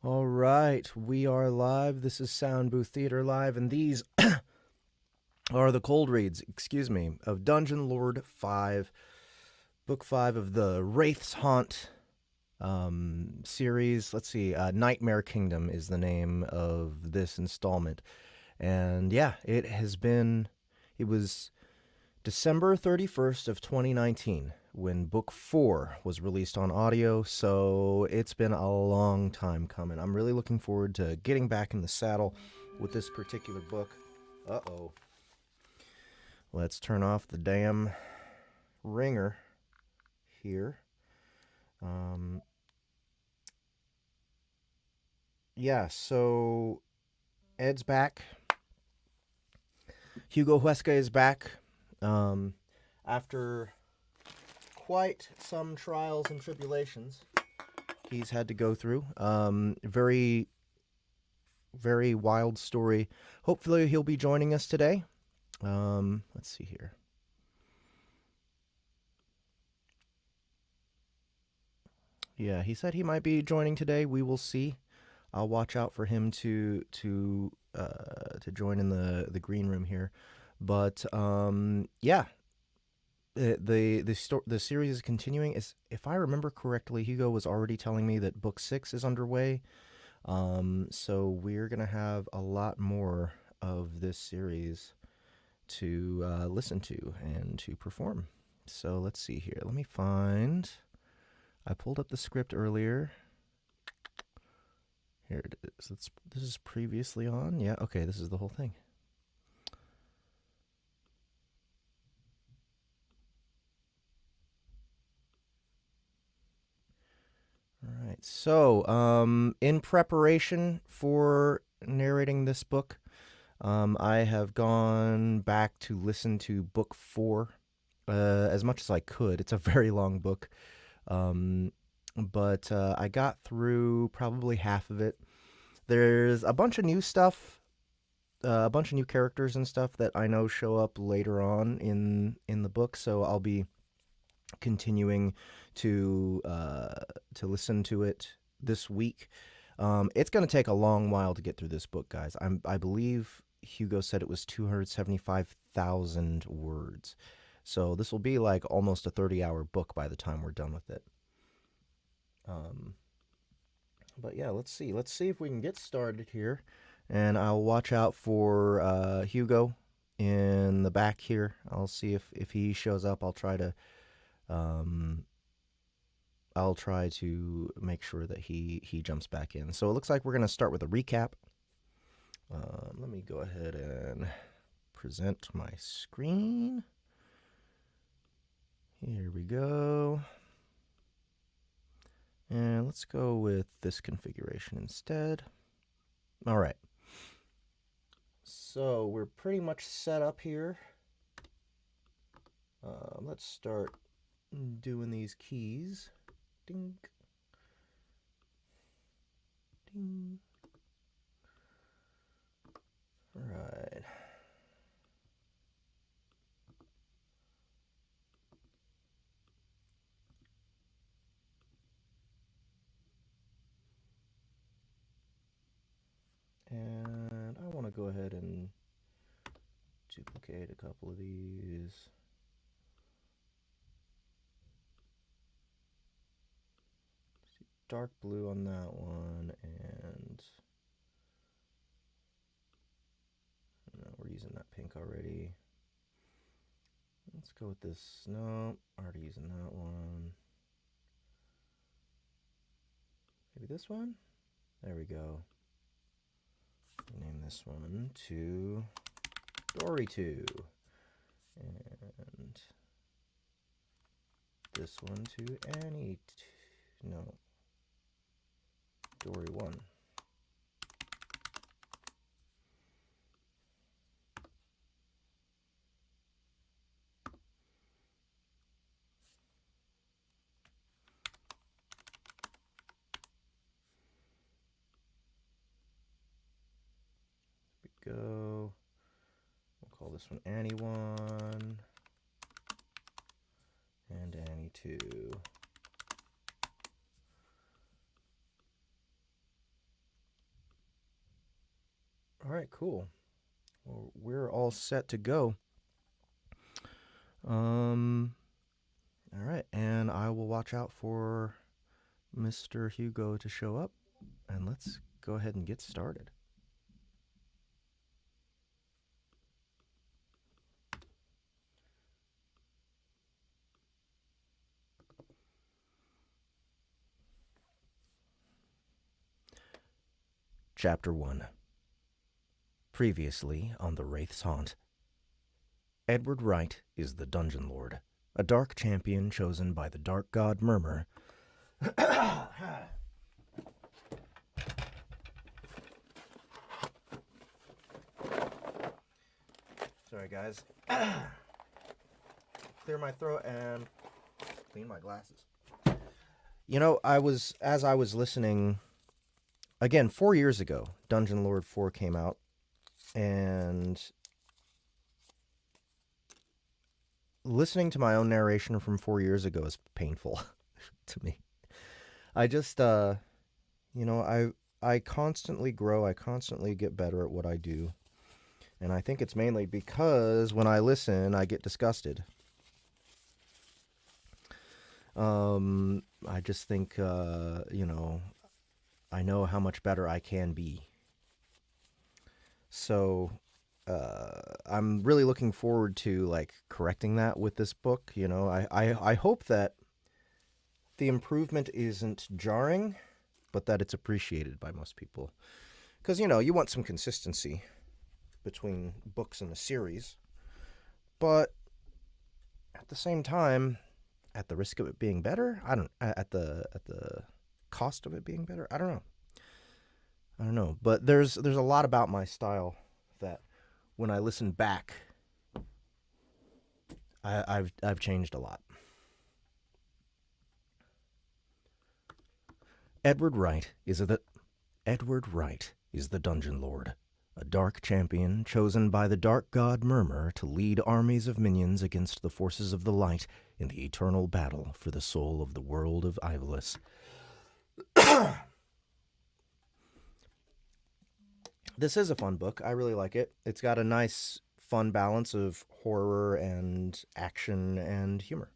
All right, we are live. This is Sound Booth Theater Live, and these are the cold reads, of Dungeon Lord 5, Book 5 of the Wraith's Haunt series. Let's see, Nightmare Kingdom is the name of this installment. And yeah, it was December 31st of 2019 when book 4 was released on audio, so it's been a long time coming. I'm really looking forward to getting back in the saddle with this particular book. Uh-oh. Let's turn off the damn ringer here. Yeah, so Ed's back. Hugo Huesca is back. After quite some trials and tribulations he's had to go through. Very, very wild story. Hopefully he'll be joining us today. Let's see here. Yeah, he said he might be joining today. We will see. I'll watch out for him to join in the green room here. But yeah, the series is continuing. If I remember correctly, Hugo was already telling me that book 6 is underway. So we're gonna have a lot more of this series to listen to and to perform. So let's see here. Let me find. I pulled up the script earlier. Here it is. This is previously on. Yeah. Okay. This is the whole thing. All right. So, in preparation for narrating this book, I have gone back to listen to book 4 as much as I could. It's a very long book, but I got through probably half of it. There's a bunch of new stuff, a bunch of new characters and stuff that I know show up later on in the book, so I'll be continuing to listen to it this week. It's going to take a long while to get through this book, guys. I believe Hugo said it was 275,000 words. So this will be like almost a 30-hour book by the time we're done with it. But yeah, let's see. Let's see if we can get started here. And I'll watch out for Hugo in the back here. I'll see if he shows up. I'll try to make sure that he jumps back in. So it looks like we're going to start with a recap. Let me go ahead and present my screen. Here we go. And let's go with this configuration instead. All right. So we're pretty much set up here. Let's start doing these keys. Ding. Ding. All right. And I want to go ahead and duplicate a couple of these. Dark blue on that one, and no, we're using that pink already. Let's go with this. No, already using that one. Maybe this one? There we go. Name this one to Dory 2. And this one to Annie 2. No. Dory 1. Go. We'll call this one Annie 1 and Annie 2. right, cool. Well, we're all set to go. All right, and I will watch out for Mr. Hugo to show up, and let's go ahead and get started. Chapter 1. Previously on the Wraith's Haunt. Edward Wright is the Dungeon Lord, a dark champion chosen by the dark god Murmur. Sorry, guys. Clear my throat and clean my glasses. You know, as I was listening, again, 4 years ago, Dungeon Lord 4 came out, and listening to my own narration from 4 years ago is painful to me. I just, I constantly grow, I constantly get better at what I do. And I think it's mainly because when I listen, I get disgusted. I just think, I know how much better I can be. So, I'm really looking forward to, correcting that with this book. I hope that the improvement isn't jarring, but that it's appreciated by most people. Because, you want some consistency between books in a series. But at the same time, at the risk of it being better, at the cost of it being better, I don't know. But there's a lot about my style that when I listen back, I've changed a lot. Edward Wright is the Dungeon Lord, a dark champion chosen by the dark god Murmur to lead armies of minions against the forces of the light in the eternal battle for the soul of the world of Ivalice. This is a fun book. I really like it. It's got a nice, fun balance of horror and action and humor.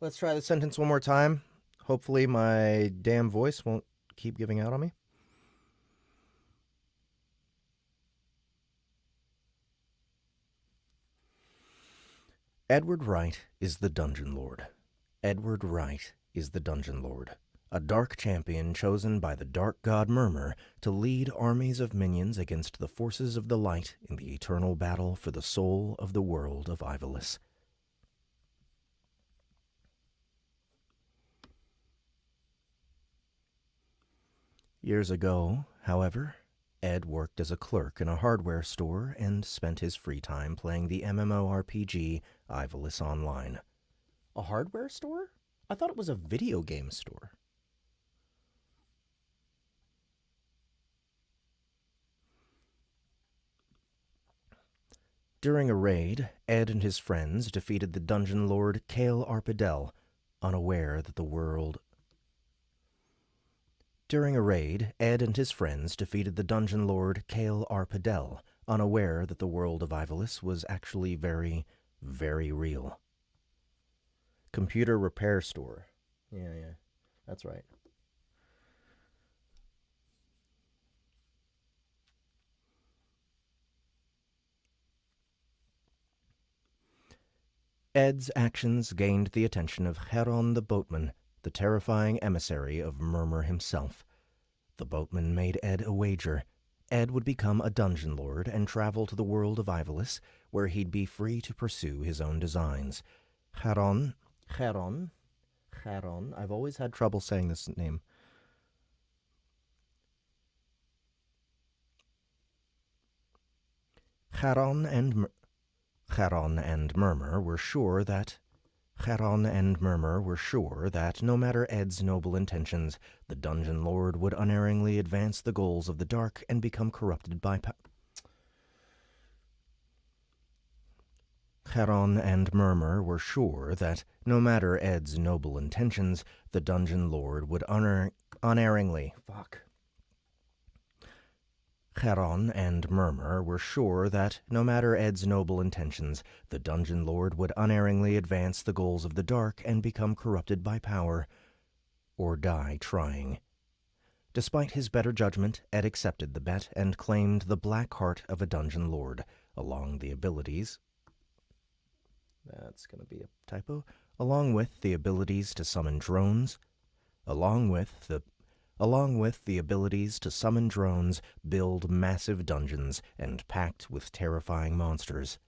Let's try the sentence one more time. Hopefully my damn voice won't keep giving out on me. Edward Wright is the Dungeon Lord. Edward Wright is the Dungeon Lord, a dark champion chosen by the dark god Murmur to lead armies of minions against the forces of the light in the eternal battle for the soul of the world of Ivalice. Years ago, however, Ed worked as a clerk in a hardware store and spent his free time playing the MMORPG Ivalice Online. A hardware store? I thought it was a video game store. During a raid, Ed and his friends defeated the Dungeon Lord Cale Arpidel, unaware that the world... During a raid, Ed and his friends defeated the Dungeon Lord Cale Arpidel, unaware that the world of Ivalice was actually very, very real. Computer repair store. Yeah, that's right. Ed's actions gained the attention of Heron the boatman, the terrifying emissary of Murmur himself. The boatman made Ed a wager. Ed would become a dungeon lord and travel to the world of Ivalice, where he'd be free to pursue his own designs. Heron, I've always had trouble saying this name. Heron and Murmur were sure that no matter Ed's noble intentions, the Dungeon Lord would unerringly advance the goals of the dark and become corrupted by Charon and Murmur were sure that, no matter Ed's noble intentions, the Dungeon Lord would unerringly... Charon and Murmur were sure that, no matter Ed's noble intentions, the Dungeon Lord would unerringly advance the goals of the dark and become corrupted by power, or die trying. Despite his better judgment, Ed accepted the bet and claimed the black heart of a Dungeon Lord, along the abilities... That's going to be a typo. Along with the abilities to summon drones, build massive dungeons, and packed with terrifying monsters.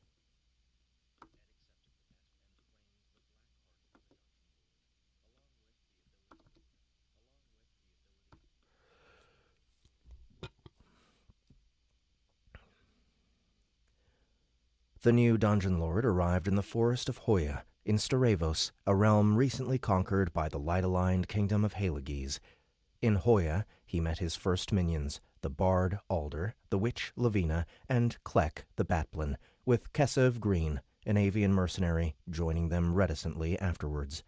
The new Dungeon Lord arrived in the forest of Hoya, in Staravos, a realm recently conquered by the light-aligned kingdom of Haleges. In Hoya, he met his first minions, the Bard Alder, the Witch Lavina, and Klek the Batblin, with Kessev Green, an avian mercenary, joining them reticently afterwards.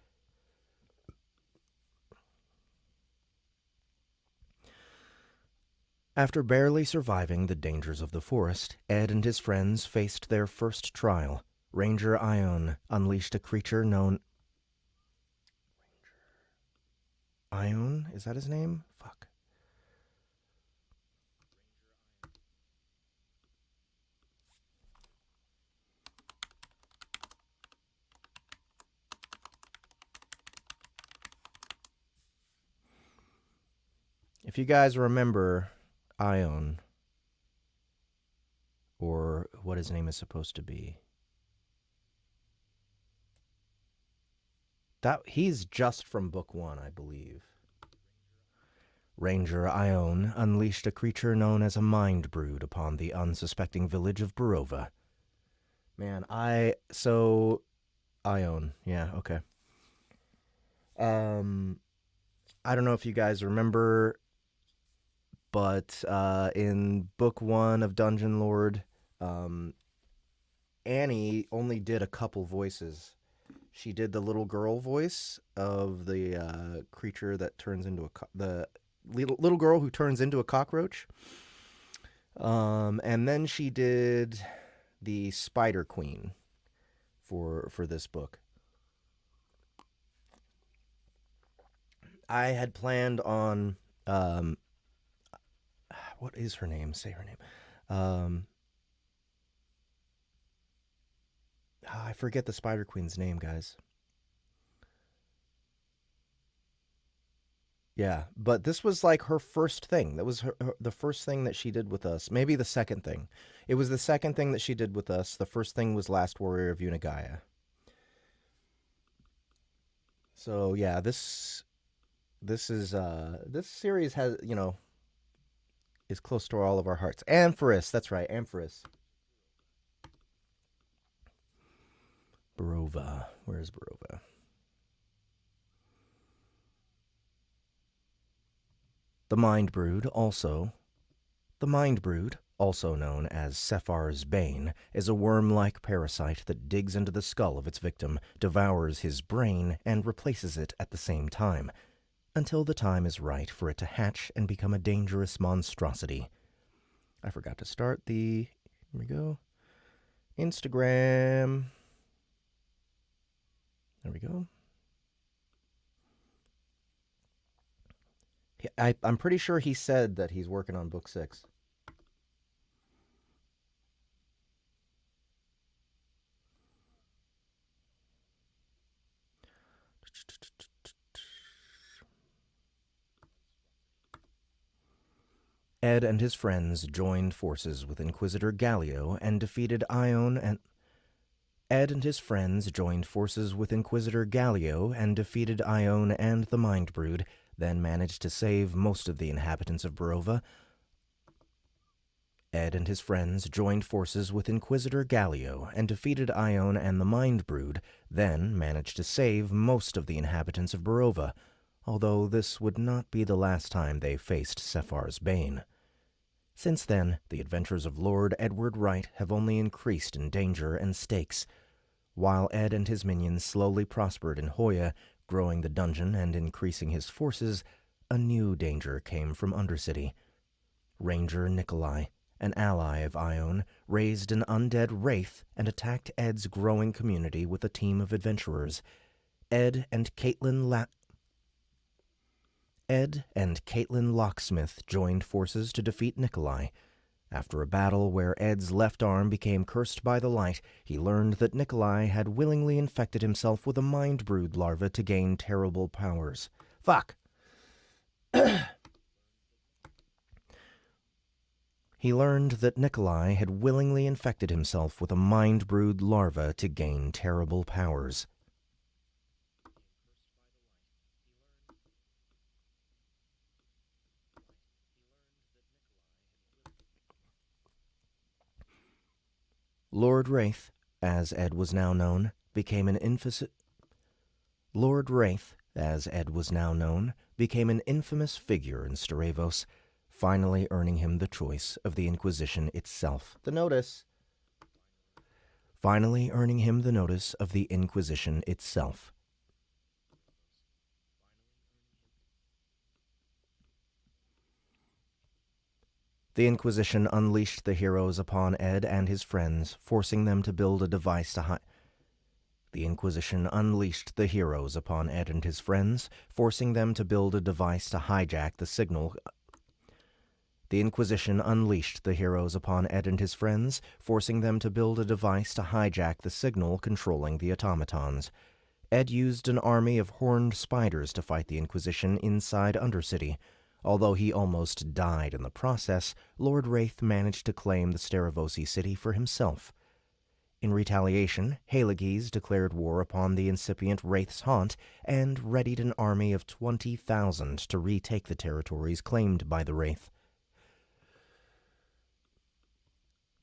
After barely surviving the dangers of the forest, Ed and his friends faced their first trial. Ranger Ion unleashed a creature known... Ion? Is that his name? Fuck. If you guys remember Ion, or what his name is supposed to be, he's just from book 1, I believe. Ranger Ion unleashed a creature known as a mind brood upon the unsuspecting village of Barova. Man, Ion, yeah, okay. I don't know if you guys remember, but in book 1 of Dungeon Lord, Annie only did a couple voices. She did the little girl voice of the creature that turns into the little girl who turns into a cockroach. And then she did the Spider Queen for this book. I had planned on what is her name? Say her name. I forget the Spider Queen's name, guys. Yeah, but this was like her first thing. That was the first thing that she did with us. Maybe the second thing. It was the second thing that she did with us. The first thing was Last Warrior of Unagaya. So yeah, this series has, is close to all of our hearts. Ampharis, that's right, Ampharis. Barova. Where is Barova? The Mind Brood, also known as Sephar's Bane, is a worm-like parasite that digs into the skull of its victim, devours his brain, and replaces it at the same time, until the time is right for it to hatch and become a dangerous monstrosity. I forgot to start here we go, Instagram. There we go. I'm pretty sure he said that he's working on book 6. Ed and his friends joined forces with Inquisitor Gallio and defeated Ion and the Mind Brood, then managed to save most of the inhabitants of Barova. Ed and his friends joined forces with Inquisitor Gallio and defeated Ion and the Mind Brood, then managed to save most of the inhabitants of Barova, although this would not be the last time they faced Sephar's Bane. Since then, the adventures of Lord Edward Wright have only increased in danger and stakes. While Ed and his minions slowly prospered in Hoya, growing the dungeon and increasing his forces, a new danger came from Undercity. Ranger Nikolai, an ally of Ione, raised an undead Wraith and attacked Ed's growing community with a team of adventurers. Ed and Caitlin Locksmith joined forces to defeat Nikolai. After a battle where Ed's left arm became cursed by the light, he learned that Nikolai had willingly infected himself with a mind brood larva to gain terrible powers. Fuck! He learned that Nikolai had willingly infected himself with a mind brood larva to gain terrible powers. Lord Wraith, as Ed was now known, became an infamous figure in Staravos, finally earning him the choice of the Inquisition itself. The notice of the Inquisition itself. The Inquisition unleashed the heroes upon Ed and his friends, forcing them to build a device to hijack the signal. The Inquisition unleashed the heroes upon Ed and his friends, forcing them to build a device to hijack the signal controlling the automatons. Ed used an army of horned spiders to fight the Inquisition inside Undercity. Although he almost died in the process, Lord Wraith managed to claim the Staravosi city for himself. In retaliation, Haleges declared war upon the incipient Wraith's haunt and readied an army of 20,000 to retake the territories claimed by the Wraith.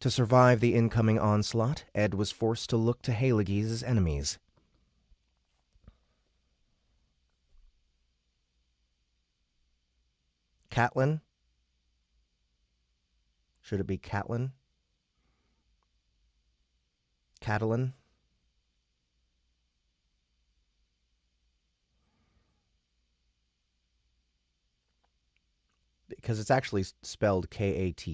To survive the incoming onslaught, Ed was forced to look to Haleges' enemies. Catelyn? Should it be Catelyn? Catelyn? Because it's actually spelled Kate.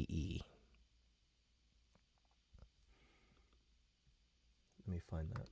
Let me find that.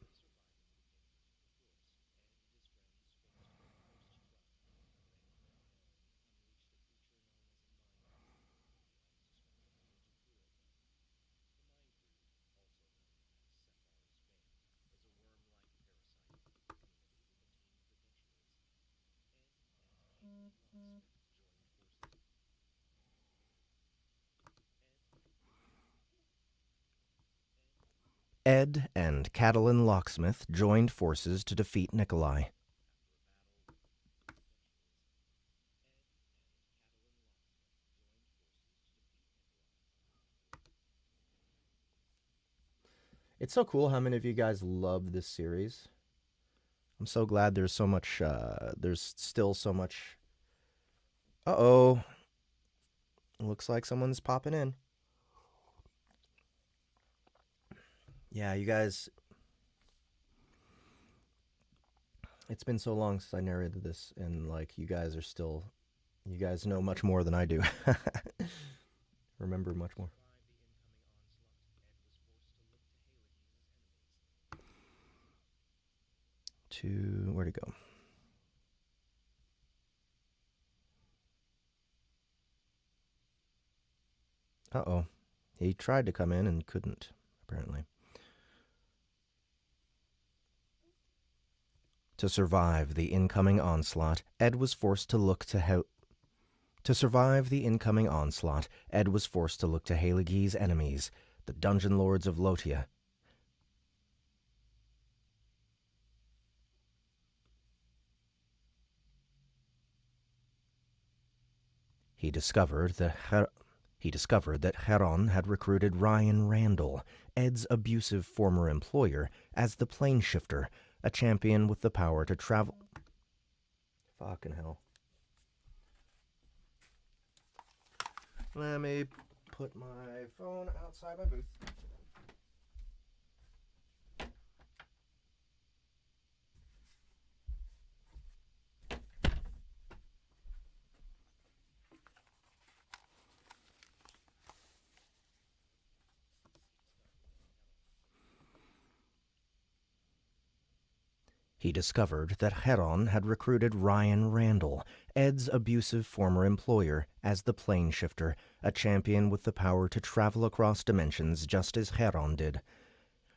Ed and Catelyn Locksmith joined forces to defeat Nikolai. It's so cool how many of you guys love this series. I'm so glad there's so much, there's still so much. Uh-oh. Looks like someone's popping in. Yeah, you guys, it's been so long since I narrated this, and, like, you guys know much more than I do. Remember much more. Where'd it go? Uh-oh. He tried to come in and couldn't, apparently. To survive the incoming onslaught, Ed was forced to look to Haleges' enemies, the Dungeon Lords of Lotia. He discovered that Heron had recruited Ryan Randall, Ed's abusive former employer, as the plane shifter, a champion with the power to travel. Fucking hell. Let me put my phone outside my booth. He discovered that Heron had recruited Ryan Randall, Ed's abusive former employer, as the plane shifter, a champion with the power to travel across dimensions just as Heron did.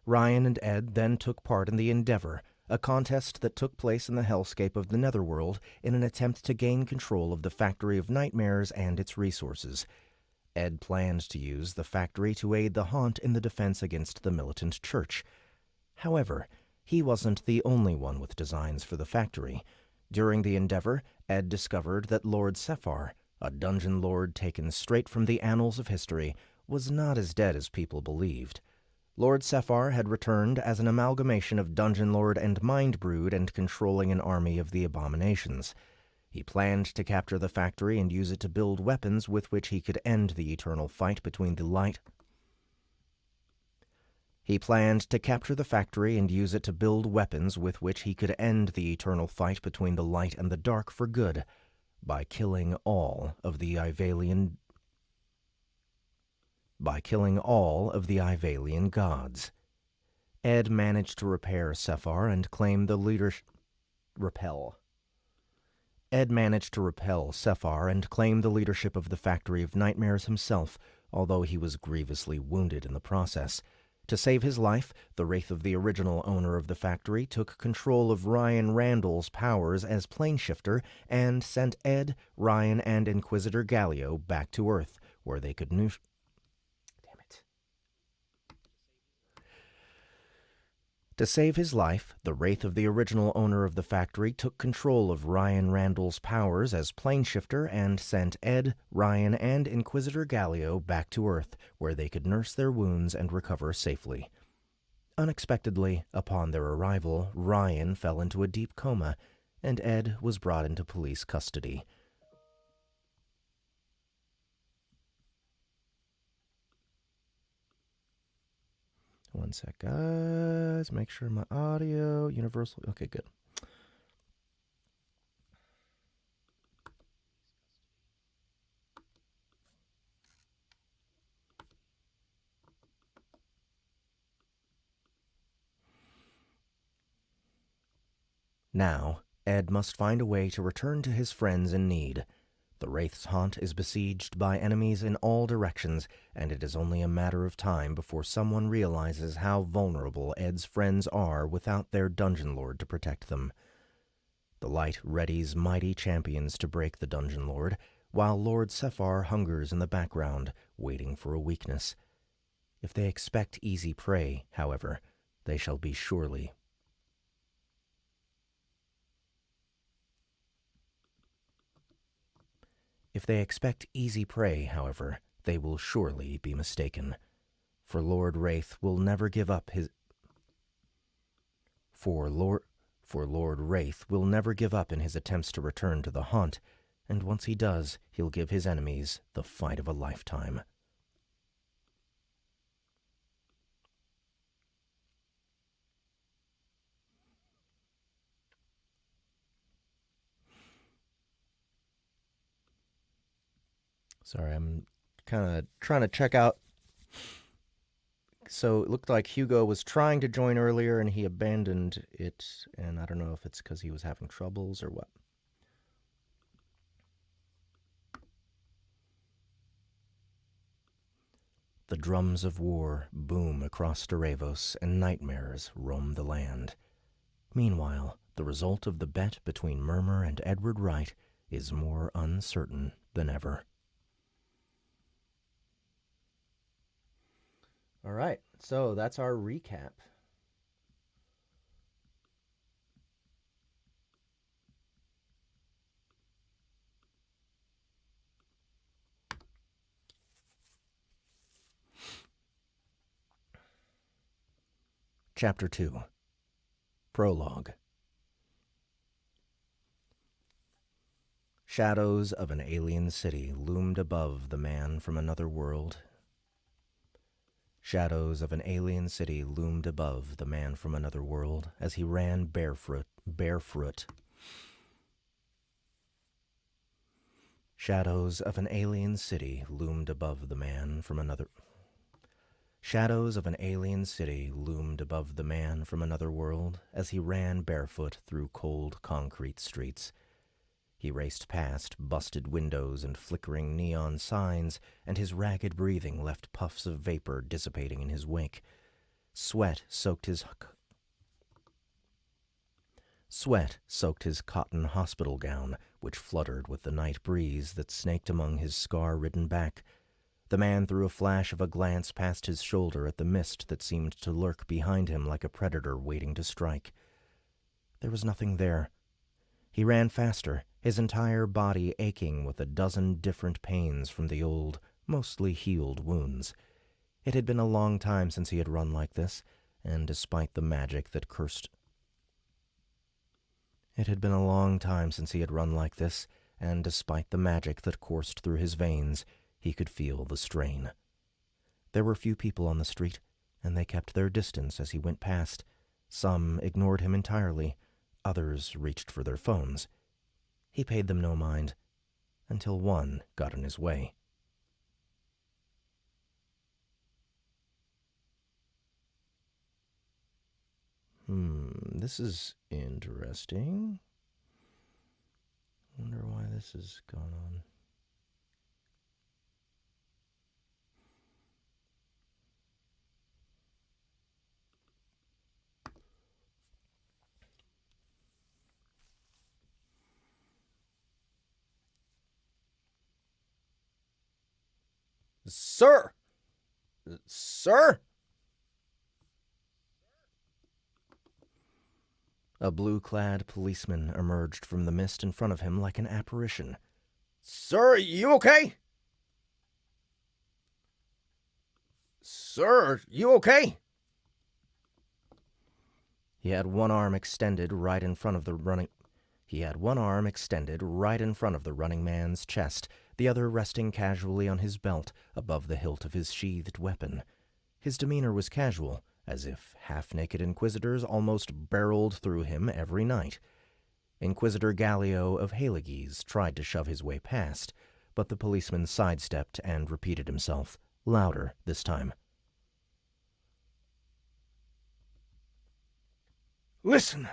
Ryan and Ed then took part in the Endeavor, a contest that took place in the hellscape of the Netherworld in an attempt to gain control of the Factory of Nightmares and its resources. Ed planned to use the factory to aid the Haunt in the defense against the militant church. However, he wasn't the only one with designs for the factory. During the Endeavor, Ed discovered that Lord Sephar, a dungeon lord taken straight from the annals of history, was not as dead as people believed. Lord Sephar had returned as an amalgamation of Dungeon Lord and Mind Brood and controlling an army of the abominations. He planned to capture the factory and use it to build weapons with which he could end the eternal fight between the light. He planned to capture the factory and use it to build weapons with which he could end the eternal fight between the light and the dark for good, by killing all of the Ivalian gods. Ed managed to repel Sephar and claim the leadership of the Factory of Nightmares himself, although he was grievously wounded in the process. To save his life, the Wraith of the original owner of the factory took control of Ryan Randall's powers as planeshifter and sent Ed, Ryan, and Inquisitor Gallio back to Earth, where they could To save his life, the Wraith of the original owner of the factory took control of Ryan Randall's powers as planeshifter and sent Ed, Ryan, and Inquisitor Gallio back to Earth, where they could nurse their wounds and recover safely. Unexpectedly, upon their arrival, Ryan fell into a deep coma, and Ed was brought into police custody. One sec, guys. Make sure my audio, universal. Okay, good. Now, Ed must find a way to return to his friends in need. The Wraith's haunt is besieged by enemies in all directions, and it is only a matter of time before someone realizes how vulnerable Ed's friends are without their Dungeon Lord to protect them. The Light readies mighty champions to break the Dungeon Lord, while Lord Sephar hungers in the background, waiting for a weakness. If they expect easy prey, however, they shall be surely. If they expect easy prey, however, they will surely be mistaken. For Lord Wraith will never give up his Lord Wraith will never give up in his attempts to return to the haunt, and once he does, he'll give his enemies the fight of a lifetime. Sorry, I'm kind of trying to check out. So it looked like Hugo was trying to join earlier and he abandoned it, and I don't know if it's because he was having troubles or what. The drums of war boom across Starevos, and nightmares roam the land. Meanwhile, the result of the bet between Murmur and Edward Wright is more uncertain than ever. All right, so that's our recap. Chapter 2. Prologue. Shadows of an alien city loomed above the man from another world. Shadows of an alien city loomed above the man from another world as he ran barefoot. Shadows of an alien city loomed above the man from another. Shadows of an alien city loomed above the man from another world as he ran barefoot through cold concrete streets. He raced past busted windows and flickering neon signs, and his ragged breathing left puffs of vapor dissipating in his wake. Sweat soaked his cotton hospital gown, which fluttered with the night breeze that snaked among his scar-ridden back. The man threw a flash of a glance past his shoulder at the mist that seemed to lurk behind him like a predator waiting to strike. There was nothing there. He ran faster, his entire body aching with a dozen different pains from the old, mostly healed wounds. It had been a long time since he had run like this, and despite the magic that coursed through his veins, he could feel the strain. There were few people on the street, and they kept their distance as he went past. Some ignored him entirely, others reached for their phones. He paid them no mind, until one got in his way. This is interesting. Wonder why this has gone on. Sir! Sir! A blue-clad policeman emerged from the mist in front of him like an apparition. Sir, you okay? Sir, you okay? He had one arm extended right in front of the running man's chest, the other resting casually on his belt above the hilt of his sheathed weapon. His demeanor was casual, as if half-naked inquisitors almost barreled through him every night. Inquisitor Gallio of Haliges tried to shove his way past, but the policeman sidestepped and repeated himself, louder this time. Listen,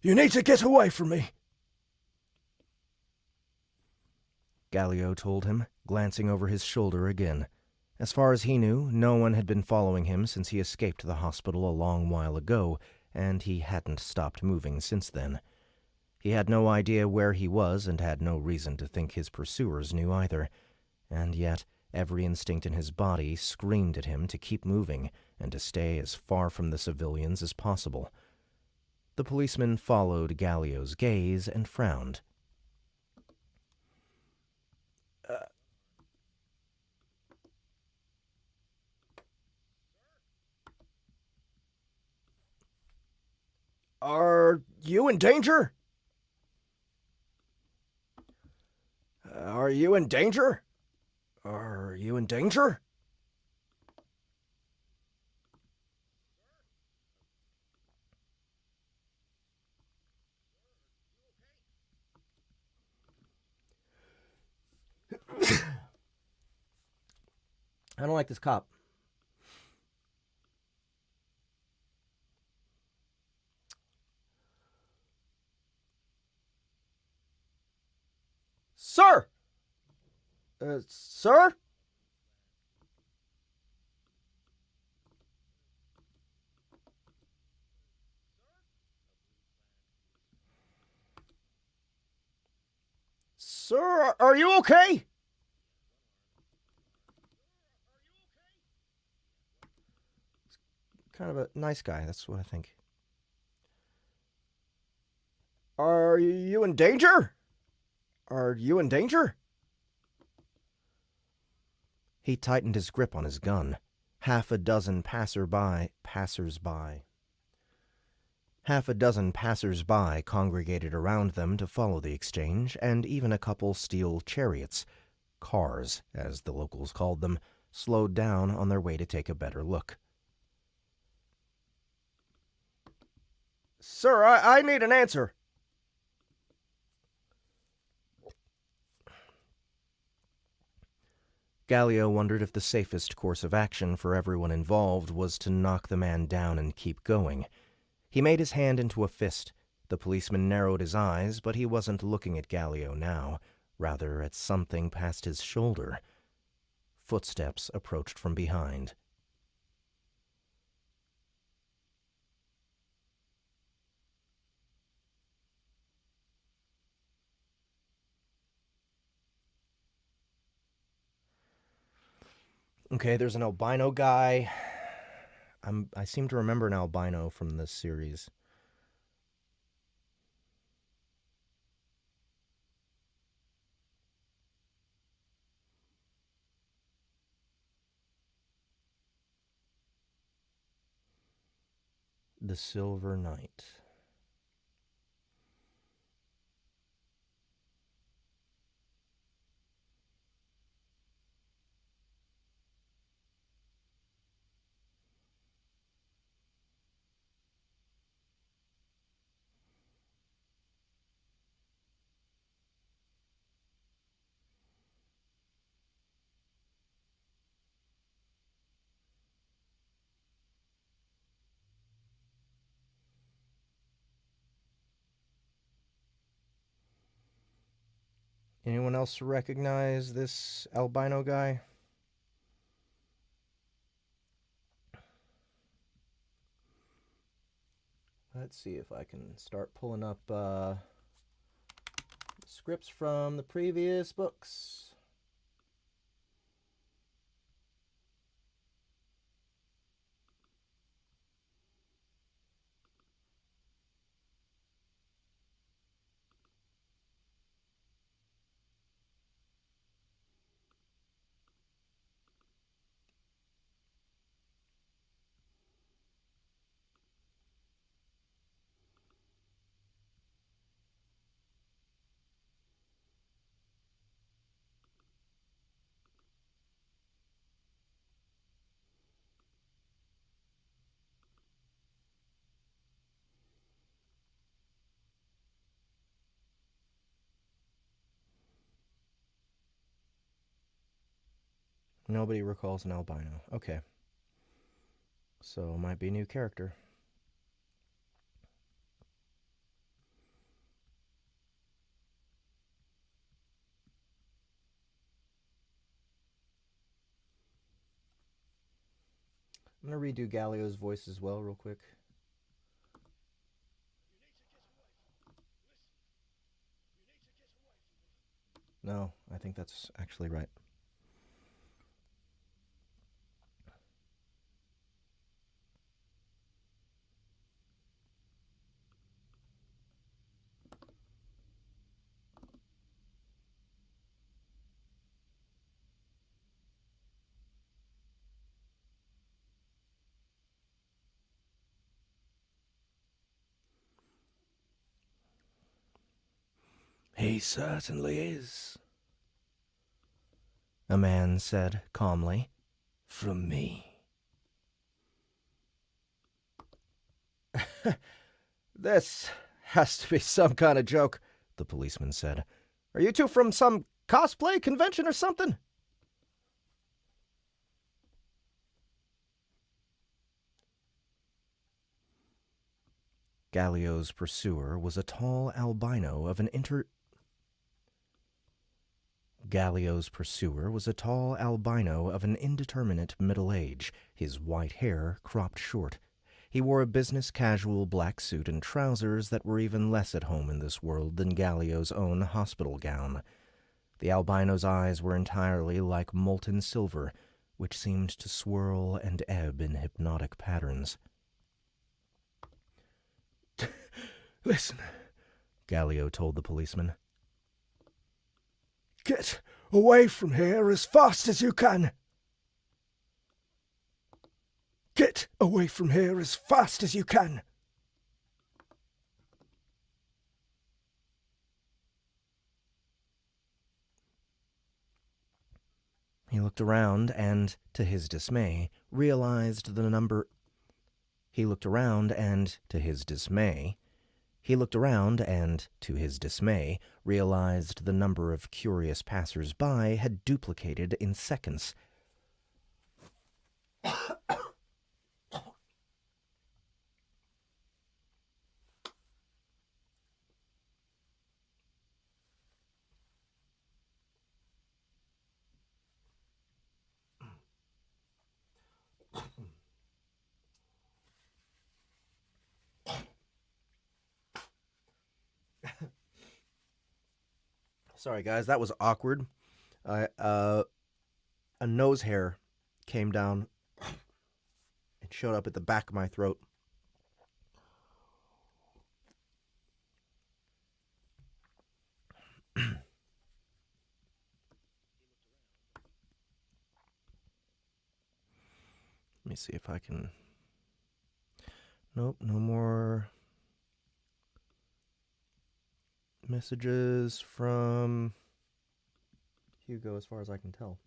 you need to get away from me, Gallio told him, glancing over his shoulder again. As far as he knew, no one had been following him since he escaped the hospital a long while ago, and he hadn't stopped moving since then. He had no idea where he was and had no reason to think his pursuers knew either. And yet, every instinct in his body screamed at him to keep moving and to stay as far from the civilians as possible. The policeman followed Gallio's gaze and frowned. Are you in danger? Are you in danger? Are you in danger? I don't like this cop. Sir! Sir? Sir, are you okay? Kind of a nice guy, that's what I think. Are you in danger? Are you in danger? He tightened his grip on his gun. Half a dozen passers-by congregated around them to follow the exchange, and even a couple steel chariots, cars, as the locals called them, slowed down on their way to take a better look. Sir, I need an answer. Gallio wondered if the safest course of action for everyone involved was to knock the man down and keep going. He made his hand into a fist. The policeman narrowed his eyes, but he wasn't looking at Gallio now, rather at something past his shoulder. Footsteps approached from behind. Okay, there's an albino guy. I seem to remember an albino from this series. The Silver Knight. Anyone else recognize this albino guy? Let's see if I can start pulling up scripts from the previous books. Nobody recalls an albino. Okay. So, might be a new character. I'm going to redo Gallio's voice as well, real quick. No, I think that's actually right. He certainly is, a man said calmly. From me. This has to be some kind of joke, the policeman said. Are you two from some cosplay convention or something? Gallio's pursuer was a tall albino of an indeterminate middle age, his white hair cropped short. He wore a business-casual black suit and trousers that were even less at home in this world than Gallio's own hospital gown. The albino's eyes were entirely like molten silver, which seemed to swirl and ebb in hypnotic patterns. Listen, Gallio told the policeman. Get away from here as fast as you can. Get away from here as fast as you can. He looked around and, to his dismay, realized the number He looked around and, to his dismay, realized the number of curious passers-by had duplicated in seconds. Sorry, guys, that was awkward. A nose hair came down and showed up at the back of my throat. Let me see if I can... Nope, no more messages from Hugo as far as I can tell.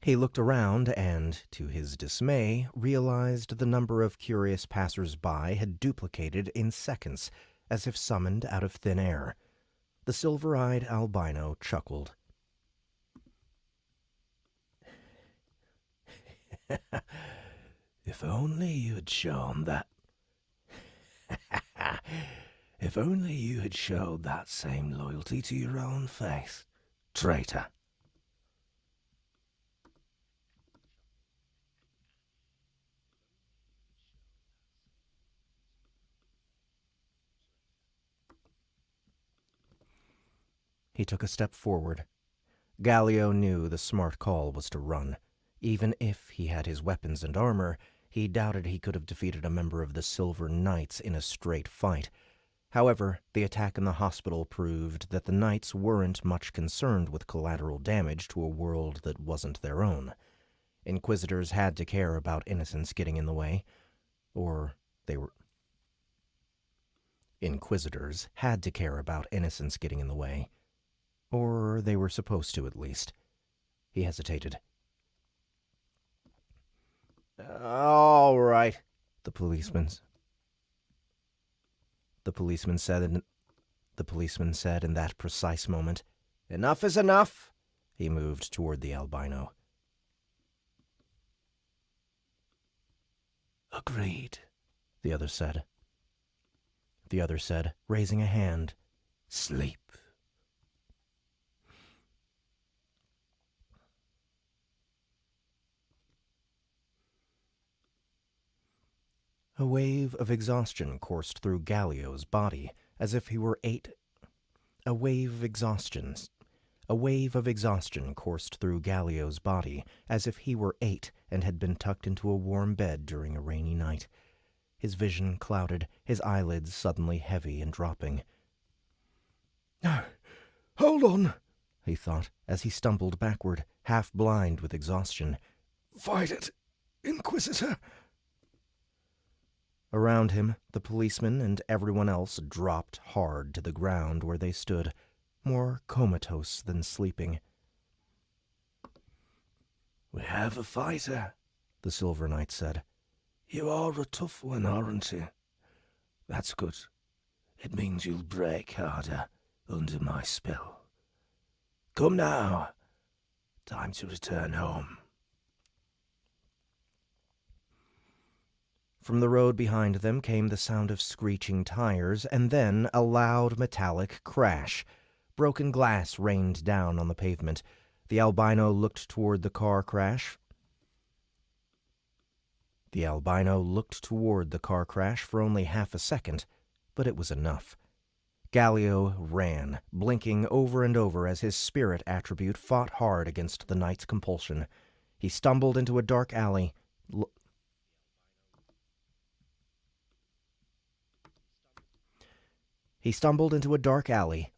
He looked around and, to his dismay, realized the number of curious passers-by had duplicated in seconds, as if summoned out of thin air. The silver-eyed albino chuckled. If only you had shown that... If only you had showed that same loyalty to your own faith, traitor. He took a step forward. Gallio knew the smart call was to run. Even if he had his weapons and armor, he doubted he could have defeated a member of the Silver Knights in a straight fight. However, the attack in the hospital proved that the Knights weren't much concerned with collateral damage to a world that wasn't their own. Inquisitors had to care about innocents getting in the way, or they were... Inquisitors had to care about innocents getting in the way, or they were supposed to at least. He hesitated. All right, the policeman said in that precise moment. Enough is enough. He moved toward the albino. Agreed, the other said. The other said, raising a hand. Sleep. A wave of exhaustion coursed through Gallio's body, as if he were A wave of exhaustion coursed through Gallio's body, as if he were 8 and had been tucked into a warm bed during a rainy night. His vision clouded, his eyelids suddenly heavy and dropping. Hold on, he thought, as he stumbled backward, half blind with exhaustion. Fight it, Inquisitor! Around him, the policeman and everyone else dropped hard to the ground where they stood, more comatose than sleeping. We have a fighter, the Silver Knight said. You are a tough one, aren't you? That's good. It means you'll break harder under my spell. Come now. Time to return home. From the road behind them came the sound of screeching tires, and then a loud metallic crash. Broken glass rained down on the pavement. The albino looked toward the car crash. For only half a second, but it was enough. Gallio ran, blinking over and over as his spirit attribute fought hard against the knight's compulsion. He stumbled into a dark alley.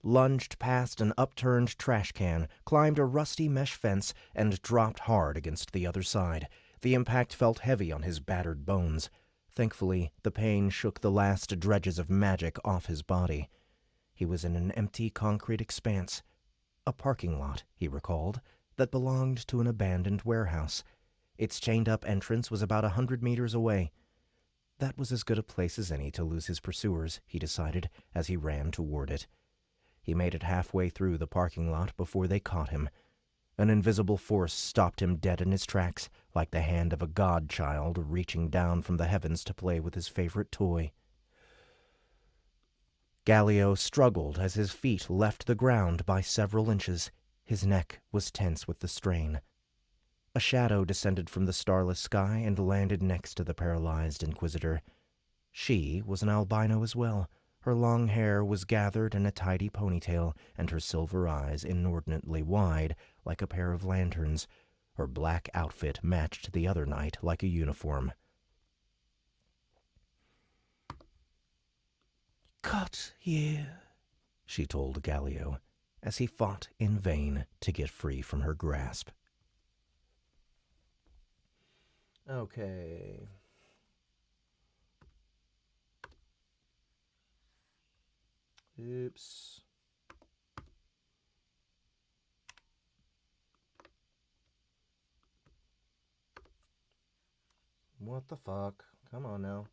Lunged past an upturned trash can, climbed a rusty mesh fence, and dropped hard against the other side. The impact felt heavy on his battered bones. Thankfully, the pain shook the last dredges of magic off his body. He was in an empty concrete expanse. A parking lot, he recalled, that belonged to an abandoned warehouse. Its chained-up entrance was about 100 meters away. That was as good a place as any to lose his pursuers, he decided, as he ran toward it. He made it halfway through the parking lot before they caught him. An invisible force stopped him dead in his tracks, like the hand of a godchild reaching down from the heavens to play with his favorite toy. Gallio struggled as his feet left the ground by several inches. His neck was tense with the strain. A shadow descended from the starless sky and landed next to the paralyzed Inquisitor. She was an albino as well. Her long hair was gathered in a tidy ponytail, and her silver eyes inordinately wide, like a pair of lanterns. Her black outfit matched the other knight like a uniform. "Cut here," she told Gallio, as he fought in vain to get free from her grasp. Okay. Oops. What the fuck? Come on now.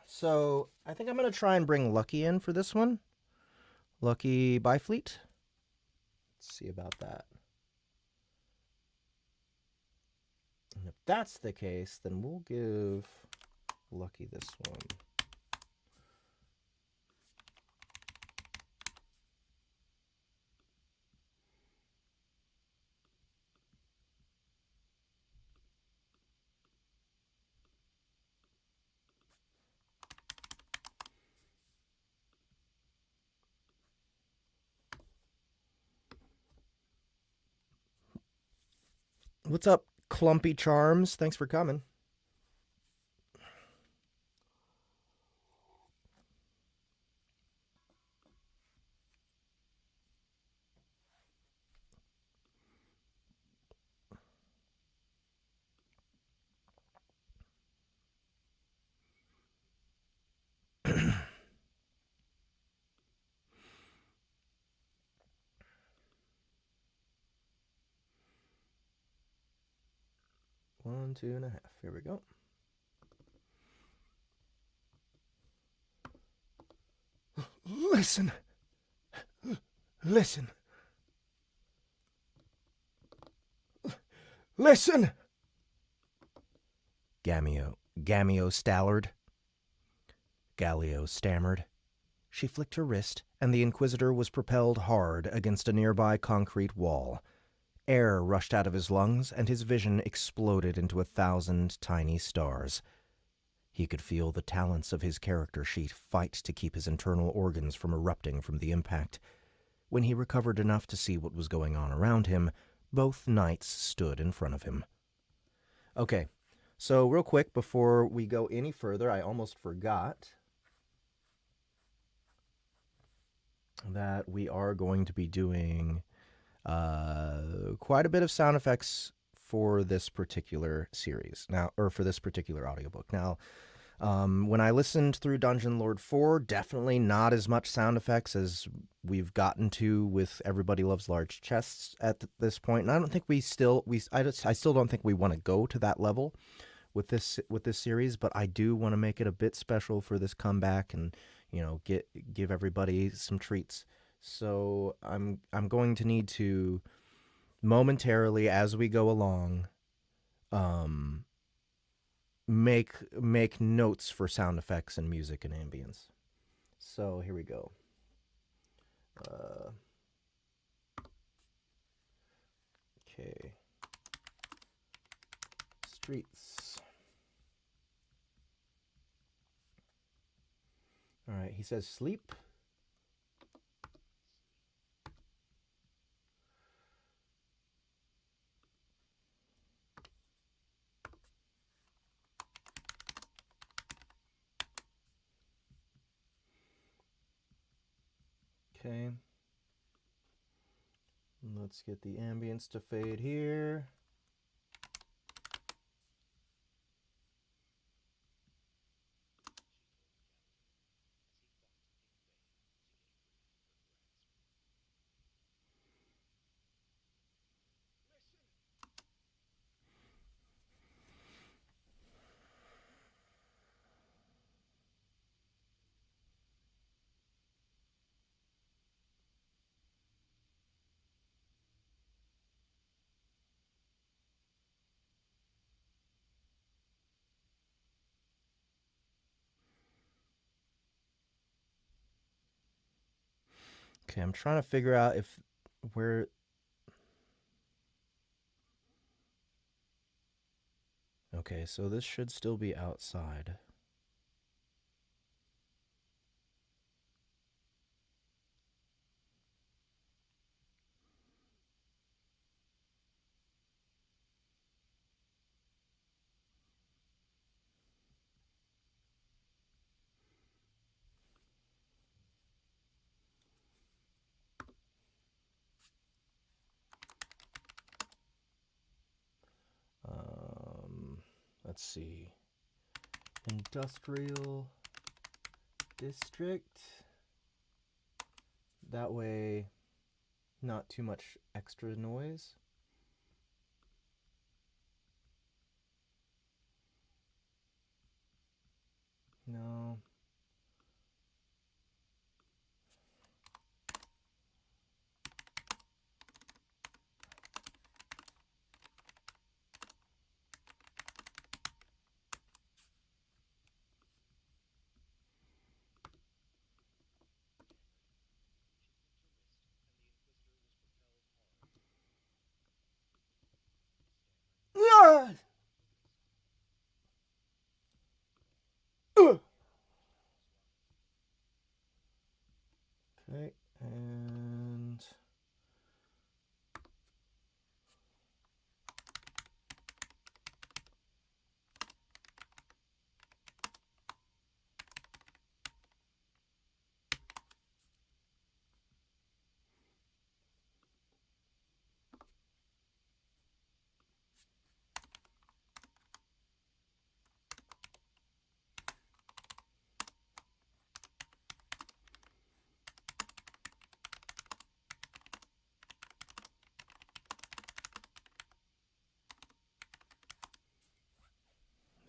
So, I think I'm going to try and bring Lucky in for this one. Lucky Byfleet. Let's see about that. And if that's the case, then we'll give Lucky this one. What's up, Clumpy Charms? Thanks for coming. One, 2.5. Here we go. Listen. Listen. Listen! Gamio stallered. Gallio stammered. She flicked her wrist, and the Inquisitor was propelled hard against a nearby concrete wall. Air rushed out of his lungs, and his vision exploded into 1,000 tiny stars. He could feel the talents of his character sheet fight to keep his internal organs from erupting from the impact. When he recovered enough to see what was going on around him, both knights stood in front of him. Okay, so real quick, before we go any further, I almost forgot that we are going to be doing quite a bit of sound effects for this particular series now, or for this particular audiobook. Now, when I listened through Dungeon Lord 4, definitely not as much sound effects as we've gotten to with Everybody Loves Large Chests at this point. And I don't think I still don't think we want to go to that level with this series, but I do want to make it a bit special for this comeback and, you know, give everybody some treats. So I'm going to need to momentarily, as we go along, make notes for sound effects and music and ambience. So here we go. Okay. Streets. All right, he says sleep. Okay. Let's get the ambience to fade here. Okay, I'm trying to figure out if where. Okay, so this should still be outside. Let's see. Industrial district. That way, not too much extra noise. No. Okay, and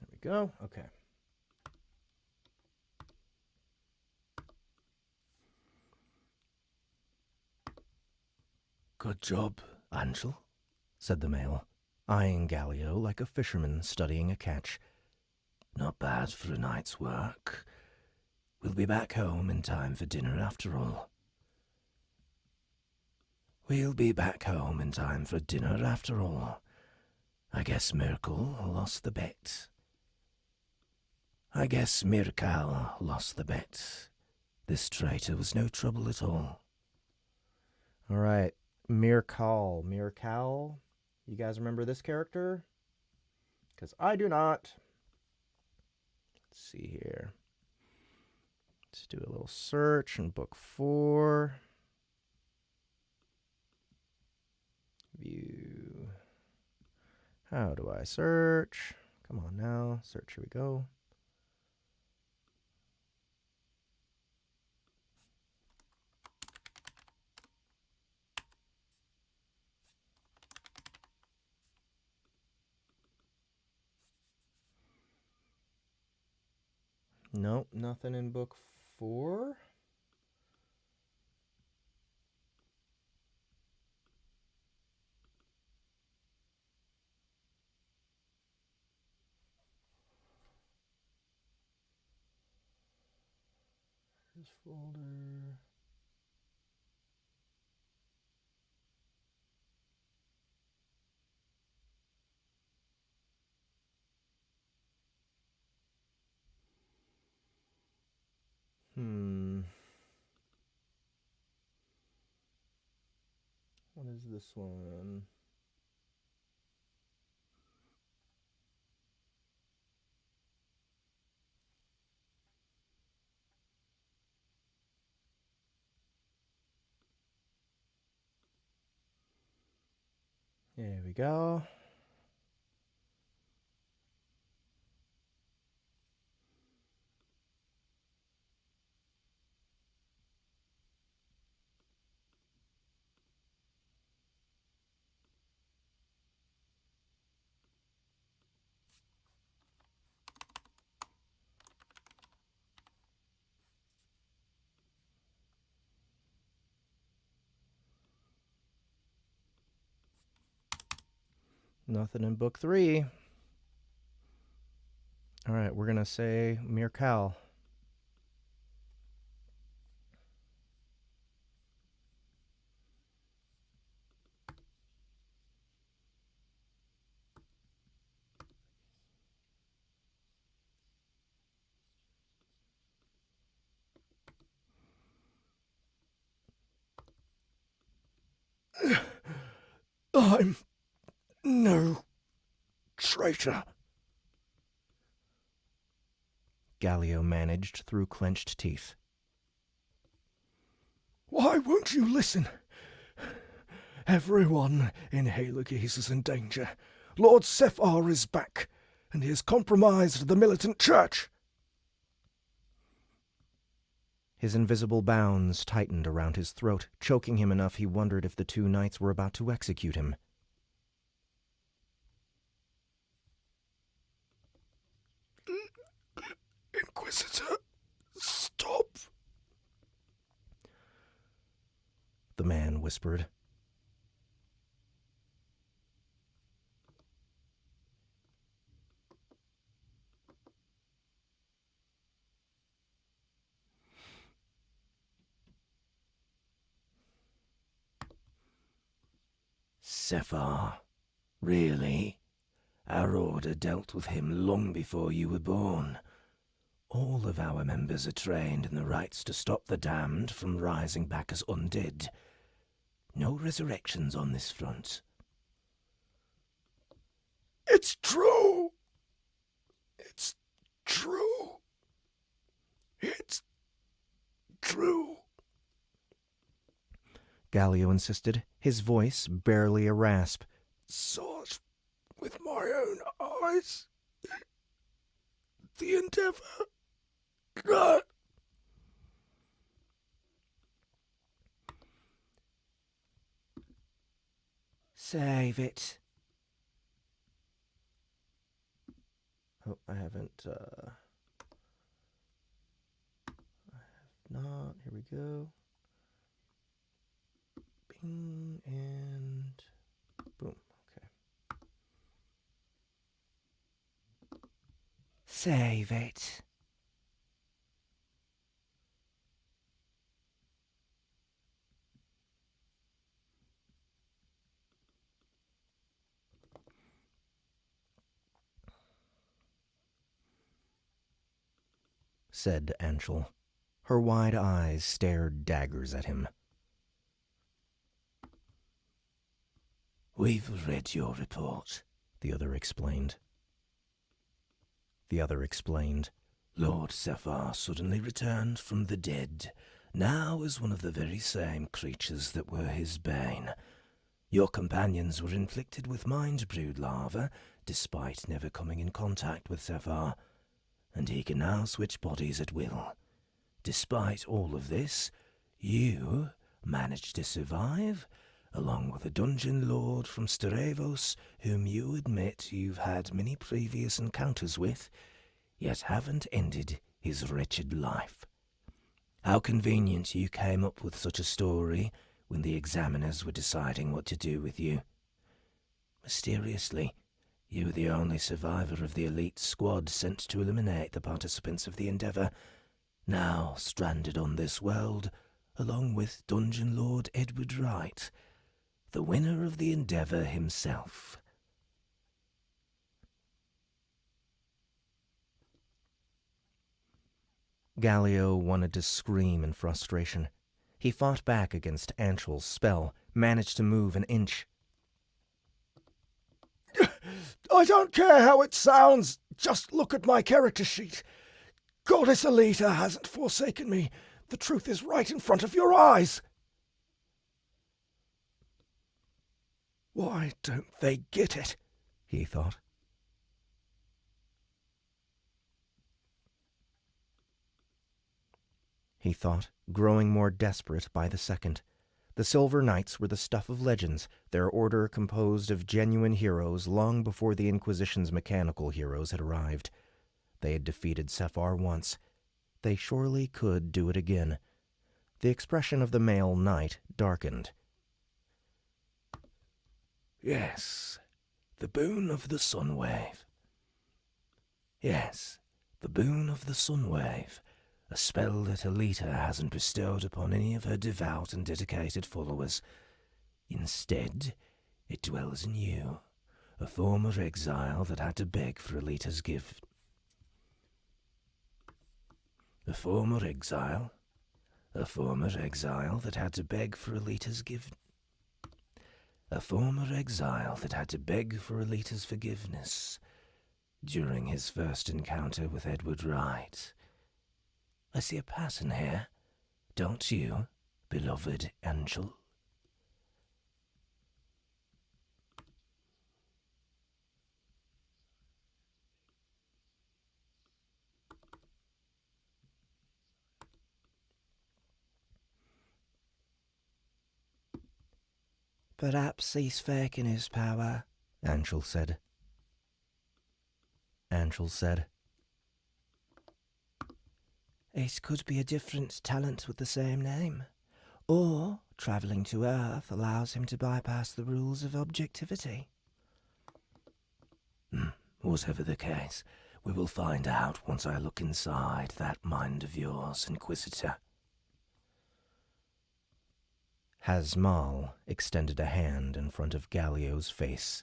there we go. Okay. Good job, Angel, said the male, eyeing Gallio like a fisherman studying a catch. Not bad for a night's work. We'll be back home in time for dinner after all. We'll be back home in time for dinner after all. I guess Merkel lost the bet. I guess Mirkal lost the bet. This traitor was no trouble at all. All right, Mirkal. Mirkal. You guys remember this character? Because I do not. Let's see here. Let's do a little search in book 4. View. How do I search? Come on now. Search. Here we go. Nope, nothing in book 4. This folder. What is this one? Here we go. Nothing in book 3. All right, we're going to say Mirkal. I'm no traitor, Gallio managed through clenched teeth. Why won't you listen? Everyone in Haligese is in danger. Lord Sephar is back, and he has compromised the militant church. His invisible bounds tightened around his throat, choking him enough he wondered if the 2 knights were about to execute him. Inquisitor, stop! The man whispered. Sephar, really? Our order dealt with him long before you were born. All of our members are trained in the rites to stop the damned from rising back as undead. No resurrections on this front. It's true! It's true! It's true! Gallio insisted, his voice barely a rasp. Saw it with my own eyes. The Endeavor. Save it. Oh, I haven't, I have not. Here we go. Bing, and boom. Okay. Save it. Said Anshel. Her wide eyes stared daggers at him. We've read your report, the other explained. Lord Sephar suddenly returned from the dead, now as one of the very same creatures that were his bane. Your companions were inflicted with mind-brewed larvae, despite never coming in contact with Sephar, and he can now switch bodies at will. Despite all of this, you managed to survive, along with a dungeon lord from Starevos, whom you admit you've had many previous encounters with, yet haven't ended his wretched life. How convenient you came up with such a story when the examiners were deciding what to do with you. Mysteriously, you were the only survivor of the elite squad sent to eliminate the participants of the Endeavor, now stranded on this world, along with Dungeon Lord Edward Wright, the winner of the Endeavor himself. Gallio wanted to scream in frustration. He fought back against Anshel's spell, managed to move an inch. I don't care how it sounds. Just look at my character sheet. Goddess Alita hasn't forsaken me. The truth is right in front of your eyes. Why don't they get it? He thought. Growing more desperate by the second. The Silver Knights were the stuff of legends, their order composed of genuine heroes long before the Inquisition's mechanical heroes had arrived. They had defeated Sephar once. They surely could do it again. The expression of the male knight darkened. Yes, the boon of the Sunwave. Yes, the boon of the Sunwave. A spell that Alita hasn't bestowed upon any of her devout and dedicated followers. Instead, it dwells in you, a former exile that had to beg for Alita's gift. A former exile that had to beg for Alita's gift. A former exile that had to beg for Alita's forgiveness during his first encounter with Edward Wright. I see a pattern here, don't you, beloved angel? Perhaps he's faking his power, Angel said. It could be a different talent with the same name. Or travelling to Earth allows him to bypass the rules of objectivity. Whatever the case, we will find out once I look inside that mind of yours, Inquisitor. Hasmal extended a hand in front of Gallio's face.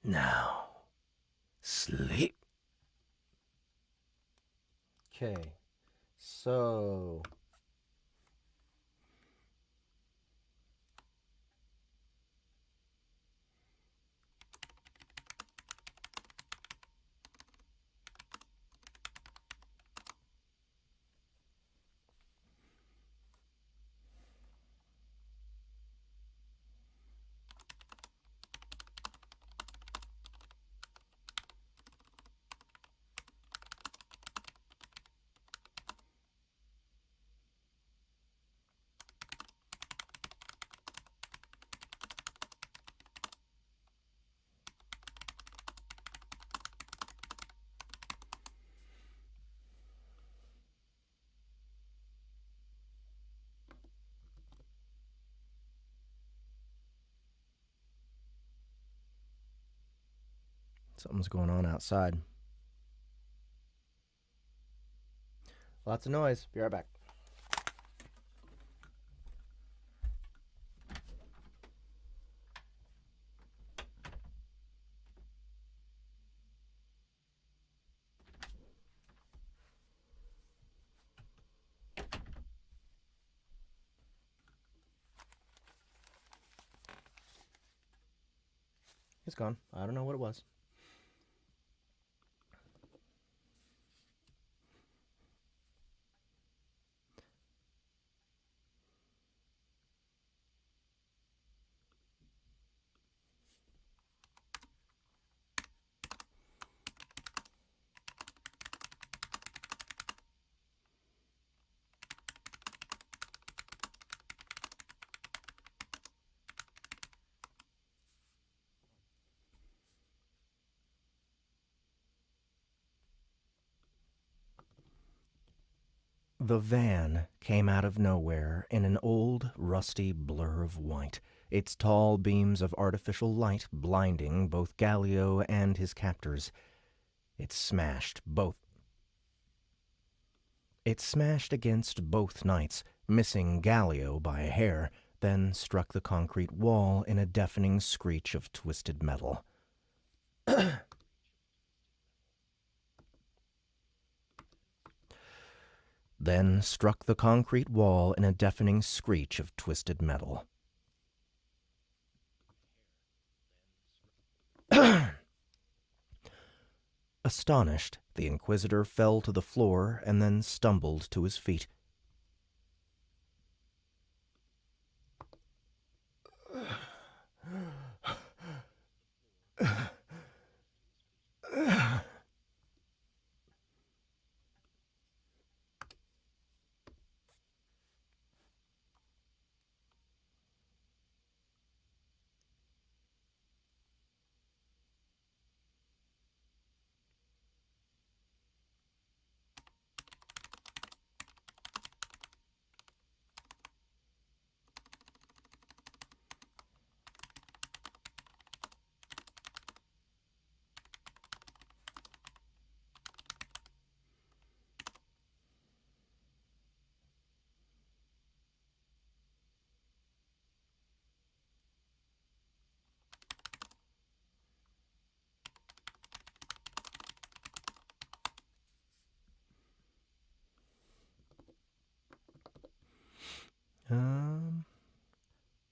Now, sleep. Okay, so... Something's going on outside. Lots of noise. Be right back. It's gone. I don't know what it was. The van came out of nowhere in an old, rusty blur of white, its tall beams of artificial light blinding both Gallio and his captors. It smashed against both knights, missing Gallio by a hair, then struck the concrete wall in a deafening screech of twisted metal. then struck the concrete wall in a deafening screech of twisted metal. Astonished, the Inquisitor fell to the floor and then stumbled to his feet.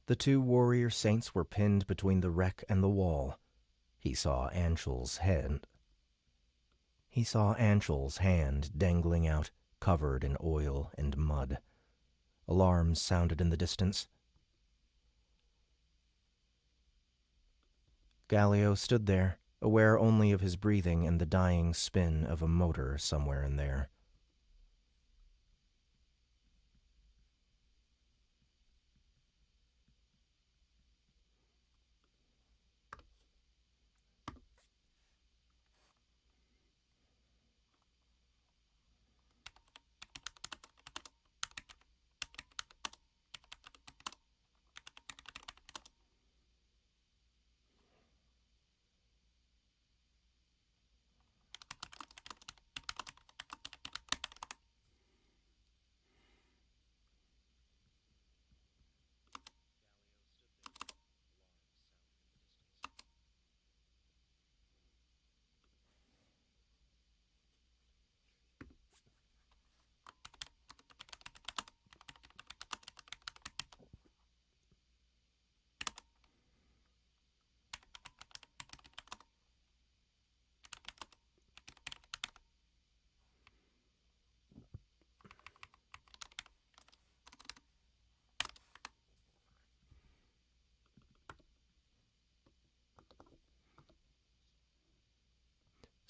The two warrior saints were pinned between the wreck and the wall. He saw Anshel's hand. He saw Anshel's hand dangling out, covered in oil and mud. Alarms sounded in the distance. Gallio stood there, aware only of his breathing and the dying spin of a motor somewhere in there.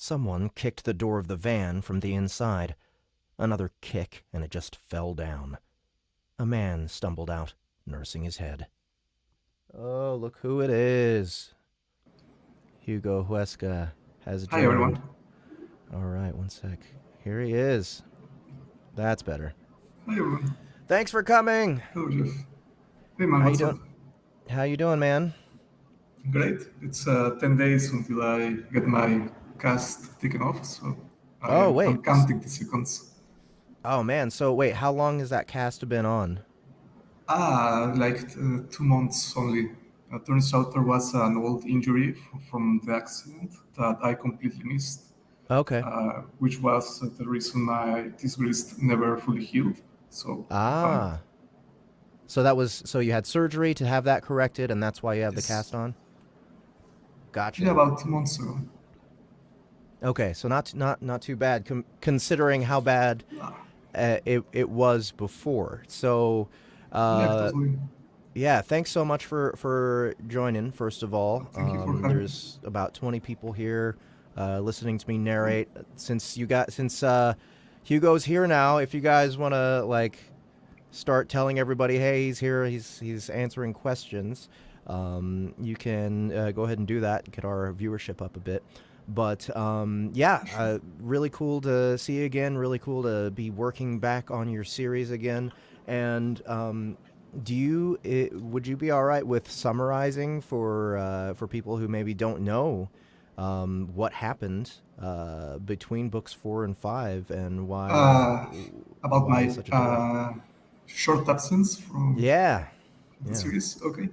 Someone kicked the door of the van from the inside. Another kick, and it just fell down. A man stumbled out, nursing his head. Oh, look who it is. Hugo Huesca has joined. Hi, everyone. All right, one sec. Here he is. That's better. Hi, everyone. Thanks for coming. Hello, Jeff. Hey, man, How what's you up? doing? How you doing, man? Great. It's 10 days until I get my cast taken off, so Oh, wait. I'm counting the seconds. Oh, man. So, wait, how long has that cast been on? Like 2 months only. Turns out there was an old injury from the accident that I completely missed, Okay. which was the reason my this wrist never fully healed. So I found it. So you had surgery to have that corrected, and that's why you have the Yes. cast on? Gotcha. Yeah, about 2 months ago. Okay, so not too bad considering how bad Ah, it was before. So, yeah, uh, totally. yeah, thanks so much for joining. First of all, Thank you for having me. there's about 20 people here listening to me narrate. Since Hugo's here now, if you guys want to start telling everybody, hey, he's here, he's answering questions. You can go ahead and do that, get our viewership up a bit. But really cool to see you again. Really cool to be working back on your series again. And would you be all right with summarizing for people who maybe don't know what happened between books 4 and 5 and Uh, about why my such a delay? short absence from Yeah, the yeah. series. Okay.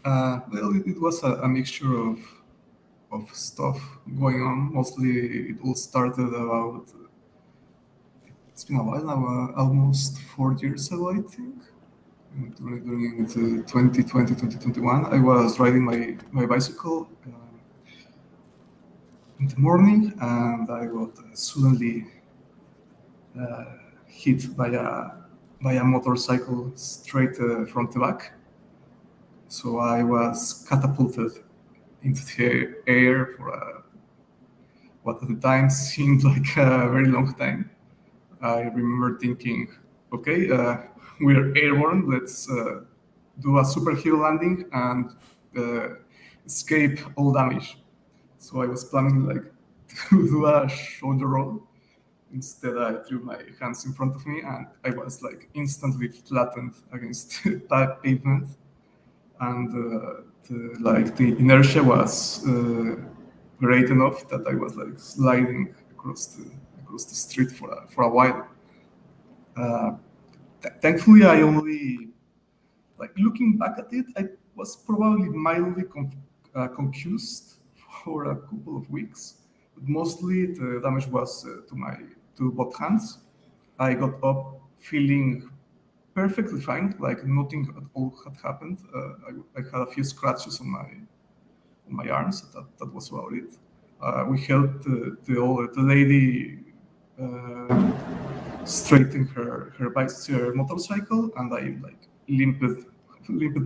Well, it was a mixture of stuff going on. Mostly, it all started about it's been a while now, almost 4 years ago, I think. During the 2020, 2021, I was riding my bicycle in the morning, and I got suddenly hit by a motorcycle straight from the back. So I was catapulted into the air for what at the time seemed like a very long time. I remember thinking, okay, we're airborne. Let's do a superhero landing and uh, escape all damage. So I was planning like to do a shoulder roll. Instead, I threw my hands in front of me, and I was like instantly flattened against the pavement. And the inertia was great enough that I was like sliding across the street for a while. Uh, Thankfully, I only like looking back at it, I was probably mildly confused for a couple of weeks. But mostly, the damage was to both hands. I got up feeling perfectly fine, like nothing at all had happened. I had a few scratches on my arms. That was about it. We helped the lady uh, straighten her motorcycle, and I like limped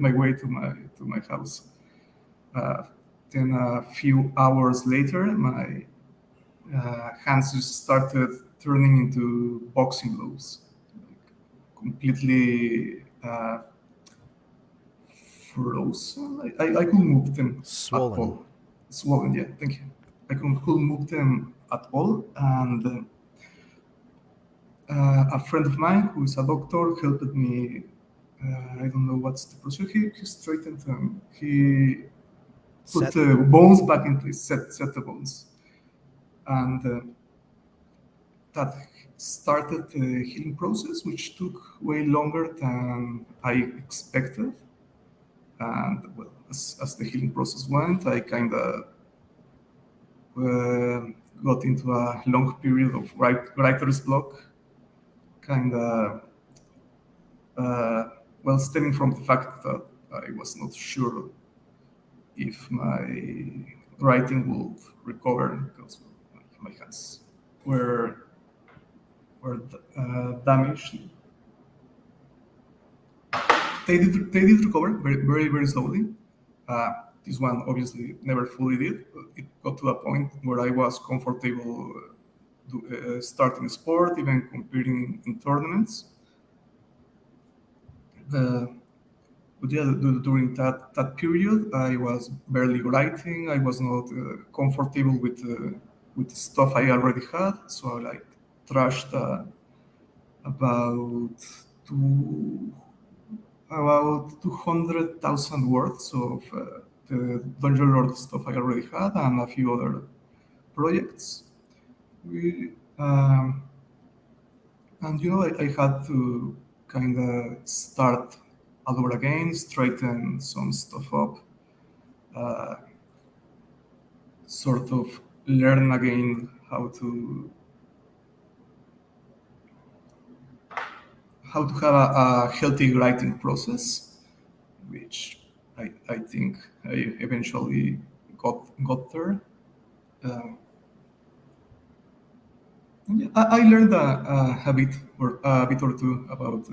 my way to my house. Uh, then a few hours later, my hands just started turning into boxing gloves, completely frozen. I couldn't move them at Swollen. all. Swollen, yeah, thank you. Couldn't move them at all. And a friend of mine who is a doctor helped me. I don't know what's the procedure. He straightened them. He put Set. the bones back in place, set the bones. And that started the healing process, which took way longer than I expected. And well, as the healing process went, I kind of uh, got into a long period of writer's block, kind of well, stemming from the fact that I was not sure if my writing would recover because my hands were damaged. They did recover very slowly. Uh, this one obviously never fully did. It got to a point where I was comfortable starting sport, even competing in tournaments. Uh, but yeah, during that period, I was barely writing. I was not comfortable with the stuff I already had, so I like trashed about two about 200,000 words of the Dungeon Lord stuff I already had and a few other projects. We, and I had to kind of start all over again, straighten some stuff up, uh, sort of learn again how to have a healthy writing process, which I think I eventually got there. Uh, yeah, I learned a bit or two about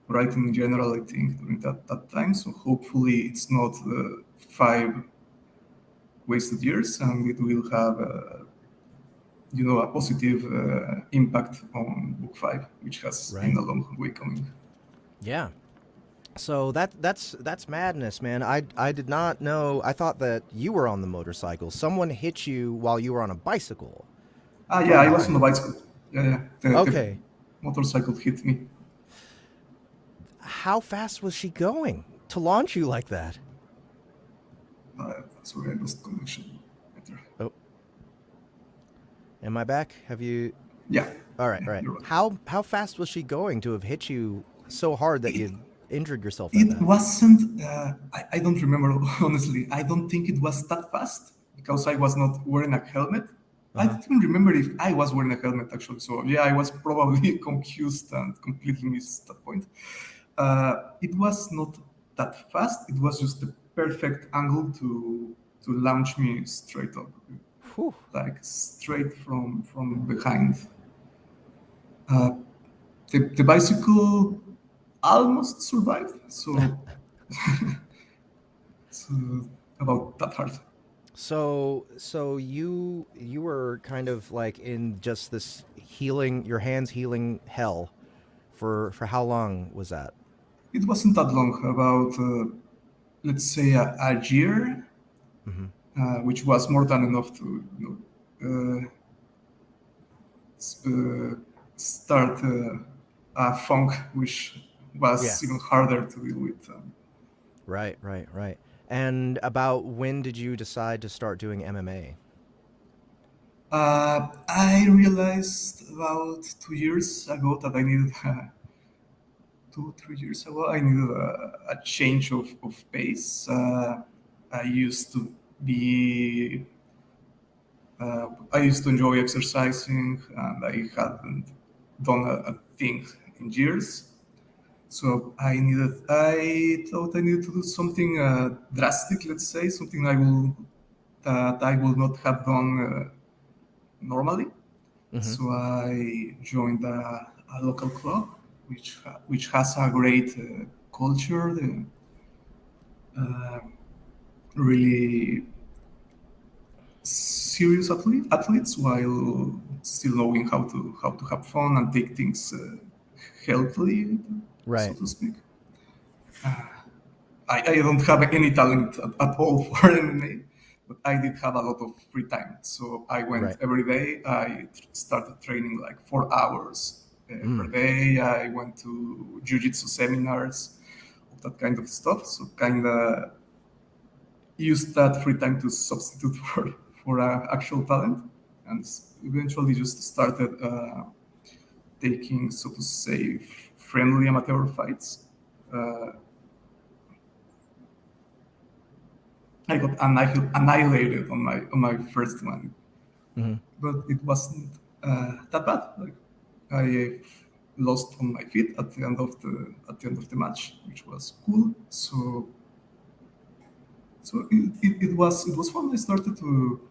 writing in general. I think during that time. So hopefully it's not 5 wasted years, and it will have a positive impact on book 5, which has been Right. a long way coming. Yeah. So that's madness, man. I did not know. I thought that you were on the motorcycle. Someone hit you while you were on a bicycle Yeah, from I was on the behind. bicycle. Yeah. The Okay. motorcycle hit me. How fast was she going to launch you like that? Sorry, I lost connection. Better. Oh, am I back? Have you? Yeah, All right, yeah, all right. you're right. How fast was she going to have hit you so hard that It, you injured yourself that it bad? wasn't, I don't remember, honestly. I don't think it was that fast because I was not wearing a helmet. I Uh-huh. don't even remember if I was wearing a helmet actually. So yeah, I was probably confused and completely missed that point. It was not that fast. It was just the perfect angle to launch me straight up, Whew. like straight from behind. Uh, the bicycle almost survived, so it's about that hard. So you were kind of like in just this healing, your hands healing hell for how long was that? It wasn't that long, about let's say a year, Hmm. which was more than enough to start a funk, which Yeah. was even harder to deal with. Right, right, right. And about when did you decide to start doing MMA? I realized about 2 years ago that I needed 2 3 years ago I needed a change of pace. I used to be I used to enjoy exercising, and I hadn't done a thing in years. So I thought I needed to do something drastic, let's say, something that I will not have done normally. Hmm. So I joined a local club, which has a great culture, uh, really serious athletes, while still knowing how to have fun and take things healthily, so Right, to speak. I don't have any talent at all for MMA, but I did have a lot of free time. So I went right. every day. I started training like 4 hours per Mm. day. I went to jiu-jitsu seminars, that kind of stuff. So kind of used that free time to substitute for actual talent, and eventually just started taking, so to say, friendly amateur fights. Uh, I got annihilated on my first one, Hmm. but it wasn't that bad. Like I lost on my feet at the end of the match, which was cool. So it was fun. I started to,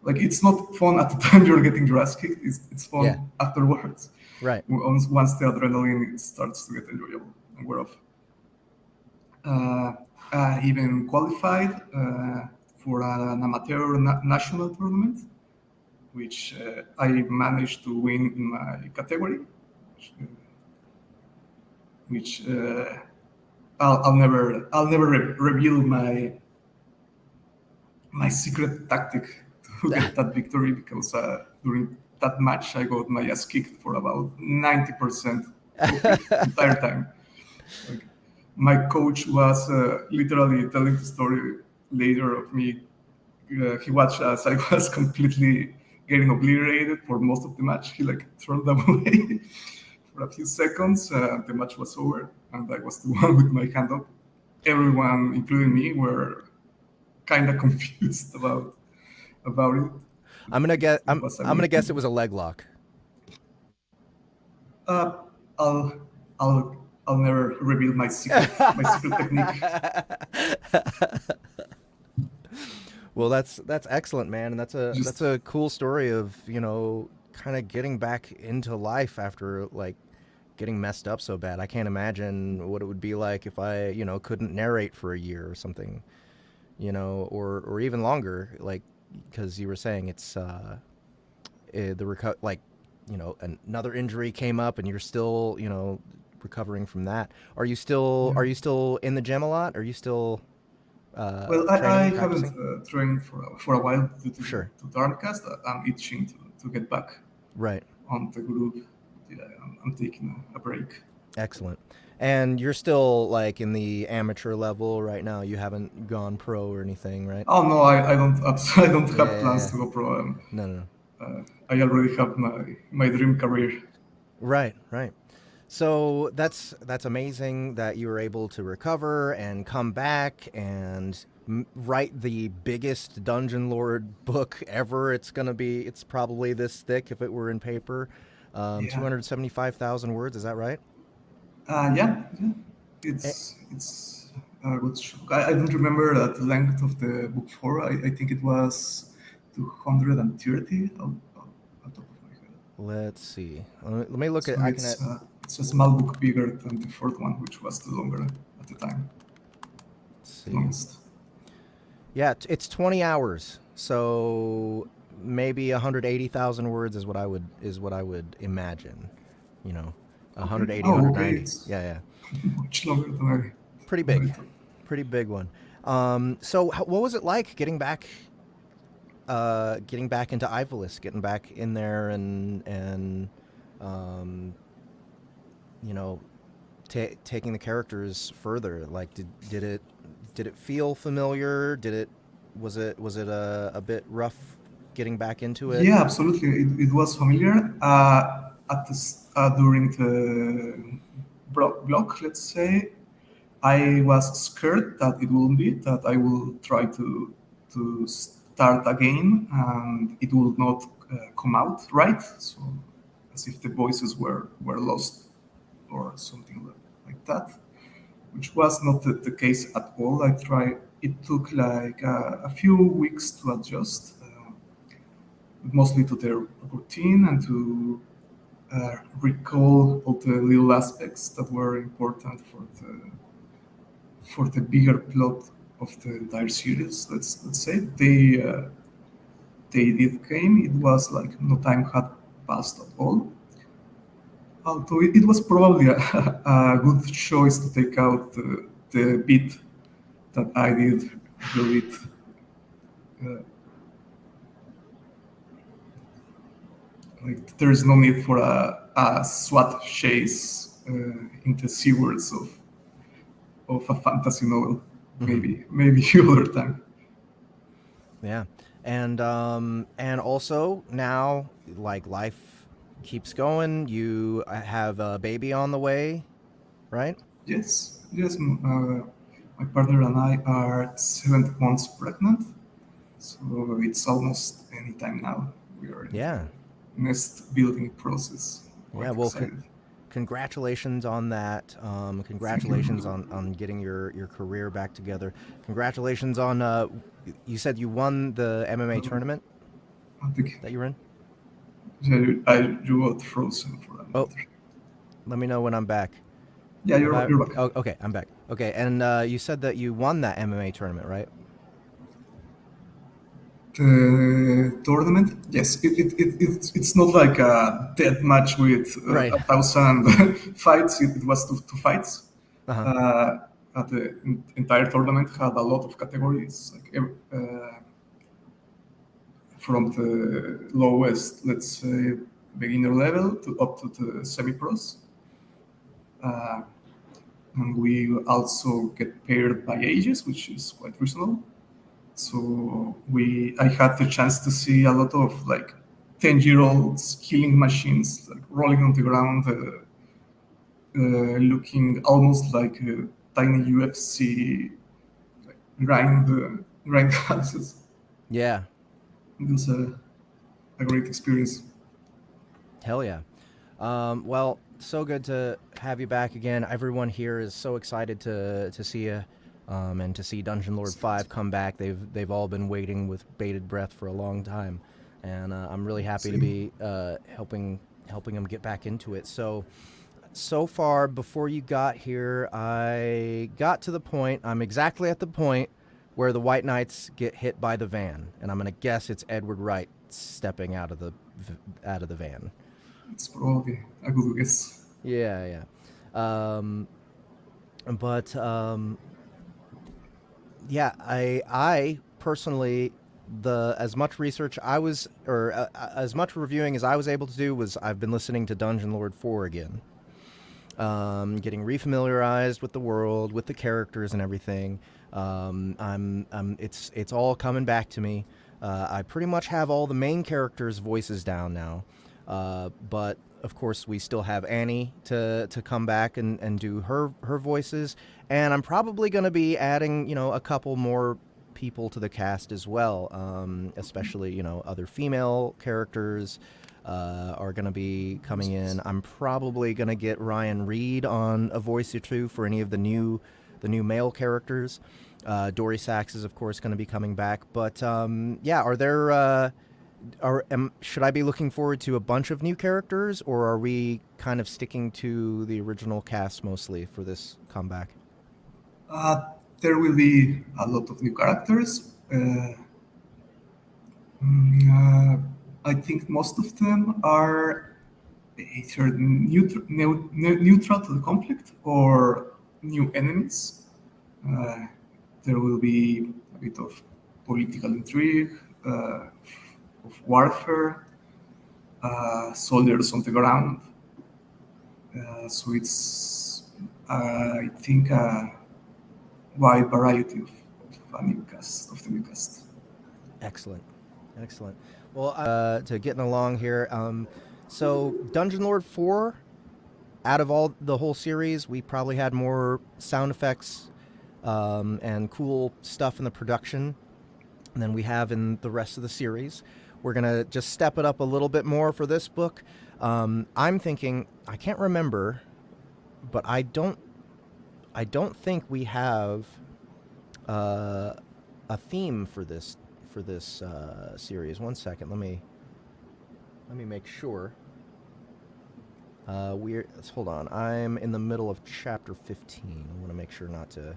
like, it's not fun at the time you're getting your ass kicked. It's Yeah. fun afterwards. Right. Once the adrenaline starts to get enjoyable and wear off. Uh, I even qualified for an amateur national tournament, which I managed to win in my category, which I'll never reveal my secret tactic to get that victory, because during that match I got my ass kicked for about 90% of the entire time. Like, my coach was literally telling the story later of me. He watched as I was completely getting obliterated for most of the match. He like turned away for a few seconds. The match was over, and I was the one with my hand up. Everyone, including me, were kind of confused about it. I'm gonna It, guess. it was a I'm gonna guess it win. was a leg lock. Uh, I'll I'll never reveal my secret technique. Well, that's excellent, man, and that's Just a cool story of kind of getting back into life after like getting messed up so bad. I can't imagine what it would be like if I couldn't narrate for a year or something, or even longer, like because you were saying it's like another injury came up and you're still recovering from that. yeah. Are you still in the gym a lot? Are you still Well, I training, haven't practicing? trained for a while due to Sure. the Darmcast. I'm itching to get back Right. on the group. Yeah, I'm taking a break. Excellent. And you're still like in the amateur level right now. You haven't gone pro or anything, right? Oh no, I don't I don't Yeah, have yeah, plans yeah. to go pro. No, no, no. I already have my dream career. Right, right. So that's amazing that you were able to recover and come back and write the biggest Dungeon Lord book ever. It's probably this thick if it were in paper. Yeah. 275,000 words, is that right? Yeah. Eh, It's a good show. I don't remember the length of the book for. I think it was 230 on top of my head. let's see. Let me look So at. I can. it's a small book bigger than the fourth one, which was the longer at the time, Let's the see. longest. Yeah, it's 20 hours. So maybe 180,000 words is what I would imagine. You know, Okay. 180, Oh, okay. 190. It's Yeah, yeah. much longer Pretty than I big. thought. Pretty big one. So what was it like getting back into Ivalice, getting back in there and um, you know, taking the characters further? Like, did it feel familiar? Was it a bit rough getting back into it? Yeah, absolutely. It was familiar. During the block, let's say, I was scared that it wouldn't be that I will try to start again and it will not come out right. So as if the voices were lost or something like that, which was not the case at all. I tried. It took like a few weeks to adjust, mostly to their routine and to recall all the little aspects that were important for the bigger plot of the entire series. Let's say they did came. It was like no time had passed at all. Although it was probably a good choice to take out the bit that I did delete. Uh, like there is no need for a SWAT chase in the sewers of a fantasy novel. Hmm. Maybe other time. Yeah, and also now, like, life keeps going. You have a baby on the way, right? Yes. My partner and I are 7 months pregnant, so it's almost any time now. We are in the Yeah. nest building process. Yeah, Quite well, excited. congratulations on that. Thank you. Congratulations on getting your career back together. Congratulations on you said you won the MMA tournament I think that you were in. you got frozen for a Oh, minute. let me know when I'm back. Yeah, Have I? you're back. Oh, okay, I'm back. Okay, and you said that you won that MMA tournament, right? The tournament, yes, it's not like a dead match with Right. 1,000 fights. It was two fights. Uh huh. Uh, the entire tournament had a lot of categories, like from the lowest, let's say, beginner level to up to the semi-pros. Uh, and we also get paired by ages, which is quite reasonable. So I had the chance to see a lot of like 10-year-olds killing machines, like rolling on the ground, looking almost like a tiny UFC like, grind houses. Yeah. It was a great experience. Hell yeah. Well, so good to have you back again. Everyone here is so excited to see you, and to see Dungeon Lord Same, 5 come back. They've all been waiting with bated breath for a long time, and I'm really happy to same. be helping them get back into it. So far, before you got here, I got to the point. I'm exactly at the point where the White Knights get hit by the van, and I'm gonna guess it's Edward Wright stepping out of the van. It's probably a good guess. Yeah, yeah. But yeah, I personally, the as much research I was or as much reviewing as I was able to do was I've been listening to Dungeon Lord 4 again. Getting refamiliarized with the world, with the characters and everything. It's all coming back to me. I pretty much have all the main characters' voices down now, but of course, we still have Annie to come back and do her voices, and I'm probably going to be adding, a couple more people to the cast as well, especially, other female characters are going to be coming in. I'm probably going to get Ryan Reed on a voice or two for any of the new male characters. Dory Sachs is, of course, going to be coming back. But, are there... should I be looking forward to a bunch of new characters, or are we kind of sticking to the original cast mostly for this comeback? There will be a lot of new characters. I think most of them are either neutral to the conflict or new enemies. There will be a bit of political intrigue, of warfare, soldiers on the ground. So it's, I think, a wide variety of the new cast. Excellent. Well, to getting along here, so Dungeon Lord 4, out of the whole series, we probably had more sound effects and cool stuff in the production than we have in the rest of the series. We're going to just step it up a little bit more for this book. I'm thinking, I can't remember, but I don't think we have a theme for this series. One second, let me make sure. Hold on. I'm in the middle of chapter 15. I want to make sure not to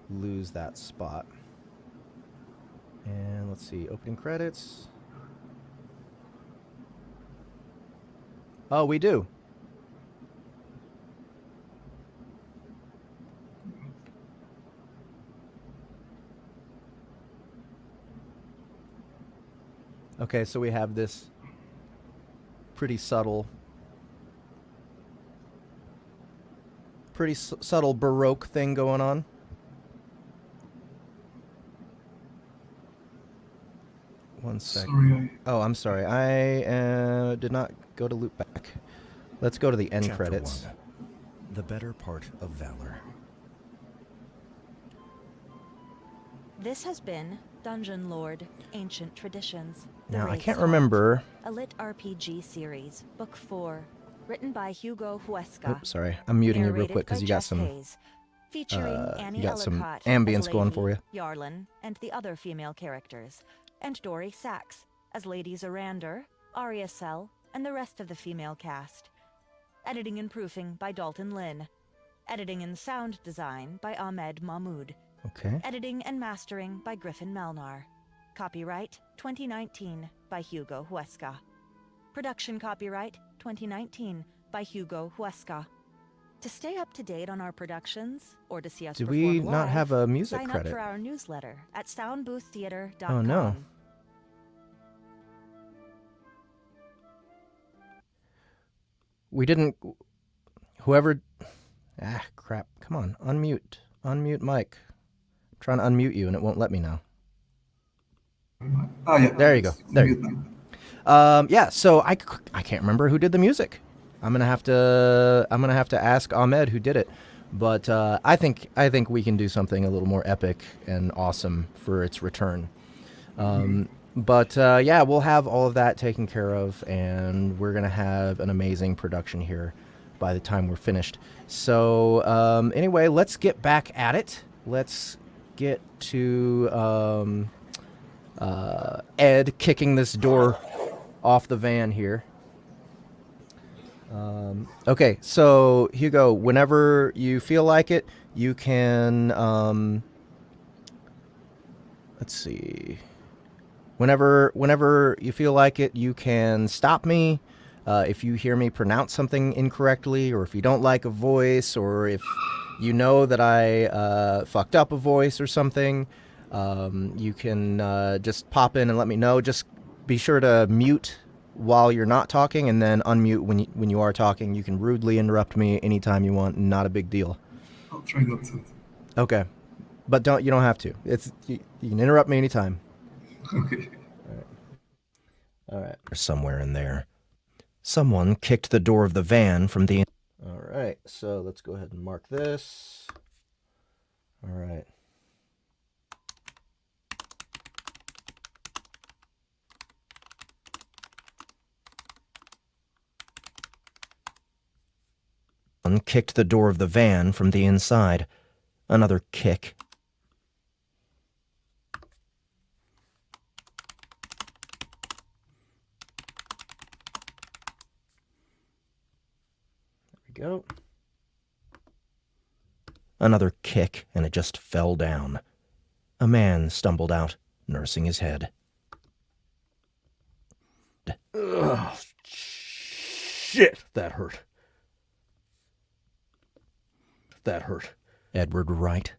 lose that spot. And let's see, opening credits. Oh, we do. Okay, so we have this pretty subtle Baroque thing going on. One second. Oh, I'm sorry. I did not go to loop back. Let's go to the end Chapter credits. 1. The better part of valor. This has been Dungeon Lord: Ancient Traditions. Now, I can't remember. A LitRPG series, Book 4, written by Hugo Huesca. Oops, sorry. I'm muting you real quick because you got some featuring Annie you got some Ellicott ambience as going Lady for you. Yarlin and the other female characters, and Dory Sachs as Lady Zorander, Arya Sel, and the rest of the female cast. Editing and proofing by Dalton Lynn. Editing and sound design by Ahmed Mahmoud. Okay. Editing and mastering by Griffin Malnar. Copyright 2019 by Hugo Huesca. Production copyright 2019 by Hugo Huesca. To stay up to date on our productions or to see us Did perform we live, not have a music sign credit? up for our newsletter at soundbooththeater.com. Oh, no. We didn't... Whoever... crap. Come on. Unmute. Unmute mic. I'm trying to unmute you and it won't let me now. Oh, yeah. There you go. There you go. Yeah, so I can't remember who did the music. I'm gonna have to ask Ahmed who did it. But I think we can do something a little more epic and awesome for its return. But yeah, we'll have all of that taken care of, and we're gonna have an amazing production here by the time we're finished. So anyway, let's get back at it. Let's get to Ed kicking this door off the van here. Okay, so Hugo, whenever you feel like it, you can, let's see, whenever you feel like it, you can stop me. If you hear me pronounce something incorrectly, or if you don't like a voice, or if you know that I fucked up a voice or something, you can just pop in and let me know. Just be sure to mute while you're not talking, and then unmute when you are talking. You can rudely interrupt me anytime you want. Not a big deal. I'll try not to. Okay, but you don't have to. You can interrupt me anytime. Okay. All right. Somewhere in there. Someone kicked the door of the van from the... All right, so let's go ahead and mark this. All right. Someone kicked the door of the van from the inside. Another kick. There we go. Another kick, and it just fell down. A man stumbled out, nursing his head. Ugh, shit, that hurt. That hurt. Edward Wright.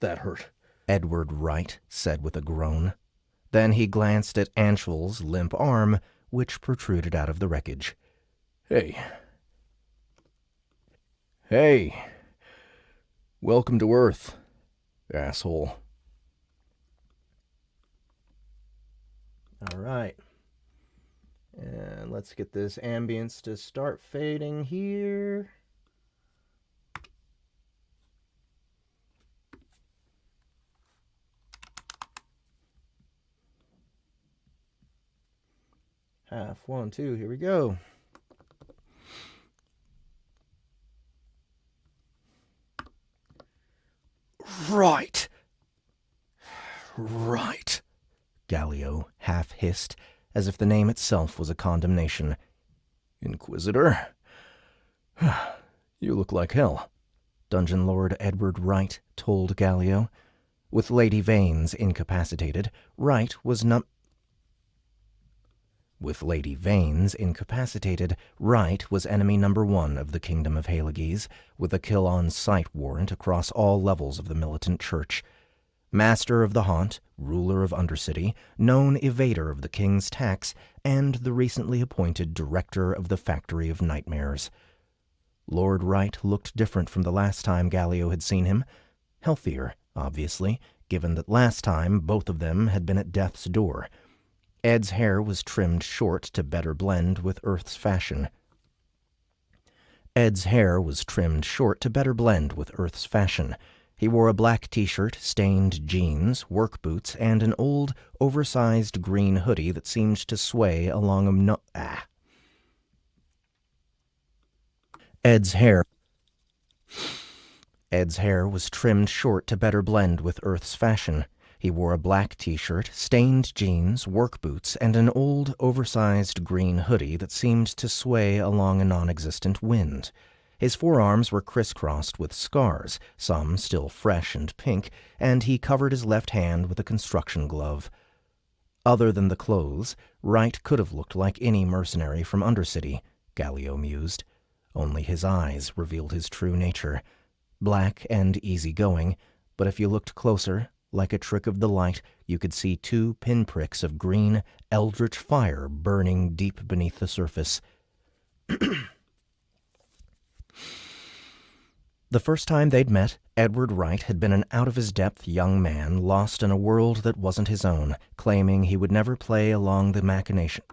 That hurt. Edward Wright said with a groan. Then he glanced at Anshul's limp arm, which protruded out of the wreckage. Hey. Hey. Welcome to Earth, asshole. All right. And let's get this ambience to start fading here. Half, 1, 2, here we go. Right. Right. Gallio half hissed, as if the name itself was a condemnation. Inquisitor? You look like hell. Dungeon Lord Edward Wright told Gallio. With Lady Vanes incapacitated, Wright was With Lady Vanes incapacitated, Wright was enemy number 1 of the Kingdom of Haleges, with a kill-on-sight warrant across all levels of the militant church. Master of the Haunt, ruler of Undercity, known evader of the king's tax, and the recently appointed director of the Factory of Nightmares. Lord Wright looked different from the last time Gallio had seen him. Healthier, obviously, given that last time both of them had been at death's door. Ed's hair was trimmed short to better blend with Earth's fashion. Ed's hair was trimmed short to better blend with Earth's fashion. He wore a black t-shirt, stained jeans, work boots, and an old, oversized green hoodie that seemed to sway along a Ed's hair was trimmed short to better blend with Earth's fashion. He wore a black t-shirt, stained jeans, work boots, and an old, oversized green hoodie that seemed to sway along a non-existent wind. His forearms were crisscrossed with scars, some still fresh and pink, and he covered his left hand with a construction glove. Other than the clothes, Wright could have looked like any mercenary from Undercity, Gallio mused. Only his eyes revealed his true nature. Black and easygoing, but if you looked closer, like a trick of the light, you could see 2 pinpricks of green, eldritch fire burning deep beneath the surface. The first time they'd met, Edward Wright had been an out-of-his-depth young man lost in a world that wasn't his own, claiming he would never play along the machination.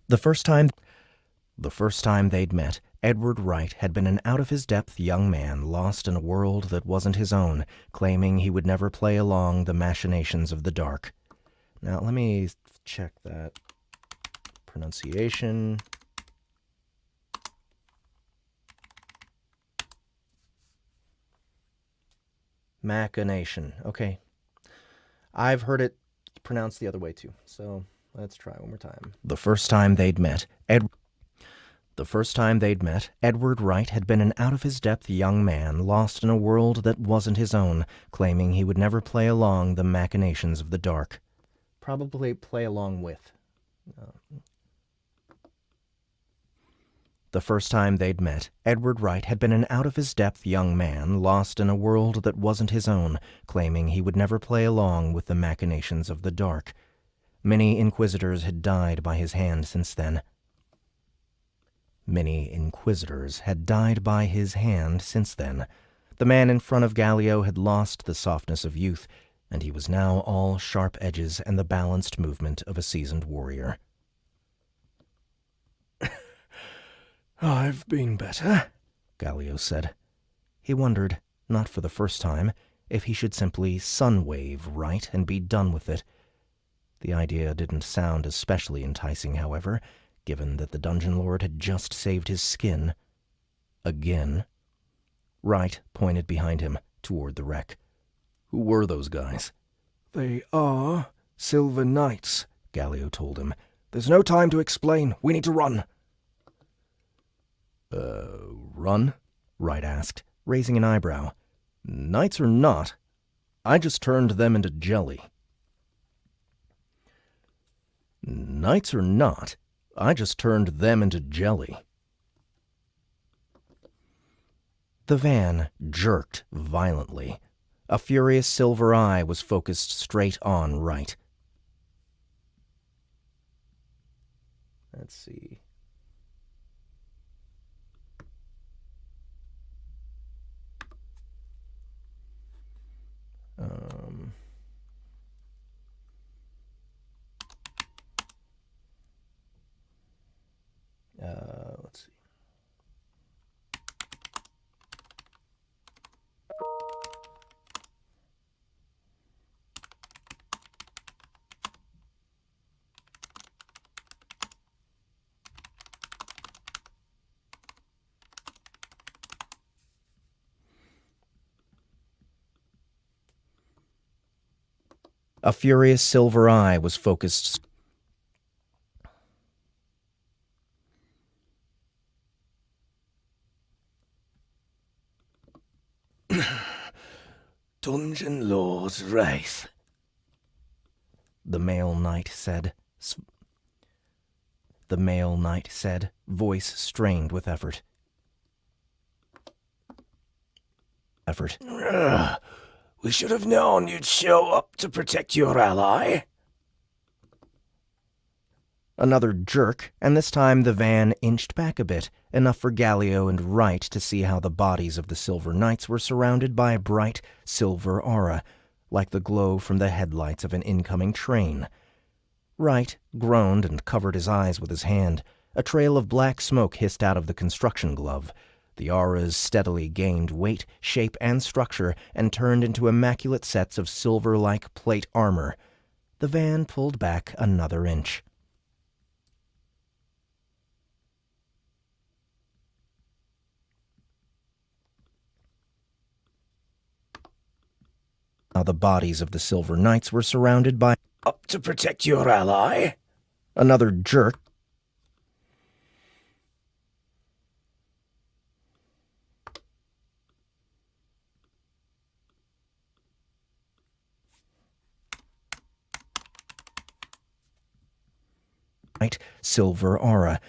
The first time they'd met, Edward Wright had been an out-of-his-depth young man lost in a world that wasn't his own, claiming he would never play along the machinations of the dark. Now, let me check that pronunciation. Machination. Okay. I've heard it pronounced the other way, too. So, let's try one more time. The first time they'd met, Edward Wright had been an out-of-his-depth young man lost in a world that wasn't his own, claiming he would never play along the machinations of the dark. Probably play along with. The first time they'd met, Edward Wright had been an out-of-his-depth young man lost in a world that wasn't his own, claiming he would never play along with the machinations of the dark. Many Inquisitors had died by his hand since then. The man in front of Gallio had lost the softness of youth, and he was now all sharp edges and the balanced movement of a seasoned warrior. I've been better, Galio said. He wondered, not for the first time, if he should simply sunwave Wright and be done with it. The idea didn't sound especially enticing, however, given that the Dungeon Lord had just saved his skin. Again. Wright pointed behind him, toward the wreck. Who were those guys? They are Silver Knights, Galio told him. There's no time to explain. We need to run. Run? Wright asked, raising an eyebrow. Knights or not, I just turned them into jelly. Knights or not, I just turned them into jelly. The van jerked violently. A furious silver eye was focused straight on Wright. Let's see. Let's see. A furious silver eye was focused. Dungeon Lord Wraith, The male knight said. The male knight said, voice strained with effort. We should have known you'd show up to protect your ally. Another jerk, and this time the van inched back a bit, enough for Galio and Wright to see how the bodies of the Silver Knights were surrounded by a bright silver aura, like the glow from the headlights of an incoming train. Wright groaned and covered his eyes with his hand. A trail of black smoke hissed out of the construction glove. The auras steadily gained weight, shape, and structure, and turned into immaculate sets of silver-like plate armor. The van pulled back another inch. Now the bodies of the Silver Knights were surrounded by... Up to protect your ally? Another jerk. Silver aura.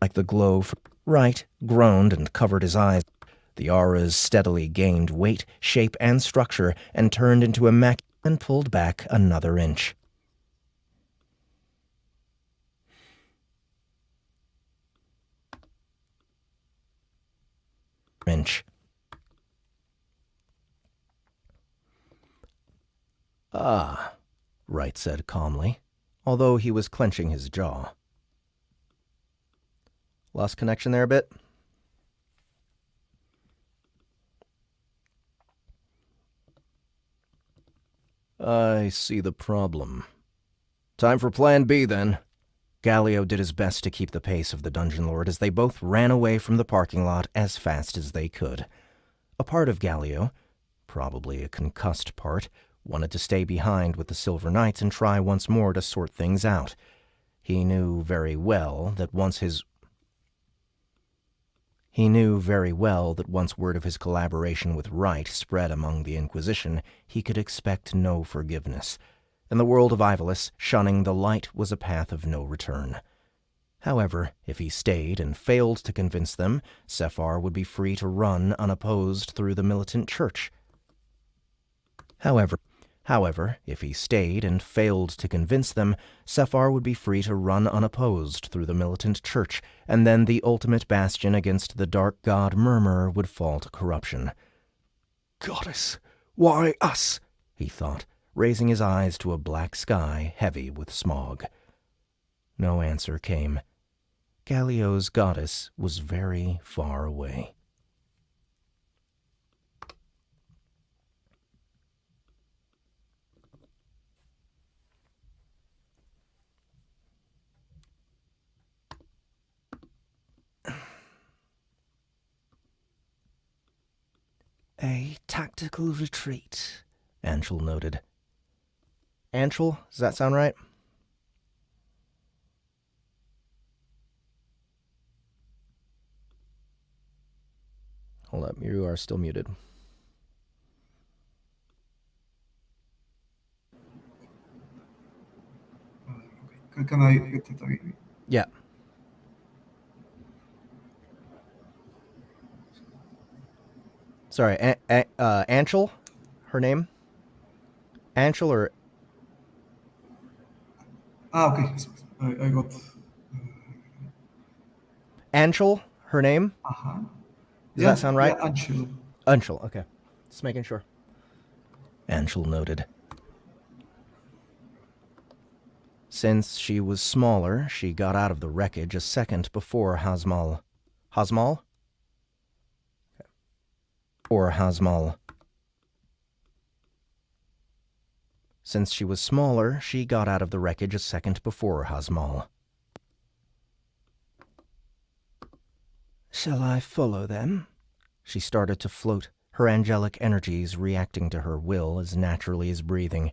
Like the glow from... Wright groaned and covered his eyes. The auras steadily gained weight, shape, and structure, and turned into immaculate and pulled back another inch. Ah, Wright said calmly, although he was clenching his jaw. Lost connection there a bit? I see the problem. Time for Plan B, then. Galio did his best to keep the pace of the Dungeon Lord as they both ran away from the parking lot as fast as they could. A part of Galio, probably a concussed part, wanted to stay behind with the Silver Knights and try once more to sort things out. He knew very well that once word of his collaboration with Wright spread among the Inquisition, he could expect no forgiveness. In the world of Ivalice, shunning the light was a path of no return. However, if he stayed and failed to convince them, Sephar would be free to run unopposed through the militant church. However, if he stayed and failed to convince them, Sephar would be free to run unopposed through the militant church, and then the ultimate bastion against the dark god Murmur would fall to corruption. Goddess, why us? He thought, raising his eyes to a black sky heavy with smog. No answer came. Gallio's goddess was very far away. A tactical retreat, Anshel noted. Anshel, does that sound right? Hold up, you are still muted. Can I get it again? Yeah. Sorry, Anshel, her name? Anshel or... Okay. So I got... Anshel, her name? Uh-huh. Does that sound right? Yeah, Anshul. Anshel, okay. Just making sure. Anshel noted. Since she was smaller, she got out of the wreckage a second before Hazmal. Hazmal? Okay. Or Hazmal. Since she was smaller, she got out of the wreckage a second before Hazmal. shall I follow them? She started to float, her angelic energies reacting to her will as naturally as breathing.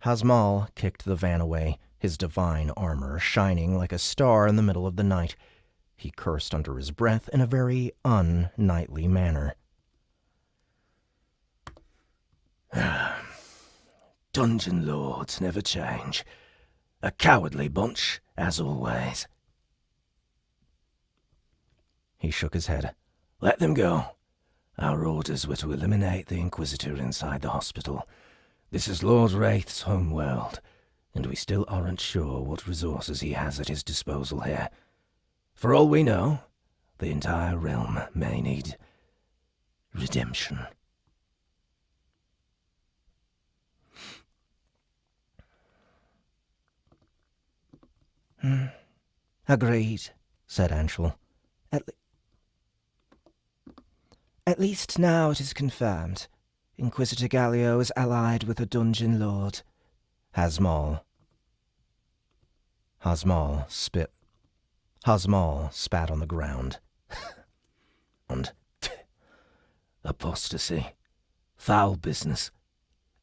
Hazmal kicked the van away, his divine armor shining like a star in the middle of the night. He cursed under his breath in a very unknightly manner. Dungeon lords never change. A cowardly bunch, as always. He shook his head. Let them go. Our orders were to eliminate the Inquisitor inside the hospital. This is Lord Wraith's home world, and we still aren't sure what resources he has at his disposal here. For all we know, the entire realm may need redemption. Agreed, said Anshel. At least now it is confirmed. Inquisitor Gallio is allied with a dungeon lord. Hazmal spat on the ground. Apostasy. Foul business.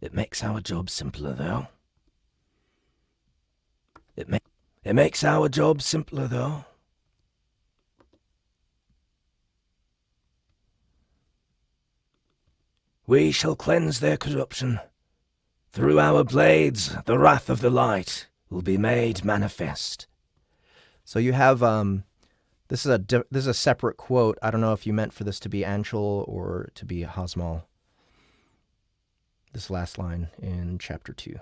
It makes our job simpler, though. It makes our job simpler, though. We shall cleanse their corruption. Through our blades, the wrath of the light will be made manifest. So you have this is a separate quote. I don't know if you meant for this to be Anshel or to be Hazmal. This last line in chapter 2.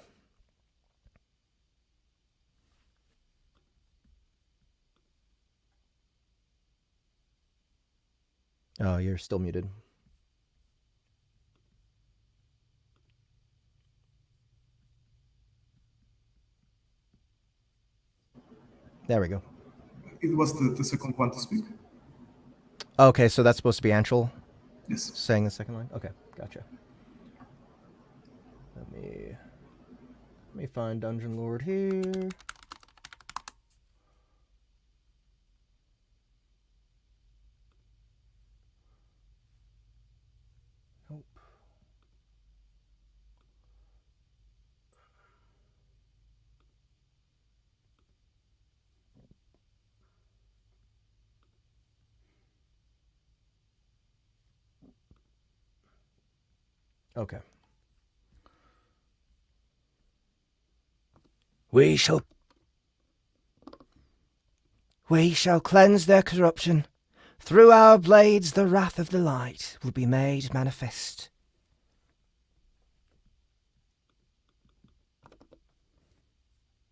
Oh, you're still muted. There we go. It was the second one to speak. Okay, so that's supposed to be Anshel Yes. saying the second line? Okay, gotcha. Let me find Dungeon Lord here. Nope. Okay. We shall cleanse their corruption. Through our blades the wrath of the light will be made manifest.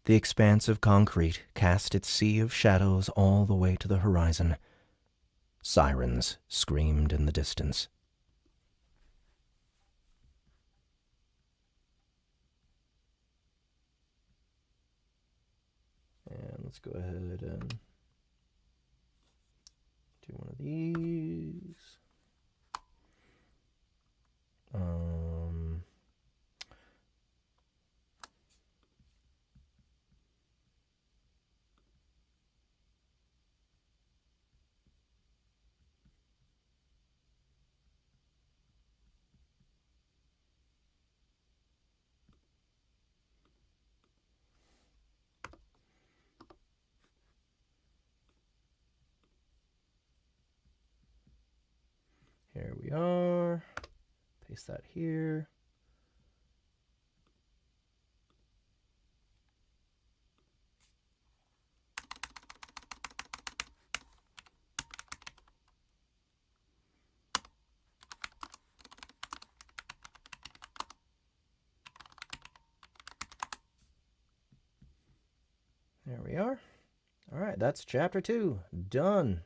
The expanse of concrete cast its sea of shadows all the way to the horizon. Sirens screamed in the distance. And Let's go ahead and do one of these. Here we are. Paste that here. There we are. All right, that's chapter 2. Done.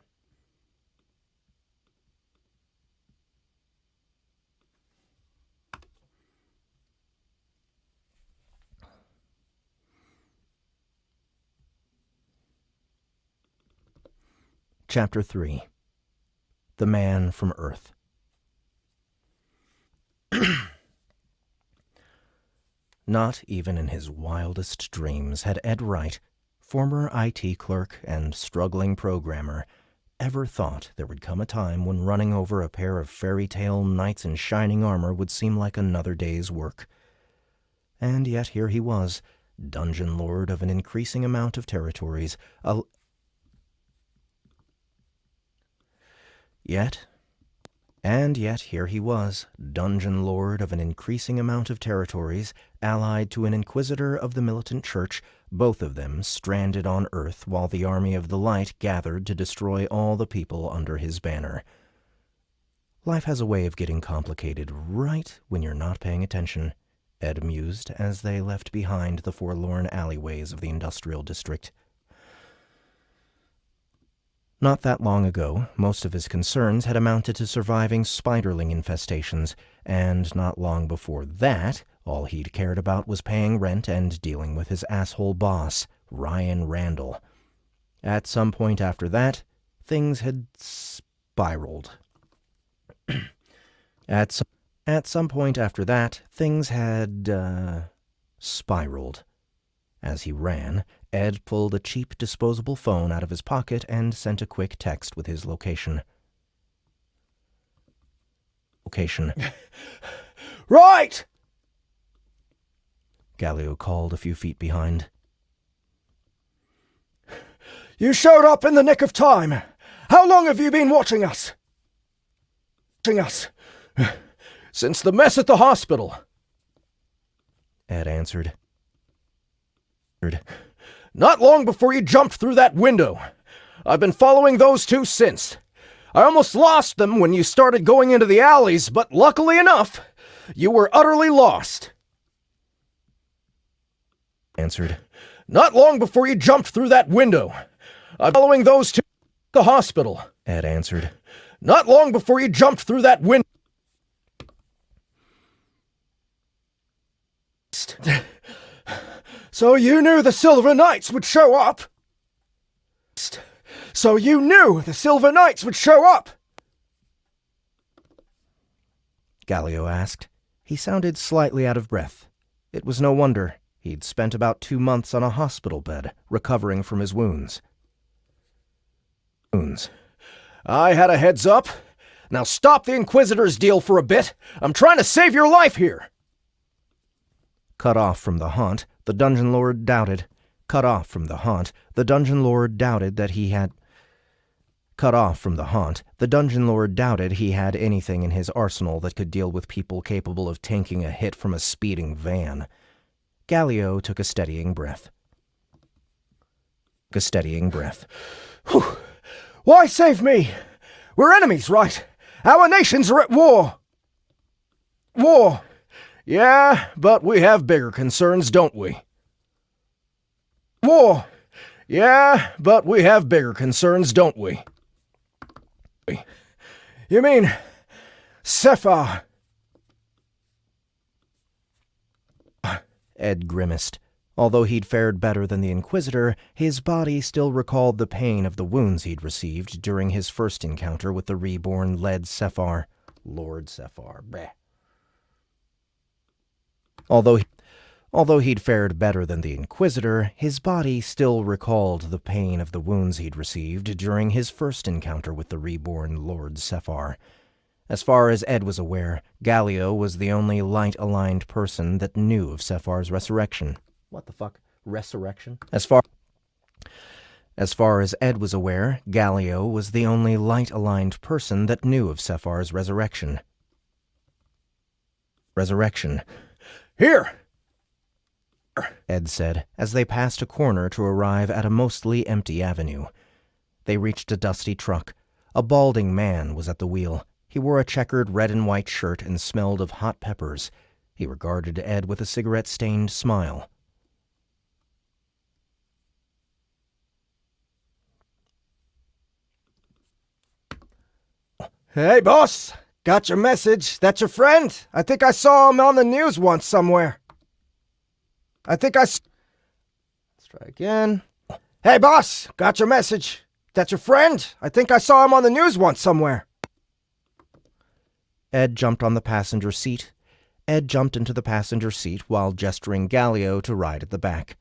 Chapter 3. The Man from Earth. Not even in his wildest dreams had Ed Wright, former IT clerk and struggling programmer, ever thought there would come a time when running over a pair of fairy tale knights in shining armor would seem like another day's work. And yet here he was, dungeon lord of an increasing amount of territories, Yet here he was, dungeon lord of an increasing amount of territories, allied to an inquisitor of the militant church, both of them stranded on Earth while the army of the light gathered to destroy all the people under his banner. Life has a way of getting complicated right when you're not paying attention, Ed mused as they left behind the forlorn alleyways of the industrial district. Not that long ago, most of his concerns had amounted to surviving spiderling infestations, and not long before that, all he'd cared about was paying rent and dealing with his asshole boss, Ryan Randall. At some point after that, things had spiraled. At some point after that, things had, spiraled. As he ran, Ed pulled a cheap disposable phone out of his pocket and sent a quick text with his location. Right! Galileo called a few feet behind. You showed up in the nick of time. How long have you been watching us? Since the mess at the hospital, Ed answered. Not long before you jumped through that window. I've been following those two since. I almost lost them when you started going into the alleys, but luckily enough, you were utterly lost. Answered. Not long before you jumped through that window. I'm following those two the hospital. Ed answered. Not long before you jumped through that window. So you knew the Silver Knights would show up? Galileo asked. He sounded slightly out of breath. It was no wonder. He'd spent about 2 months on a hospital bed, recovering from his wounds. I had a heads up. Now stop the Inquisitor's deal for a bit. I'm trying to save your life here. Cut off from the haunt, the dungeon lord doubted that he had anything in his arsenal that could deal with people capable of tanking a hit from a speeding van. Galileo took a steadying breath. Whew. Why save me? We're enemies, right? Our nations are at war. Yeah, but we have bigger concerns, don't we? Yeah, but we have bigger concerns, don't we? You mean Sephar? Ed grimaced. Although he'd fared better than the Inquisitor, his body still recalled the pain of the wounds he'd received during his first encounter with the reborn Lord Sephar. Bleh. Although he'd fared better than the Inquisitor, his body still recalled the pain of the wounds he'd received during his first encounter with the reborn Lord Sephar. As far as Ed was aware, Galio was the only light-aligned person that knew of Sephar's resurrection. What the fuck? Resurrection? As far as Ed was aware, Galio was the only light-aligned person that knew of Sephar's resurrection. Here! Ed said, as they passed a corner to arrive at a mostly empty avenue. They reached a dusty truck. A balding man was at the wheel. He wore a checkered red and white shirt and smelled of hot peppers. He regarded Ed with a cigarette-stained smile. Hey, boss! Got your message. That's your friend? I think I saw him on the news once somewhere. Let's try again. Hey, boss! Got your message. That's your friend? I think I saw him on the news once somewhere. Ed jumped into the passenger seat while gesturing Galio to ride at the back.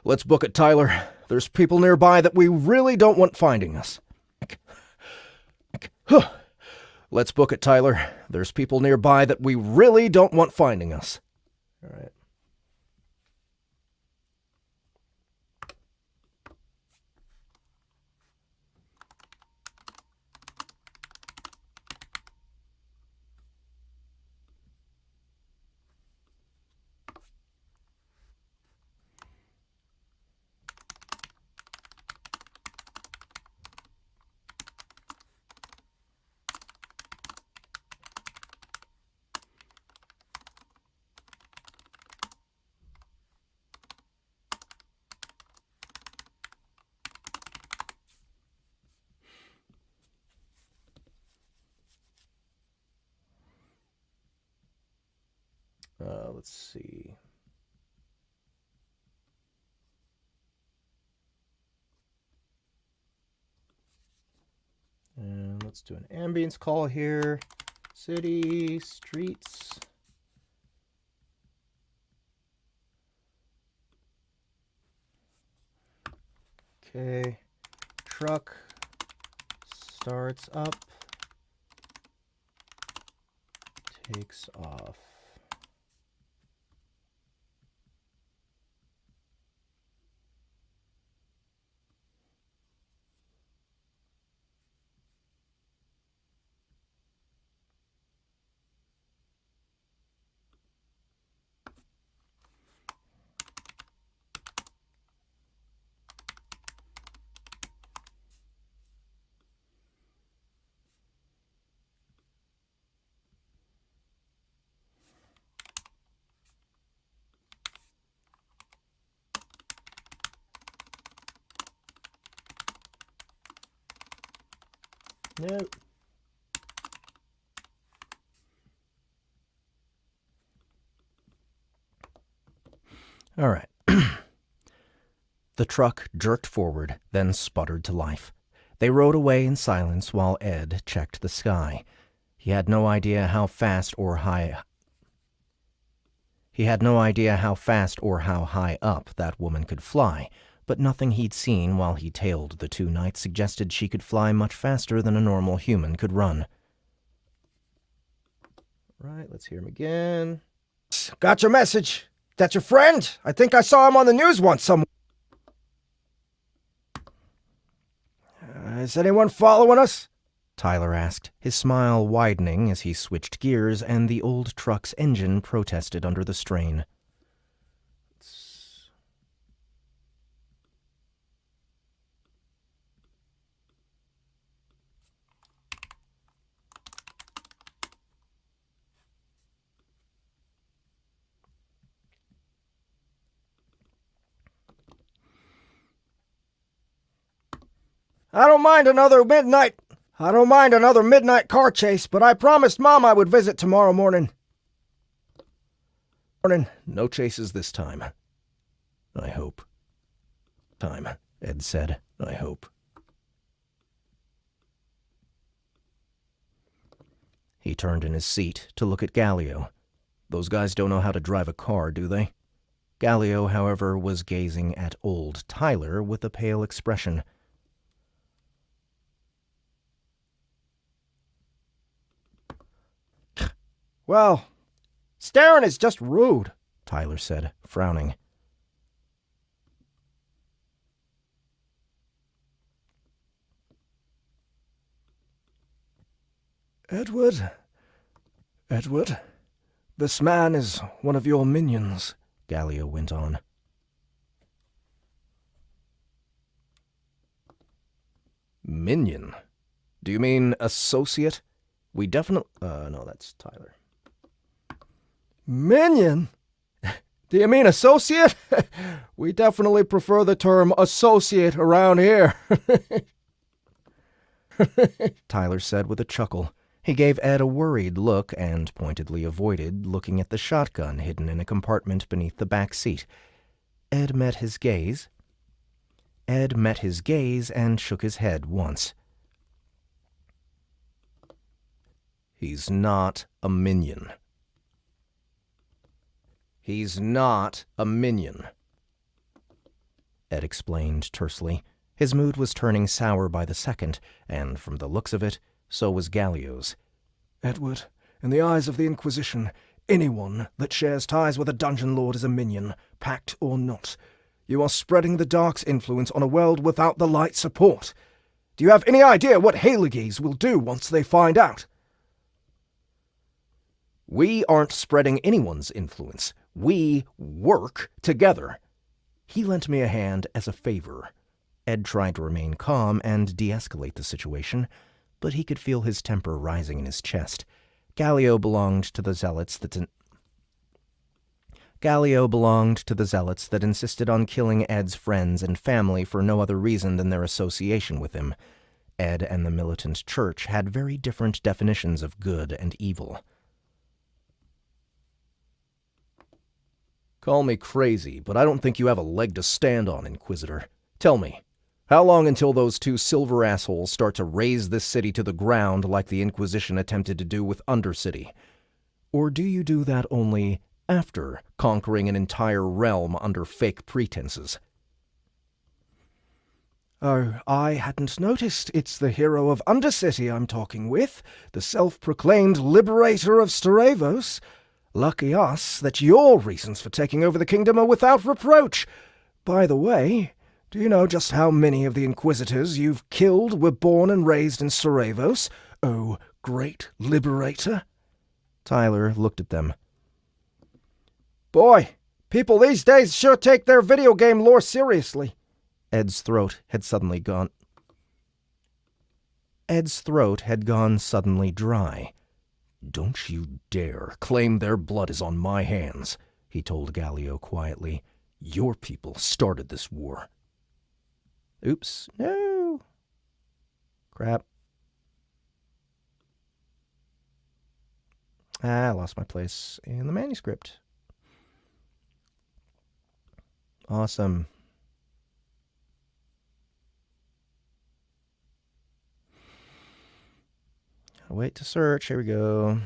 Let's book it, Tyler. There's people nearby that we really don't want finding us. Let's book it, Tyler. There's people nearby that we really don't want finding us. All right. Let's see. And let's do an ambience call here. City, streets. Okay. Truck starts up. Takes off. Nope. All right. The truck jerked forward, then sputtered to life. They rode away in silence while Ed checked the sky. He had no idea how fast or how high up that woman could fly, but nothing he'd seen while he tailed the two knights suggested she could fly much faster than a normal human could run. Right, let's hear him again. Got your message. That's your friend? I think I saw him on the news once somewhere. Is anyone following us? Tyler asked, his smile widening as he switched gears and the old truck's engine protested under the strain. I don't mind another midnight car chase, but I promised Mom I would visit tomorrow morning. Morning. No chases this time. I hope. Ed said. I hope. He turned in his seat to look at Gallio. Those guys don't know how to drive a car, do they? Gallio, however, was gazing at old Tyler with a pale expression. Well, staring is just rude, Tyler said, frowning. Edward, this man is one of your minions, Gallio went on. Minion? Do you mean associate? We definitely... no, that's Tyler. Minion? Do you mean associate? We definitely prefer the term associate around here. Tyler said with a chuckle. He gave Ed a worried look and pointedly avoided looking at the shotgun hidden in a compartment beneath the back seat. Ed met his gaze and shook his head once. He's not a minion. He's not a minion, Ed explained tersely. His mood was turning sour by the second, and from the looks of it, so was Gallio's. Edward, in the eyes of the Inquisition, anyone that shares ties with a dungeon lord is a minion, pact or not. You are spreading the Dark's influence on a world without the Light's support. Do you have any idea what Haligis will do once they find out? We aren't spreading anyone's influence. We work together. He lent me a hand as a favor. Ed tried to remain calm and de-escalate the situation, but he could feel his temper rising in his chest. Gallio belonged to the zealots that insisted on killing Ed's friends and family for no other reason than their association with him. Ed and the militant church had very different definitions of good and evil. Call me crazy, but I don't think you have a leg to stand on, Inquisitor. Tell me, how long until those two silver assholes start to raze this city to the ground like the Inquisition attempted to do with Undercity? Or do you do that only after conquering an entire realm under fake pretenses? Oh, I hadn't noticed. It's the hero of Undercity I'm talking with, the self-proclaimed liberator of Staravos. Lucky us that your reasons for taking over the kingdom are without reproach. By the way, do you know just how many of the Inquisitors you've killed were born and raised in Staravos? Oh, great liberator. Tyler looked at them. Boy, people these days sure take their video game lore seriously. Ed's throat had gone suddenly dry. Don't you dare claim their blood is on my hands, he told Gallio quietly. Your people started this war. Oops, no. Crap. I lost my place in the manuscript. Awesome. Wait to search. Here we go.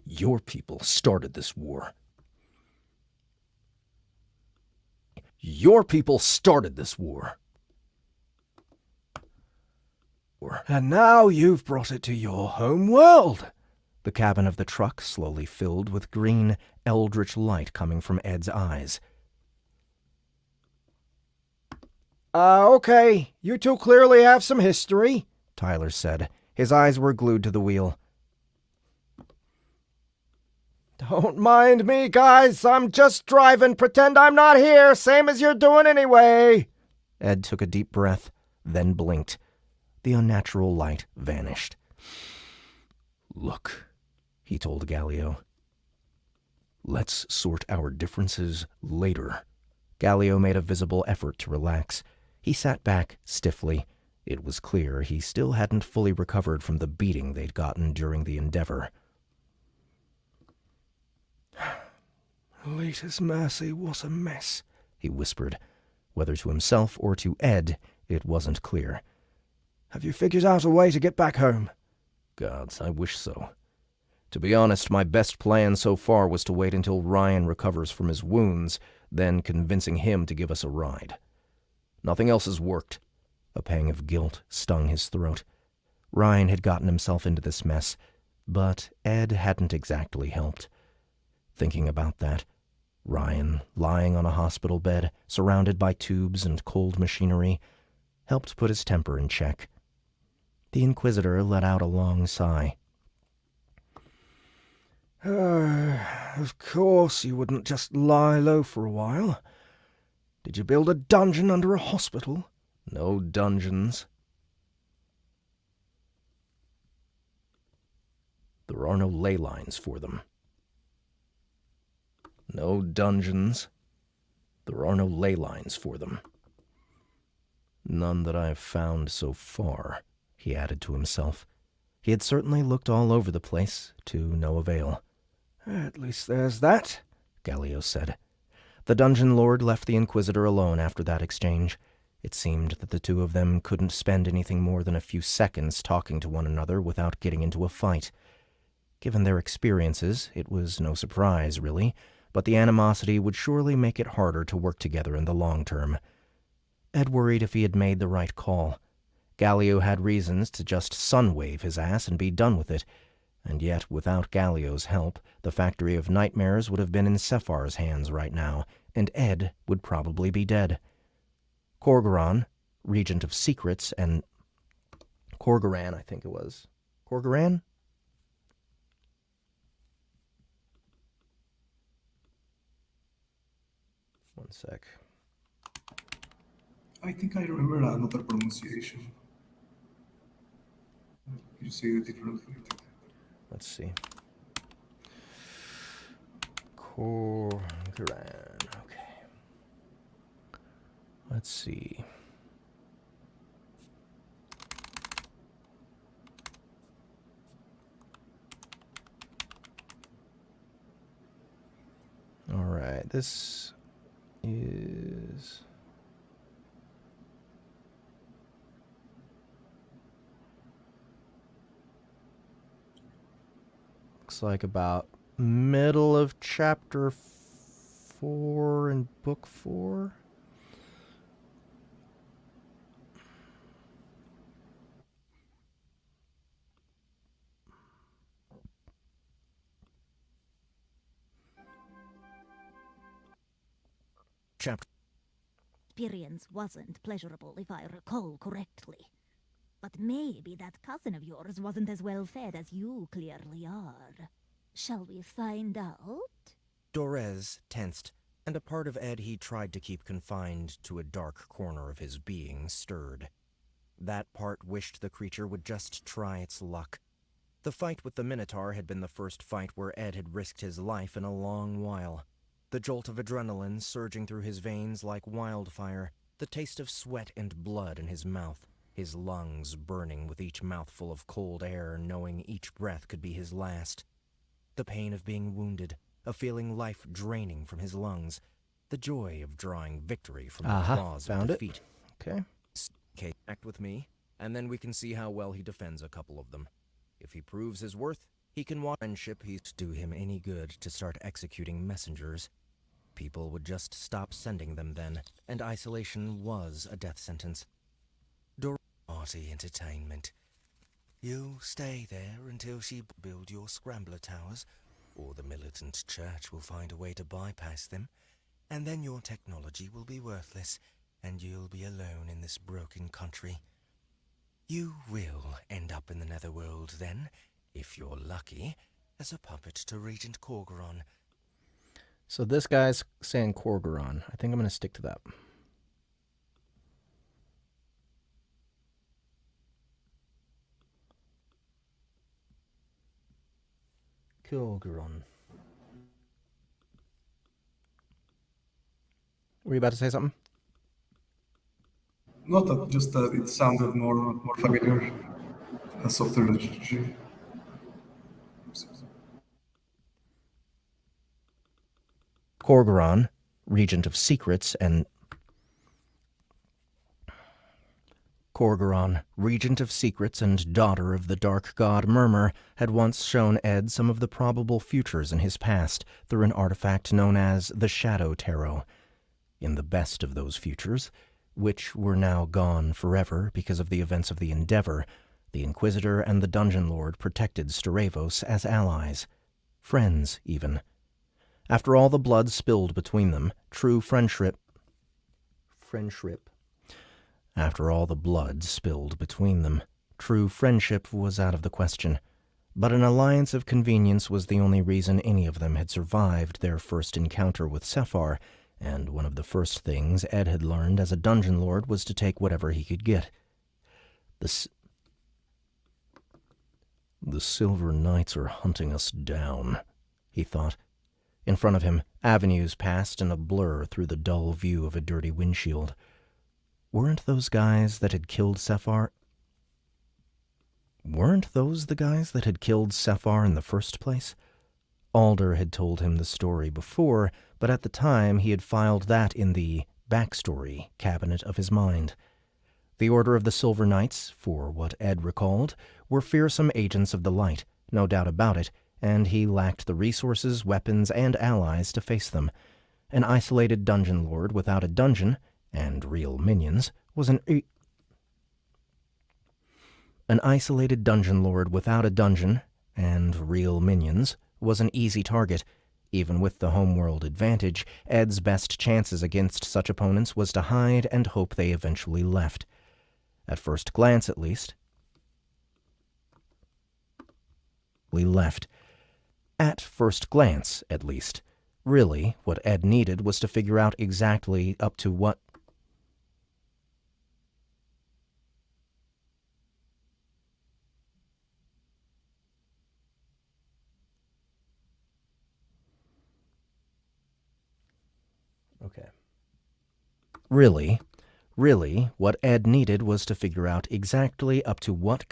Your people started this war. Your people started this war. And now you've brought it to your home world. The cabin of the truck slowly filled with green, eldritch light coming from Ed's eyes. Okay, you two clearly have some history, Tyler said. His eyes were glued to the wheel. Don't mind me, guys. I'm just driving. Pretend I'm not here, same as you're doing anyway. Ed took a deep breath, then blinked. The unnatural light vanished. Look, he told Gallio. Let's sort our differences later. Galio made a visible effort to relax. He sat back stiffly. It was clear he still hadn't fully recovered from the beating they'd gotten during the endeavor. Lita's mercy was a mess, he whispered. Whether to himself or to Ed, it wasn't clear. Have you figured out a way to get back home? Gods, I wish so. To be honest, my best plan so far was to wait until Ryan recovers from his wounds, then convincing him to give us a ride. Nothing else has worked. A pang of guilt stung his throat. Ryan had gotten himself into this mess, but Ed hadn't exactly helped. Thinking about that, Ryan, lying on a hospital bed, surrounded by tubes and cold machinery, helped put his temper in check. The Inquisitor let out a long sigh. Of course you wouldn't just lie low for a while. Did you build a dungeon under a hospital? No dungeons. There are no ley lines for them. No dungeons. There are no ley lines for them. None that I have found so far, he added to himself. He had certainly looked all over the place, to no avail. At least there's that, Galio said. The dungeon lord left the Inquisitor alone after that exchange. It seemed that the two of them couldn't spend anything more than a few seconds talking to one another without getting into a fight. Given their experiences, it was no surprise, really, but the animosity would surely make it harder to work together in the long term. Ed worried if he had made the right call. Galio had reasons to just sunwave his ass and be done with it, and yet without Galio's help, the Factory of Nightmares would have been in Sephar's hands right now, and Ed would probably be dead. Corgoran, Regent of Secrets, and Corgoran, I think it was. Corgoran? One sec. I think I remember another pronunciation. You say it differently. Let's see. Corgoran. Okay. Let's see. All right. This is... looks like about middle of chapter 4 in book 4. Chapter. Experience wasn't pleasurable, if I recall correctly. But maybe that cousin of yours wasn't as well fed as you clearly are. Shall we find out? Dorez tensed, and a part of Ed he tried to keep confined to a dark corner of his being stirred. That part wished the creature would just try its luck. The fight with the Minotaur had been the first fight where Ed had risked his life in a long while. The jolt of adrenaline surging through his veins like wildfire, the taste of sweat and blood in his mouth, his lungs burning with each mouthful of cold air, knowing each breath could be his last. The pain of being wounded, of feeling life draining from his lungs, the joy of drawing victory from the claws of defeat. Okay. Okay, act with me, and then we can see how well he defends a couple of them. If he proves his worth, he can watch friendship he's do him any good to start executing messengers. People would just stop sending them then, and isolation was a death sentence. Party entertainment. You stay there until she build your scrambler towers, or the militant church will find a way to bypass them, and then your technology will be worthless, and you'll be alone in this broken country. You will end up in the Netherworld then, if you're lucky, as a puppet to Regent Corgoran. So this guy's saying Corgoran. I think I'm going to stick to that. Corgoran. Were you about to say something? Not that, just that it sounded more familiar as software LitRPG. Korgoron, Regent of Secrets and daughter of the dark god Murmur, had once shown Ed some of the probable futures in his past through an artifact known as the Shadow Tarot. In the best of those futures, which were now gone forever because of the events of the Endeavor, the Inquisitor and the Dungeon Lord protected Staravos as allies. Friends, even. After all the blood spilled between them, true friendship... After all the blood spilled between them, true friendship was out of the question. But an alliance of convenience was the only reason any of them had survived their first encounter with Sephar, and one of the first things Ed had learned as a dungeon lord was to take whatever he could get. The Silver Knights are hunting us down, he thought. In front of him, avenues passed in a blur through the dull view of a dirty windshield. Weren't those guys that had killed Sephar? Weren't those the guys that had killed Sephar in the first place? Alder had told him the story before, but at the time he had filed that in the backstory cabinet of his mind. The Order of the Silver Knights, for what Ed recalled, were fearsome agents of the light, no doubt about it, and he lacked the resources, weapons, and allies to face them. An isolated dungeon lord without a dungeon, and real minions, was an isolated dungeon lord without a dungeon, and real minions, was an easy target. Even with the homeworld advantage, Ed's best chances against such opponents was to hide and hope they eventually left. At first glance, at least. At first glance, at least. Really, what Ed needed was to figure out exactly up to what... Okay. Really, what Ed needed was to figure out exactly up to what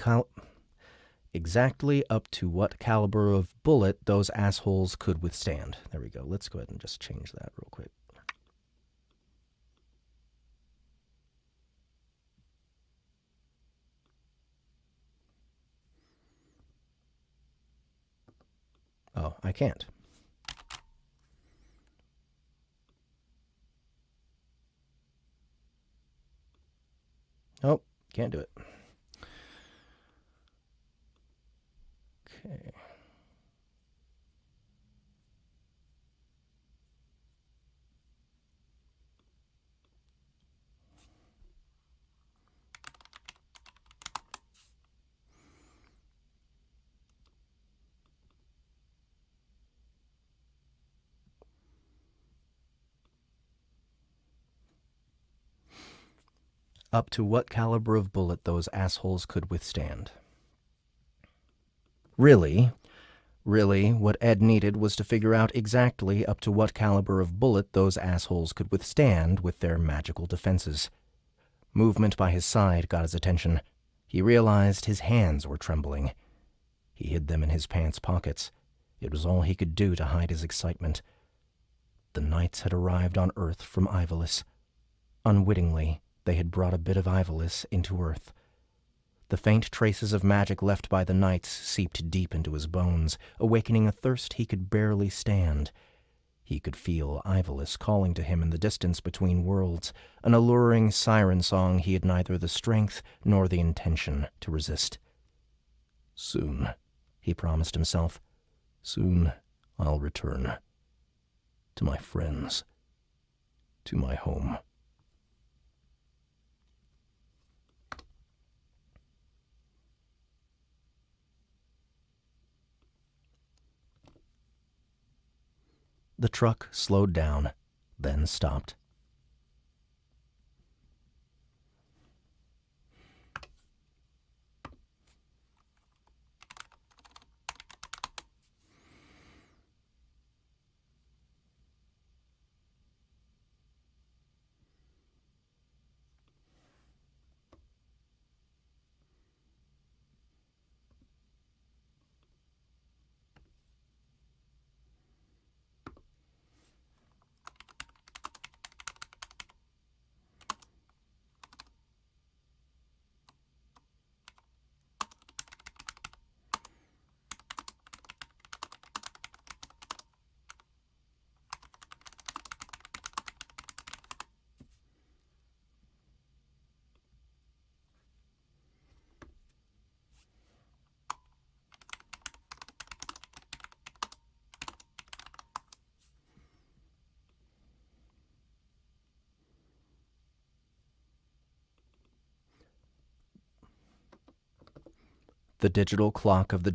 caliber of bullet those assholes could withstand. There we go. Let's go ahead and just change that real quick. Oh, I can't. Nope, can't do it. Okay. Up to what caliber of bullet those assholes could withstand. Really, what Ed needed was to figure out exactly up to what caliber of bullet those assholes could withstand with their magical defenses. Movement by his side got his attention. He realized his hands were trembling. He hid them in his pants pockets. It was all he could do to hide his excitement. The knights had arrived on Earth from Ivalice. Unwittingly, they had brought a bit of Ivalice into Earth. The faint traces of magic left by the knights seeped deep into his bones, awakening a thirst he could barely stand. He could feel Ivalice calling to him in the distance between worlds, an alluring siren song he had neither the strength nor the intention to resist. Soon, he promised himself. Soon I'll return. To my friends. To my home. The truck slowed down, then stopped. The digital clock of the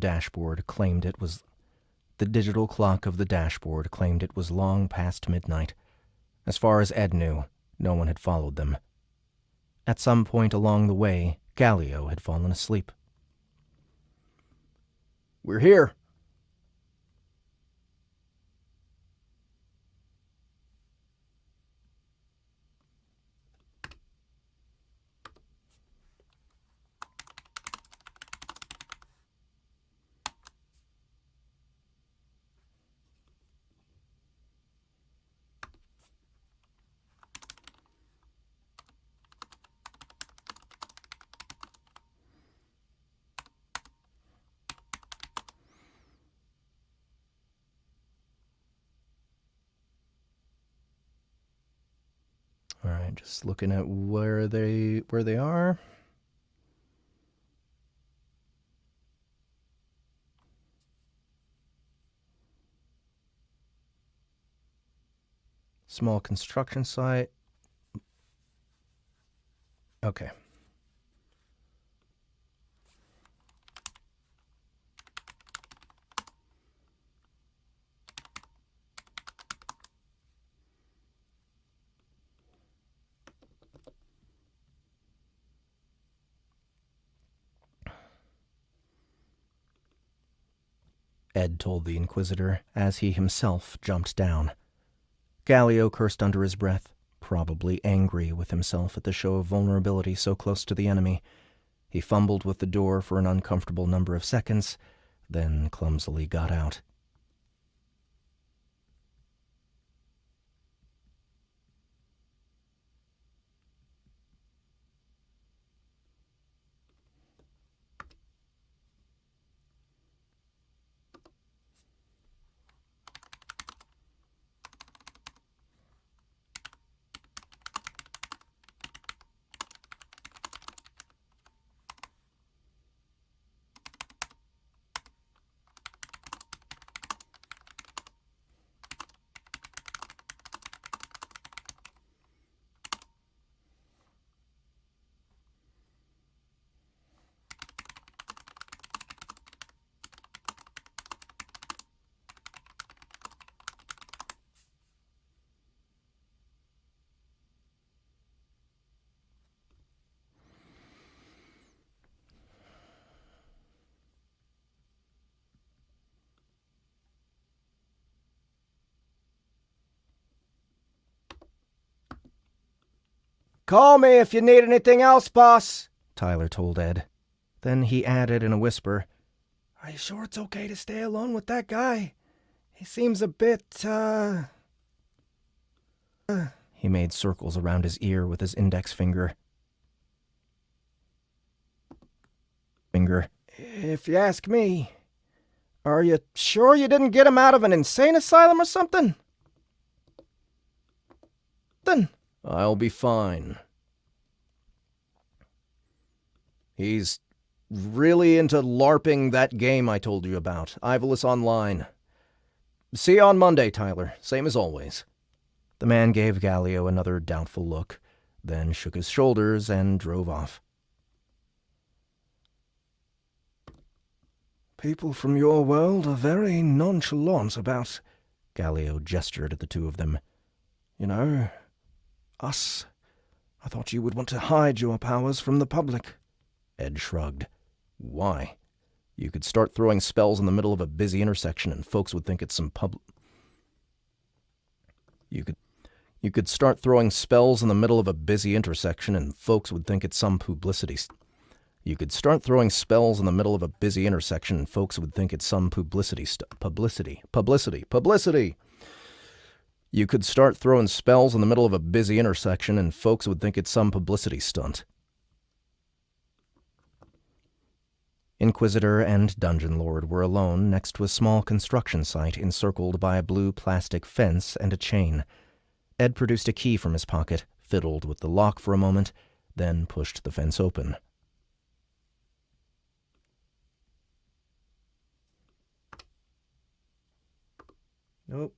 dashboard claimed it was long past midnight. As far as Ed knew, no one had followed them. At some point along the way, Gallio had fallen asleep. We're here. All right, just looking at where they are. Small construction site. Okay. Ed told the Inquisitor as he himself jumped down. Gallio cursed under his breath, probably angry with himself at the show of vulnerability so close to the enemy. He fumbled with the door for an uncomfortable number of seconds, then clumsily got out. Call me if you need anything else, boss, Tyler told Ed. Then he added in a whisper, Are you sure it's okay to stay alone with that guy? He seems a bit, He made circles around his ear with his index finger. If you ask me. Are you sure you didn't get him out of an insane asylum or something? I'll be fine. He's really into LARPing that game I told you about, Ivalice Online. See you on Monday, Tyler. Same as always. The man gave Gallio another doubtful look, then shook his shoulders and drove off. People from your world are very nonchalant about... Gallio gestured at the two of them. You know, us. I thought you would want to hide your powers from the public. Ed shrugged. Why? You could start throwing spells in the middle of a busy intersection and folks would think it's some You could start throwing spells in the middle of a busy intersection and folks would think it's some publicity. You could start throwing spells in the middle of a busy intersection and folks would think it's some publicity. You could start throwing spells in the middle of a busy intersection and folks would think it's some publicity stunt. Inquisitor and Dungeon Lord were alone next to a small construction site encircled by a blue plastic fence and a chain. Ed produced a key from his pocket, fiddled with the lock for a moment, then pushed the fence open. Nope.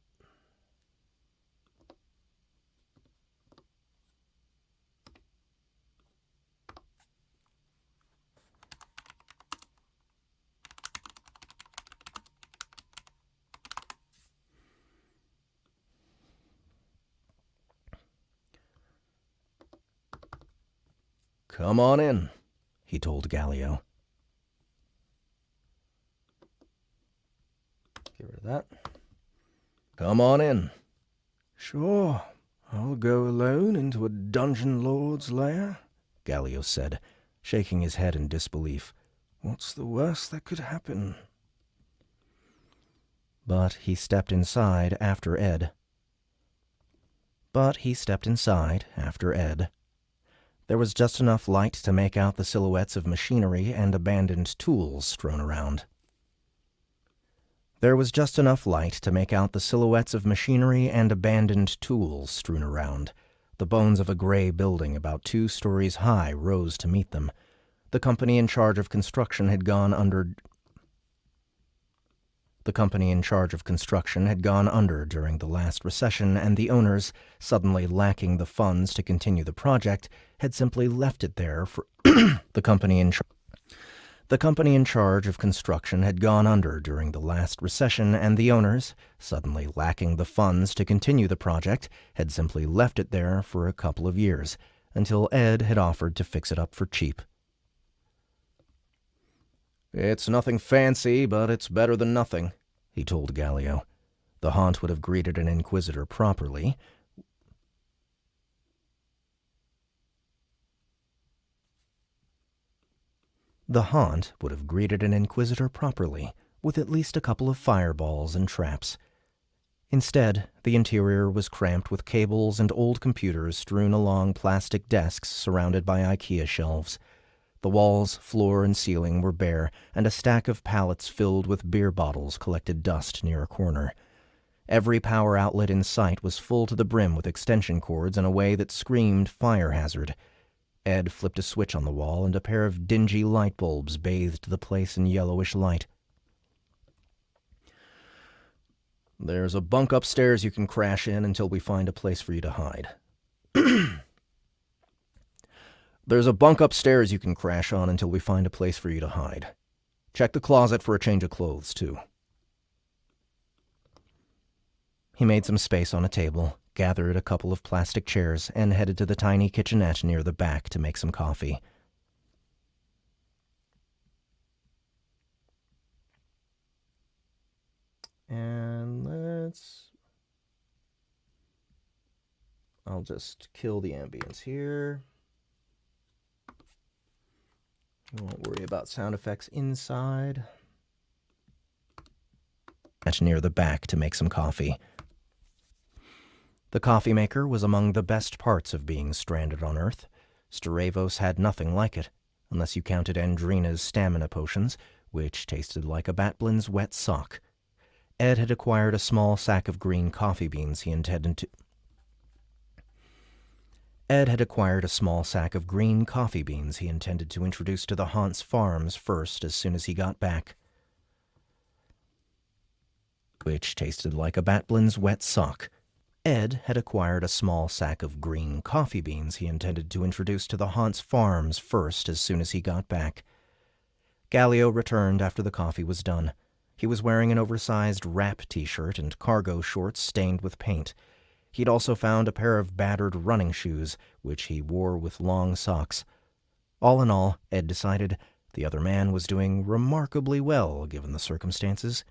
Come on in, he told Gallio. Get rid of that. Come on in. Sure, I'll go alone into a dungeon lord's lair, Gallio said, shaking his head in disbelief. What's the worst that could happen? But he stepped inside after Ed. There was just enough light to make out the silhouettes of machinery and abandoned tools strewn around. The bones of a gray building about 2 stories high rose to meet them. The company in charge of construction had gone under during the last recession, and the owners, suddenly lacking the funds to continue the project, had simply left it there for The company in charge of construction had gone under during the last recession, and the owners, suddenly lacking the funds to continue the project, had simply left it there for a couple of years, until Ed had offered to fix it up for cheap. It's nothing fancy, but it's better than nothing, he told Gallio. The haunt would have greeted an inquisitor properly. With at least a couple of fireballs and traps. Instead, the interior was cramped with cables and old computers strewn along plastic desks surrounded by IKEA shelves. The walls, floor, and ceiling were bare, and a stack of pallets filled with beer bottles collected dust near a corner. Every power outlet in sight was full to the brim with extension cords in a way that screamed fire hazard. Ed flipped a switch on the wall, and a pair of dingy light bulbs bathed the place in yellowish light. There's a bunk upstairs you can crash in until we find a place for you to hide. Check the closet for a change of clothes, too. He made some space on a table, gathered a couple of plastic chairs, and headed to the tiny kitchenette near the back to make some coffee. And I'll just kill the ambience here. We won't worry about sound effects inside. Near the back to make some coffee. The coffee maker was among the best parts of being stranded on Earth. Staravos had nothing like it, unless you counted Andrina's stamina potions, which tasted like a Batblin's wet sock. Ed had acquired a small sack of green coffee beans he intended to introduce to the Haunt's farms first as soon as he got back. Ed had acquired a small sack of green coffee beans he intended to introduce to the Haunt's farms first as soon as he got back. Gallio returned after the coffee was done. He was wearing an oversized wrap t-shirt and cargo shorts stained with paint. He'd also found a pair of battered running shoes, which he wore with long socks. All in all, Ed decided, the other man was doing remarkably well given the circumstances.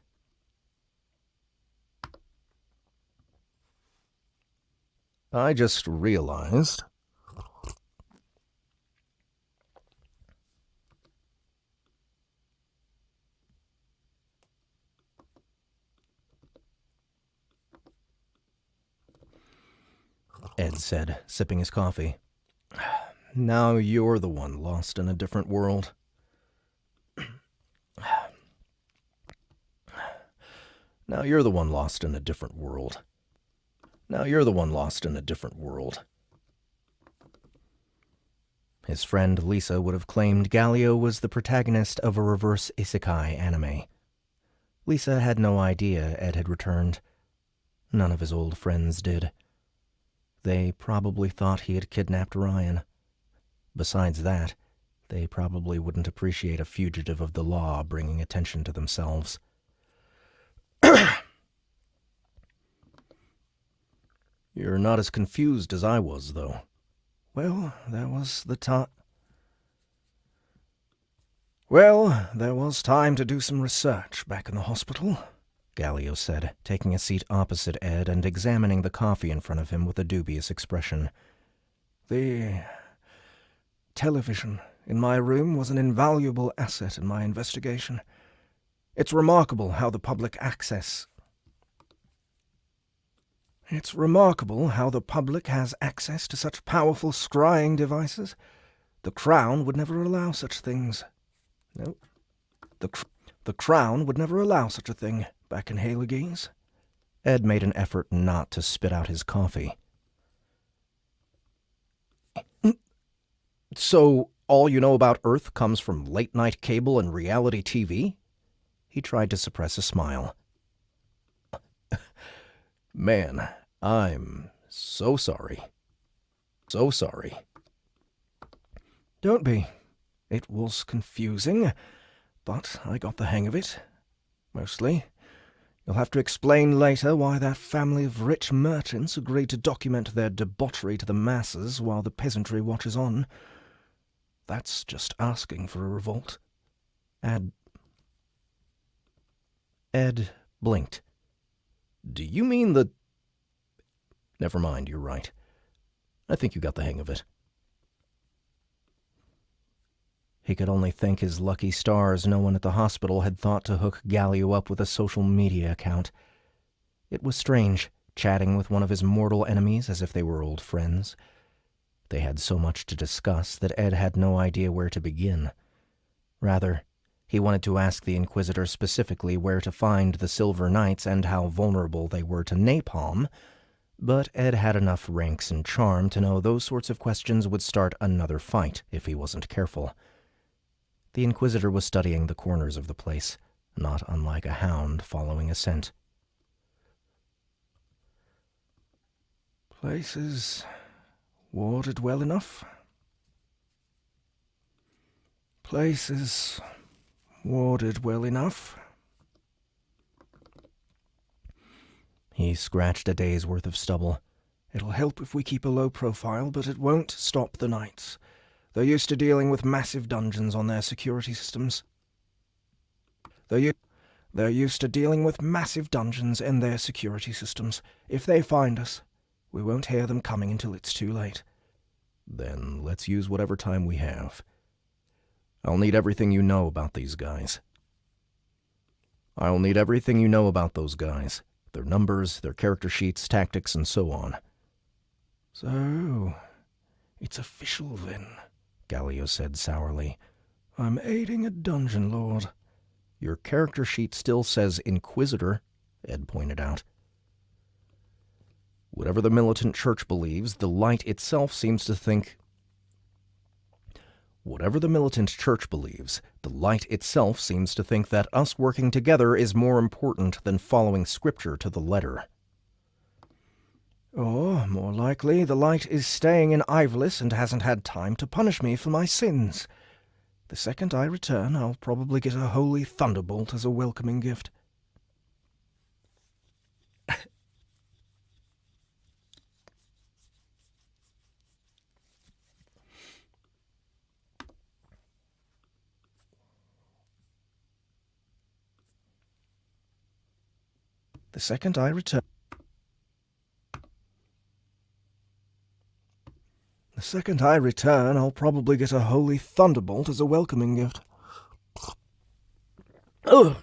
I just realized... Ed said, sipping his coffee. Now you're the one lost in a different world. Now you're the one lost in a different world. His friend Lisa would have claimed Gallio was the protagonist of a reverse isekai anime. Lisa had no idea Ed had returned. None of his old friends did. They probably thought he had kidnapped Ryan. Besides that, they probably wouldn't appreciate a fugitive of the law bringing attention to themselves. You're not as confused as I was, though. Well, that was the time. Well, there was time to do some research back in the hospital, Gallio said, taking a seat opposite Ed and examining the coffee in front of him with a dubious expression. The television in my room was an invaluable asset in my investigation. It's remarkable how the public has access to such powerful scrying devices. The Crown would never allow such things. No. The Crown would never allow such a thing back in Haligese. Ed made an effort not to spit out his coffee. So, all you know about Earth comes from late-night cable and reality TV? He tried to suppress a smile. Man, I'm so sorry. So sorry. Don't be. It was confusing, but I got the hang of it. Mostly. You'll have to explain later why that family of rich merchants agreed to document their debauchery to the masses while the peasantry watches on. That's just asking for a revolt. Ed blinked. Do you mean the... Never mind, you're right. I think you got the hang of it. He could only thank his lucky stars no one at the hospital had thought to hook Gallio up with a social media account. It was strange, chatting with one of his mortal enemies as if they were old friends. They had so much to discuss that Ed had no idea where to begin. Rather, he wanted to ask the Inquisitor specifically where to find the Silver Knights and how vulnerable they were to napalm, but Ed had enough ranks and charm to know those sorts of questions would start another fight if he wasn't careful. The Inquisitor was studying the corners of the place, not unlike a hound following a scent. Place is warded well enough. Place is warded well enough. He scratched a day's worth of stubble. It'll help if we keep a low profile, but it won't stop the Knights. They're used to dealing with massive dungeons on their security systems. They're used to dealing with massive dungeons in their security systems. If they find us, we won't hear them coming until it's too late. Then let's use whatever time we have. I'll need everything you know about these guys. I'll need everything you know about those guys. Their numbers, their character sheets, tactics, and so on. So, it's official then, Gallio said sourly. I'm aiding a dungeon lord. Your character sheet still says Inquisitor, Ed pointed out. Whatever the militant church believes, the light itself seems to think... Whatever the militant church believes, the light itself seems to think that us working together is more important than following scripture to the letter. Or, more likely, the light is staying in Ivolis and hasn't had time to punish me for my sins. The second I return, I'll probably get a holy thunderbolt as a welcoming gift. The second I return... The second I return, I'll probably get a holy thunderbolt as a welcoming gift. Ugh!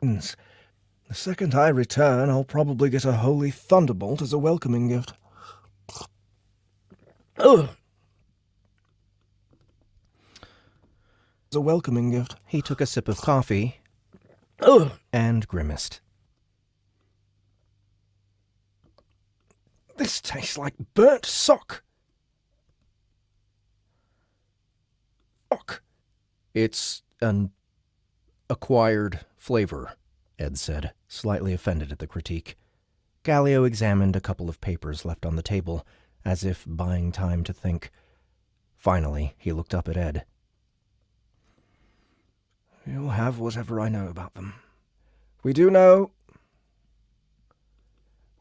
The second I return, I'll probably get a holy thunderbolt as a welcoming gift. Ugh! As a welcoming gift. He took a sip of coffee... Ugh! And grimaced. This tastes like burnt sock. It's an acquired flavor, Ed said, slightly offended at the critique. Gallio examined a couple of papers left on the table, as if buying time to think. Finally, he looked up at Ed. You'll have whatever I know about them. We do know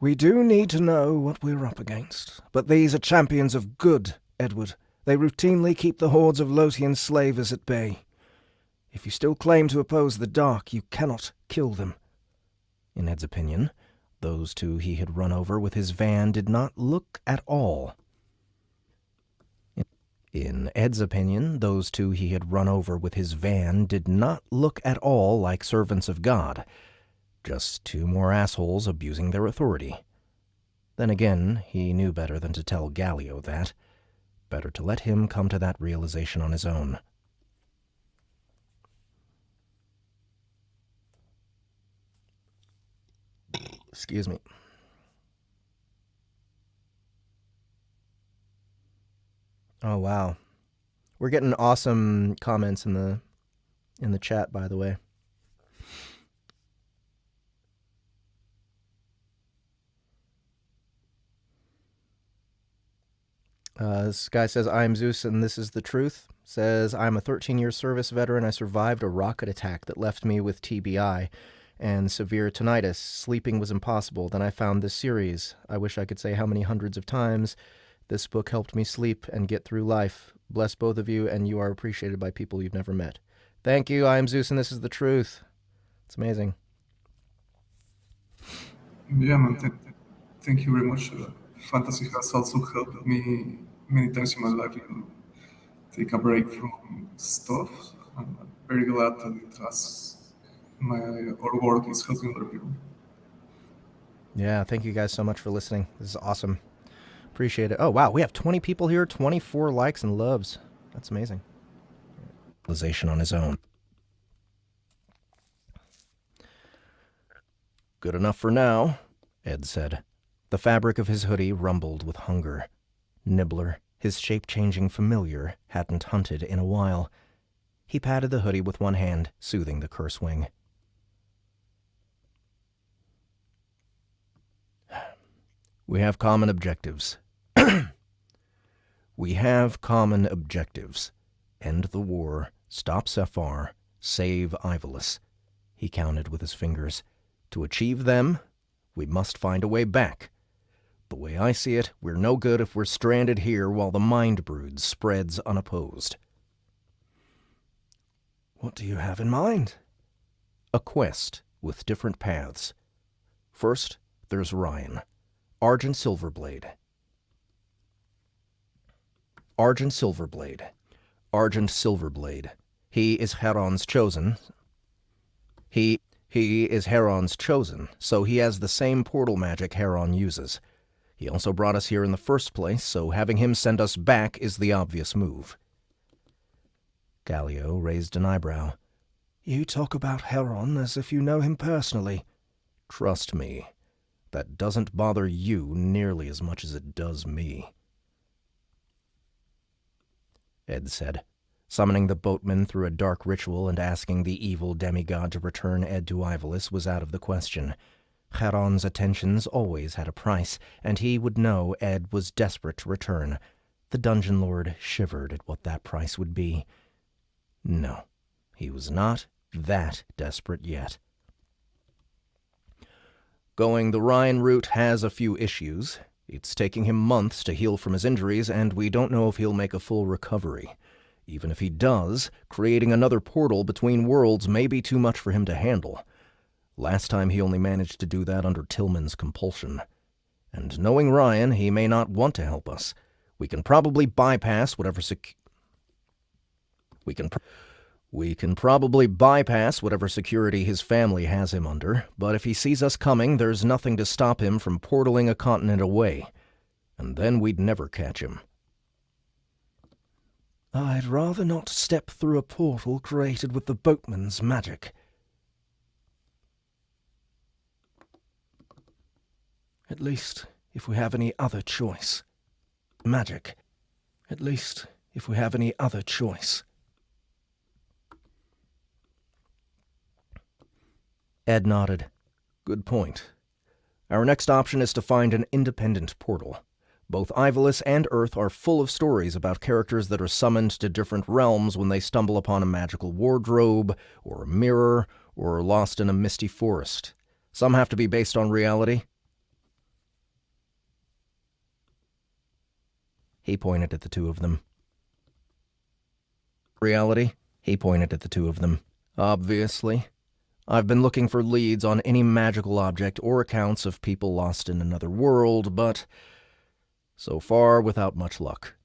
We do need to know what we're up against, but these are champions of good, Edward. They routinely keep the hordes of Lothian slavers at bay. If you still claim to oppose the dark, you cannot kill them. In Ed's opinion, those two he had run over with his van did not look at all. In Ed's opinion, those two he had run over with his van did not look at all like servants of God. Just two more assholes abusing their authority. Then again, he knew better than to tell Gallio that. Better to let him come to that realization on his own. Excuse me. Oh wow, we're getting awesome comments in the chat, by the way. This guy says, I'm Zeus and this is the truth. Says, I'm a 13-year service veteran. I survived a rocket attack that left me with TBI and severe tinnitus. Sleeping was impossible. Then I found this series. I wish I could say how many hundreds of times this book helped me sleep and get through life. Bless both of you, and you are appreciated by people you've never met. Thank you. I am Zeus and this is the truth. It's amazing. Yeah, man. Thank you very much. Fantasy has also helped me many times in my life, take a break from stuff. I'm very glad that it has our work is helping other people. Yeah, thank you guys so much for listening. This is awesome. Appreciate it. Oh, wow, we have 20 people here, 24 likes and loves. That's amazing. Realization on his own. Good enough for now, Ed said. The fabric of his hoodie rumbled with hunger. Nibbler, his shape-changing familiar, hadn't hunted in a while. He patted the hoodie with one hand, soothing the curse wing. We have common objectives. We have common objectives. End the war, stop Sephar, save Ivolus. He counted with his fingers. To achieve them, we must find a way back. The way I see it, we're no good if we're stranded here while the Mind Brood spreads unopposed. What do you have in mind? A quest with different paths. First, there's Ryan. Argent Silverblade. Argent Silverblade. Argent Silverblade. He is Heron's chosen. He is Heron's chosen, so he has the same portal magic Heron uses. He also brought us here in the first place, so having him send us back is the obvious move. Gallio raised an eyebrow. You talk about Heron as if you know him personally. Trust me, that doesn't bother you nearly as much as it does me. Ed said, summoning the boatman through a dark ritual and asking the evil demigod to return Ed to Ivolus was out of the question. Charon's attentions always had a price, and he would know Ed was desperate to return. The dungeon lord shivered at what that price would be. No, he was not that desperate yet. Going the Rhine route has a few issues. It's taking him months to heal from his injuries, and we don't know if he'll make a full recovery. Even if he does, creating another portal between worlds may be too much for him to handle. Last time he only managed to do that under Tillman's compulsion. And knowing Ryan, he may not want to help us. We can probably bypass whatever We can probably bypass whatever security his family has him under, but if he sees us coming, there's nothing to stop him from portaling a continent away. And then we'd never catch him. I'd rather not step through a portal created with the boatman's magic. At least, if we have any other choice. Magic. At least, if we have any other choice. Ed nodded. Good point. Our next option is to find an independent portal. Both Ivolus and Earth are full of stories about characters that are summoned to different realms when they stumble upon a magical wardrobe, or a mirror, or are lost in a misty forest. Some have to be based on reality. He pointed at the two of them. Reality? He pointed at the two of them. Obviously. I've been looking for leads on any magical object or accounts of people lost in another world, but so far without much luck.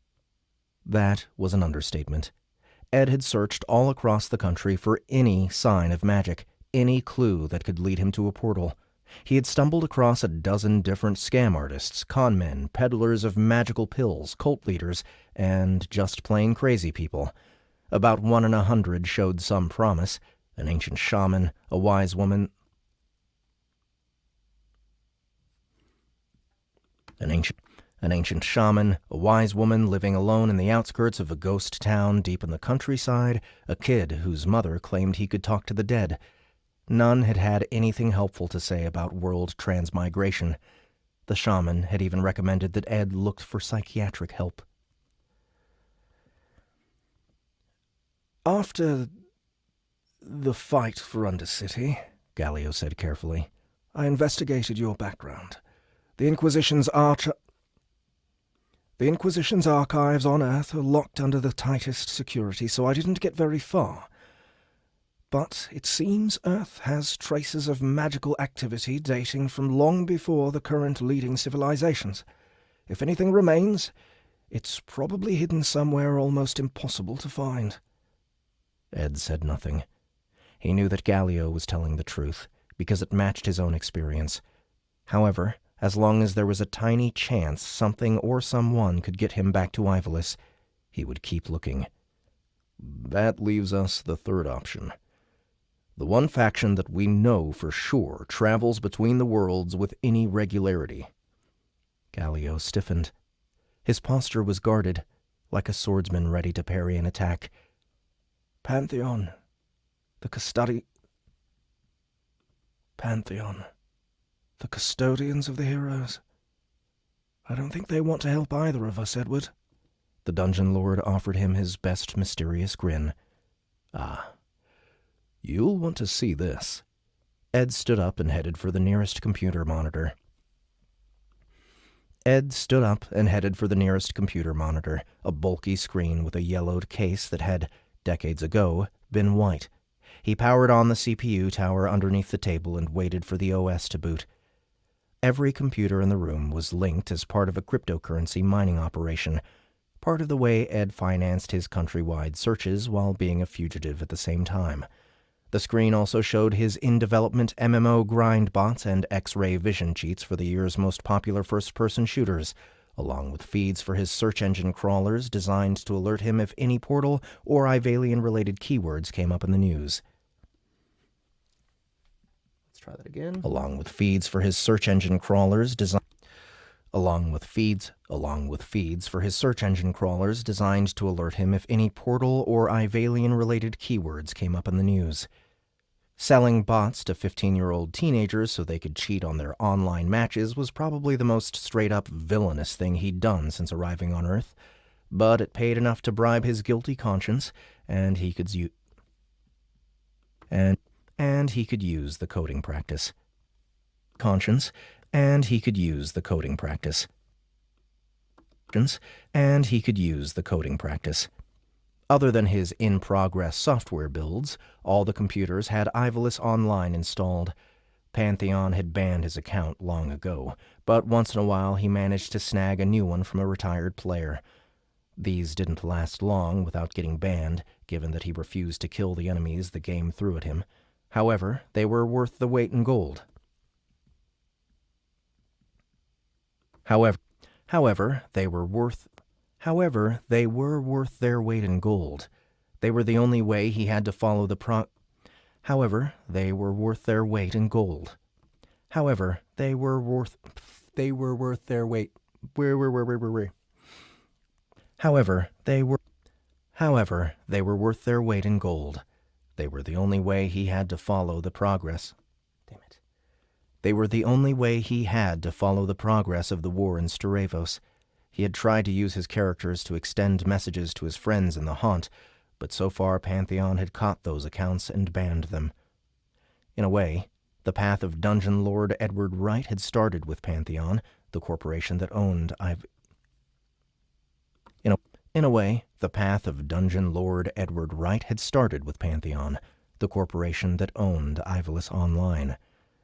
That was an understatement. Ed had searched all across the country for any sign of magic, any clue that could lead him to a portal. He had stumbled across a dozen different scam artists, con men, peddlers of magical pills, cult leaders, and just plain crazy people. About 1 in 100 showed some promise. An ancient shaman, a wise woman... An ancient shaman, a wise woman living alone in the outskirts of a ghost town deep in the countryside, a kid whose mother claimed he could talk to the dead. None had had anything helpful to say about world transmigration. The shaman had even recommended that Ed look for psychiatric help. After the fight for Undercity, Galio said carefully, I investigated your background. The Inquisition's archives on Earth are locked under the tightest security, so I didn't get very far. But it seems Earth has traces of magical activity dating from long before the current leading civilizations. If anything remains, it's probably hidden somewhere almost impossible to find. Ed said nothing. He knew that Galio was telling the truth, because it matched his own experience. However, as long as there was a tiny chance something or someone could get him back to Ivalis, he would keep looking. That leaves us the third option. The one faction that we know for sure travels between the worlds with any regularity. Galio stiffened. His posture was guarded, like a swordsman ready to parry an attack. Pantheon. Pantheon. The custodians of the heroes. I don't think they want to help either of us, Edward. The dungeon lord offered him his best mysterious grin. Ah, you'll want to see this. Ed stood up and headed for the nearest computer monitor. A bulky screen with a yellowed case that had, decades ago, been white. He powered on the CPU tower underneath the table and waited for the OS to boot. Every computer in the room was linked as part of a cryptocurrency mining operation, part of the way Ed financed his countrywide searches while being a fugitive at the same time. The screen also showed his in-development MMO grind bots and X-ray vision cheats for the year's most popular first-person shooters, along with feeds for his search engine crawlers designed to alert him if any portal or Ivalian-related keywords came up in the news. Let's try that again. Along with feeds for his search engine crawlers designed to alert him if any portal or Ivalian-related keywords came up in the news. Selling bots to 15-year-old teenagers so they could cheat on their online matches was probably the most straight-up villainous thing he'd done since arriving on Earth, but it paid enough to bribe his guilty conscience, and he could use the coding practice. Other than his in-progress software builds, all the computers had Ivalis Online installed. Pantheon had banned his account long ago, but once in a while he managed to snag a new one from a retired player. These didn't last long without getting banned, given that he refused to kill the enemies the game threw at him. However, they were worth the weight in gold. However, they were worth their weight in gold. They were the only way he had to follow the progress. They were the only way he had to follow the progress of the war in Staravos. He had tried to use his characters to extend messages to his friends in the haunt, but so far Pantheon had caught those accounts and banned them. In a way, the path of Dungeon Lord Edward Wright had started with Pantheon, the corporation that owned In a way, the path of Dungeon Lord Edward Wright had started with Pantheon, the corporation that owned Ivalice Online.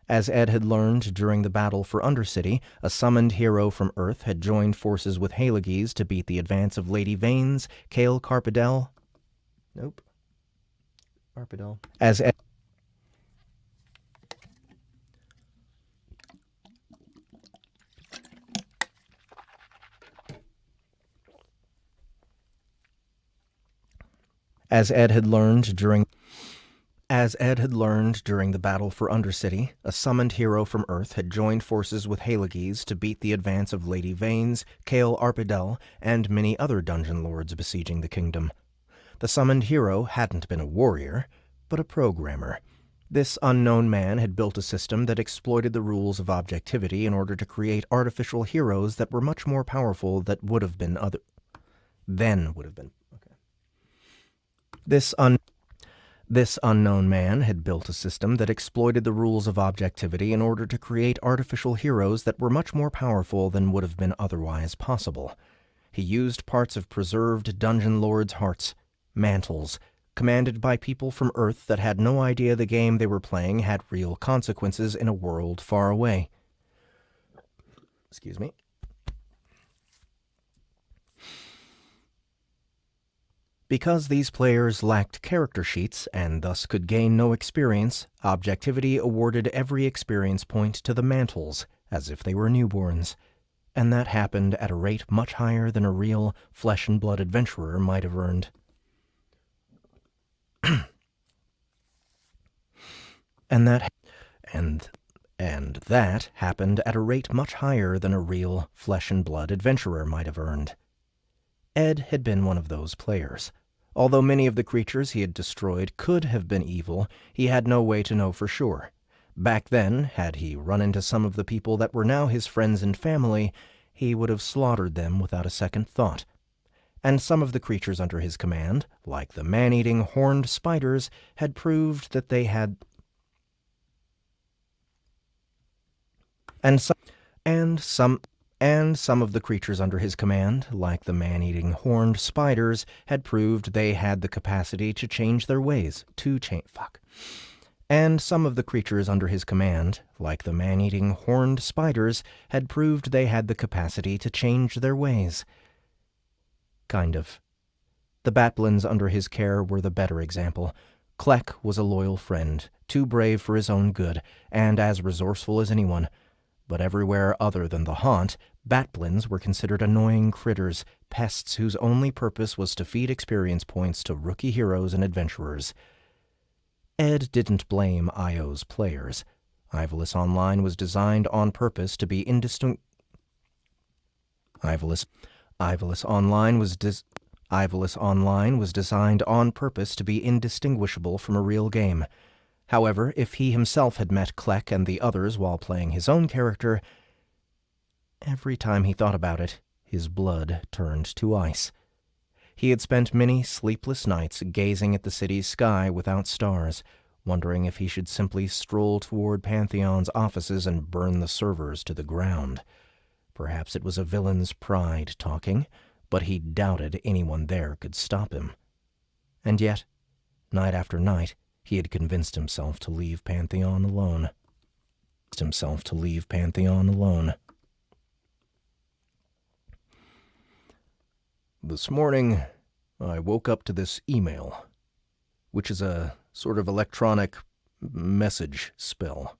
As Ed had learned during the battle for Undercity, a summoned hero from Earth had joined forces with Haliges to beat the advance of Lady Vanes, Kale Carpadel. Nope. Carpadel. As Ed had learned during the battle for Undercity, a summoned hero from Earth had joined forces with Haliges to beat the advance of Lady Vanes, Kale Arpadel, and many other dungeon lords besieging the kingdom. The summoned hero hadn't been a warrior, but a programmer. This unknown man had built a system that exploited the rules of objectivity in order to create artificial heroes that were much more powerful than would have been. This unknown man had built a system that exploited the rules of objectivity in order to create artificial heroes that were much more powerful than would have been otherwise possible. He used parts of preserved dungeon lords' hearts, mantles, commanded by people from Earth that had no idea the game they were playing had real consequences in a world far away. Excuse me. Because these players lacked character sheets and thus could gain no experience, Objectivity awarded every experience point to the mantles, as if they were newborns. And that happened at a rate much higher than a real flesh-and-blood adventurer might have earned. And that happened at a rate much higher than a real flesh-and-blood adventurer might have earned. Ed had been one of those players. Although many of the creatures he had destroyed could have been evil, he had no way to know for sure. Back then, had he run into some of the people that were now his friends and family, he would have slaughtered them without a second thought. And some of the creatures under his command, like the man-eating horned spiders, had proved that they had... And some of the creatures under his command, like the man-eating horned spiders, had proved they had the capacity to change their ways. And some of the creatures under his command, like the man-eating horned spiders, had proved they had the capacity to change their ways. Kind of. The Batblins under his care were the better example. Kleck was a loyal friend, too brave for his own good, and as resourceful as anyone. But everywhere other than the haunt, Batblins were considered annoying critters, pests whose only purpose was to feed experience points to rookie heroes and adventurers. Ed didn't blame IO's players. Ivalice Online was designed on purpose to be Ivalice Online was designed on purpose to be indistinguishable from a real game. However, if he himself had met Kleck and the others while playing his own character, every time he thought about it, his blood turned to ice. He had spent many sleepless nights gazing at the city's sky without stars, wondering if he should simply stroll toward Pantheon's offices and burn the servers to the ground. Perhaps it was a villain's pride talking, but he doubted anyone there could stop him. And yet, night after night, he had convinced himself to leave Pantheon alone. This morning, I woke up to this email, which is a sort of electronic message spell,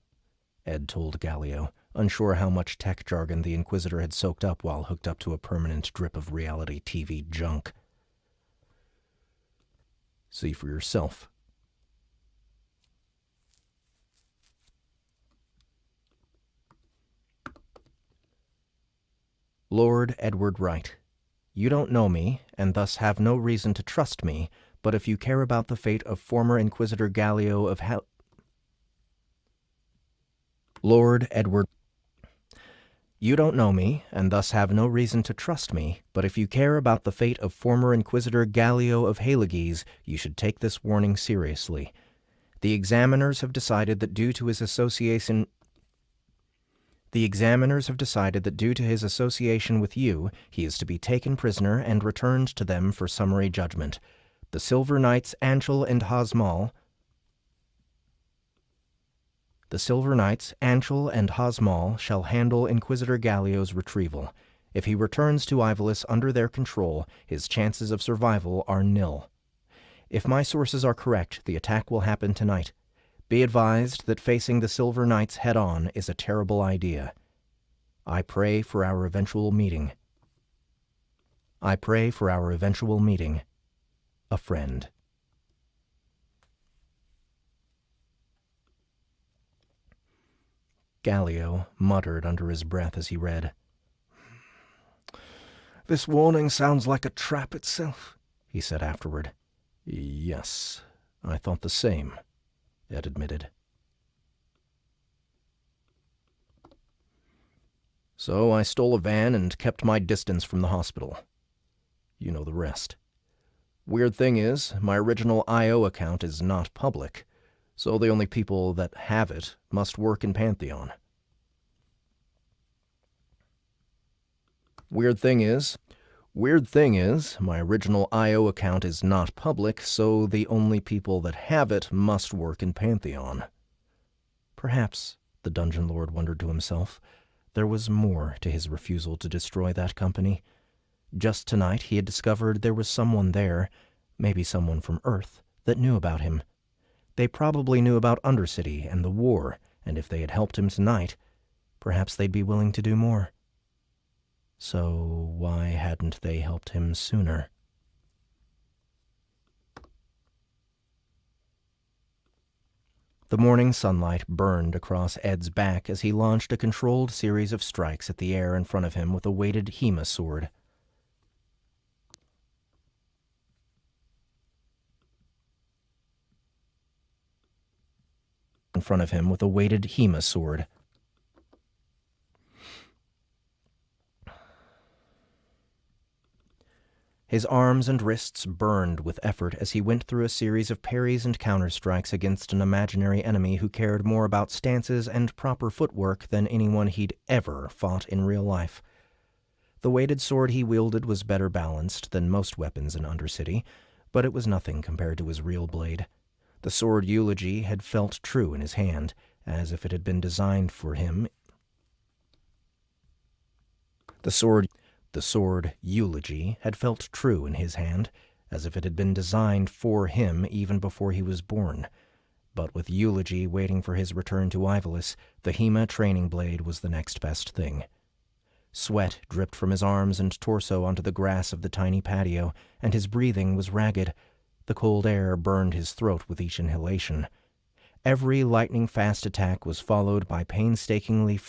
Ed told Galio, unsure how much tech jargon the Inquisitor had soaked up while hooked up to a permanent drip of reality TV junk. See for yourself. Lord Edward Wright, you don't know me, and thus have no reason to trust me, but if you care about the fate of former Inquisitor Galio of Lord Edward, you don't know me, and thus have no reason to trust me, but if you care about the fate of former Inquisitor Galio of Haliges, you should take this warning seriously. The examiners have decided that due to his association The examiners have decided that due to his association with you, he is to be taken prisoner and returned to them for summary judgment. The Silver Knights Anchel and Hosmal shall handle Inquisitor Gallio's retrieval. If he returns to Ivalice under their control, his chances of survival are nil. If my sources are correct, the attack will happen tonight. Be advised that facing the Silver Knights head-on is a terrible idea. I pray for our eventual meeting. A friend. Gallio muttered under his breath as he read. This warning sounds like a trap itself, he said afterward. Yes, I thought the same, Ed admitted. So I stole a van and kept my distance from the hospital. You know the rest. Weird thing is, my original IO account is not public, so the only people that have it must work in Pantheon. Weird thing is, my original IO account is not public, so the only people that have it must work in Pantheon. Perhaps, the Dungeon Lord wondered to himself, there was more to his refusal to destroy that company. Just tonight he had discovered there was someone there, maybe someone from Earth, that knew about him. They probably knew about Undercity and the war, and if they had helped him tonight, perhaps they'd be willing to do more. So why hadn't they helped him sooner? The morning sunlight burned across Ed's back as he launched a controlled series of strikes at the air in front of him with a weighted Hema sword. His arms and wrists burned with effort as he went through a series of parries and counterstrikes against an imaginary enemy who cared more about stances and proper footwork than anyone he'd ever fought in real life. The weighted sword he wielded was better balanced than most weapons in Undercity, but it was nothing compared to his real blade. The sword Eulogy had felt true in his hand, as if it had been designed for him. The sword Eulogy had felt true in his hand, as if it had been designed for him even before he was born. But with Eulogy waiting for his return to Ivalice, the Hema training blade was the next best thing. Sweat dripped from his arms and torso onto the grass of the tiny patio, and his breathing was ragged. The cold air burned his throat with each inhalation. Every lightning-fast attack was followed by painstakingly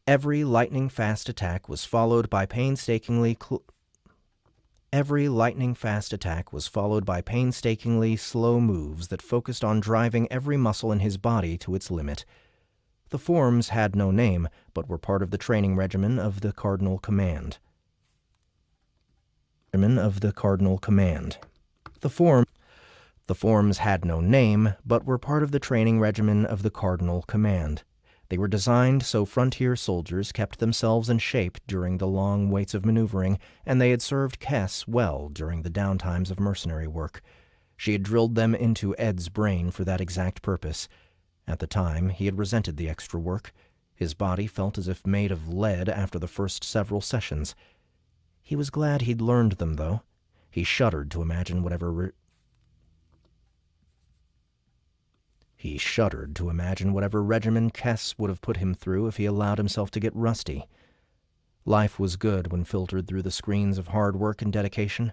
Every lightning-fast attack was followed by painstakingly slow moves that focused on driving every muscle in his body to its limit. The forms had no name, but were part of the training regimen of the Cardinal Command. The forms had no name, but were part of the training regimen of the Cardinal Command. They were designed so frontier soldiers kept themselves in shape during the long waits of maneuvering, and they had served Kess well during the downtimes of mercenary work. She had drilled them into Ed's brain for that exact purpose. At the time, he had resented the extra work. His body felt as if made of lead after the first several sessions. He was glad he'd learned them, though. He shuddered to imagine whatever regimen Kess would have put him through if he allowed himself to get rusty. Life was good when filtered through the screens of hard work and dedication.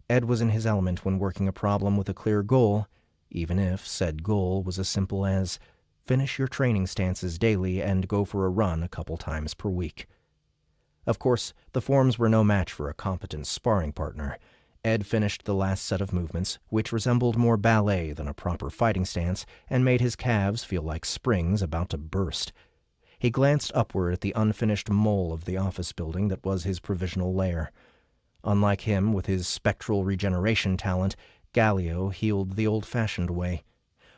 Ed was in his element when working a problem with a clear goal, even if said goal was as simple as finish your training stances daily and go for a run a couple times per week. Of course, the forms were no match for a competent sparring partner. Ed finished the last set of movements, which resembled more ballet than a proper fighting stance, and made his calves feel like springs about to burst. He glanced upward at the unfinished mole of the office building that was his provisional lair. Unlike him, with his spectral regeneration talent, Gallio healed the old-fashioned way.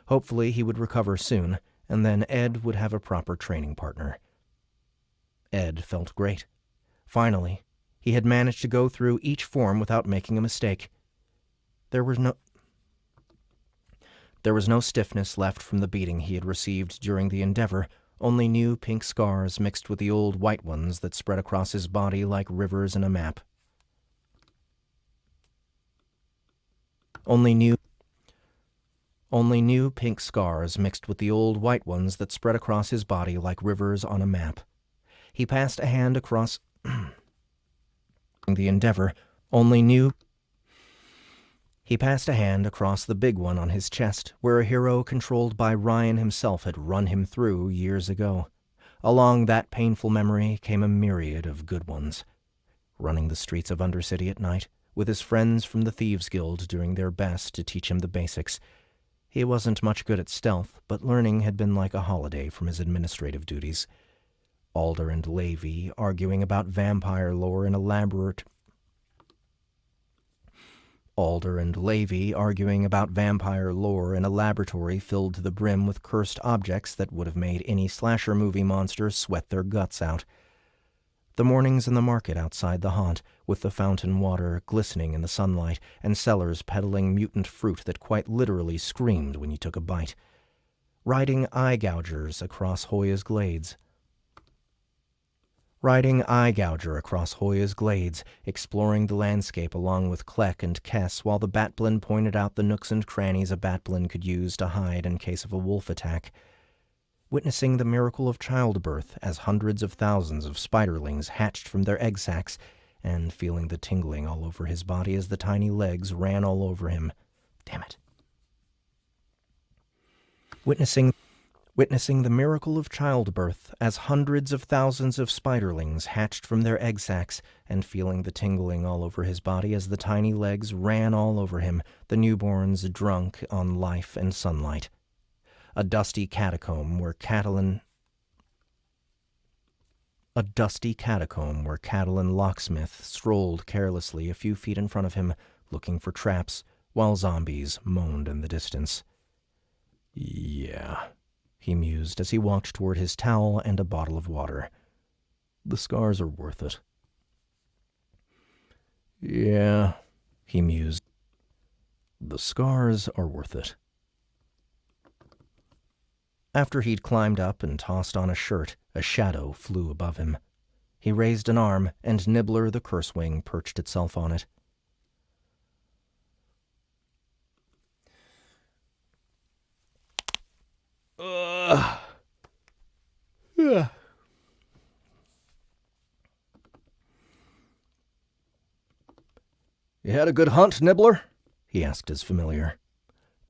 Hopefully he would recover soon, and then Ed would have a proper training partner. Ed felt great. Finally, he had managed to go through each form without making a mistake. There was no stiffness left from the beating he had received during the endeavor, only new pink scars mixed with the old white ones that spread across his body like rivers in a map. Only new pink scars mixed with the old white ones that spread across his body like rivers on a map. He passed a hand across the endeavor, He passed a hand across the big one on his chest, where a hero controlled by Ryan himself had run him through years ago. Along that painful memory came a myriad of good ones. Running the streets of Undercity at night, with his friends from the Thieves Guild doing their best to teach him the basics. He wasn't much good at stealth, but learning had been like a holiday from his administrative duties. Alder and Levy arguing about vampire lore in a laboratory filled to the brim with cursed objects that would have made any slasher movie monster sweat their guts out. The mornings in the market outside the haunt, with the fountain water glistening in the sunlight and sellers peddling mutant fruit that quite literally screamed when you took a bite. Riding eye gougers across Hoya's glades. Exploring the landscape along with Kleck and Kess while the Batblin pointed out the nooks and crannies a Batblin could use to hide in case of a wolf attack. Witnessing the miracle of childbirth as hundreds of thousands of spiderlings hatched from their egg sacs, and feeling the tingling all over his body as the tiny legs ran all over him. Damn it. Witnessing the miracle of childbirth as hundreds of thousands of spiderlings hatched from their egg sacs, and feeling the tingling all over his body as the tiny legs ran all over him, the newborns drunk on life and sunlight. A dusty catacomb where cattle and locksmith strolled carelessly a few feet in front of him, looking for traps, while zombies moaned in the distance. Yeah, he mused as he walked toward his towel and a bottle of water. The scars are worth it. Yeah, he mused. The scars are worth it. After he'd climbed up and tossed on a shirt, a shadow flew above him. He raised an arm, and Nibbler the Cursewing perched itself on it. You had a good hunt, Nibbler? He asked his familiar.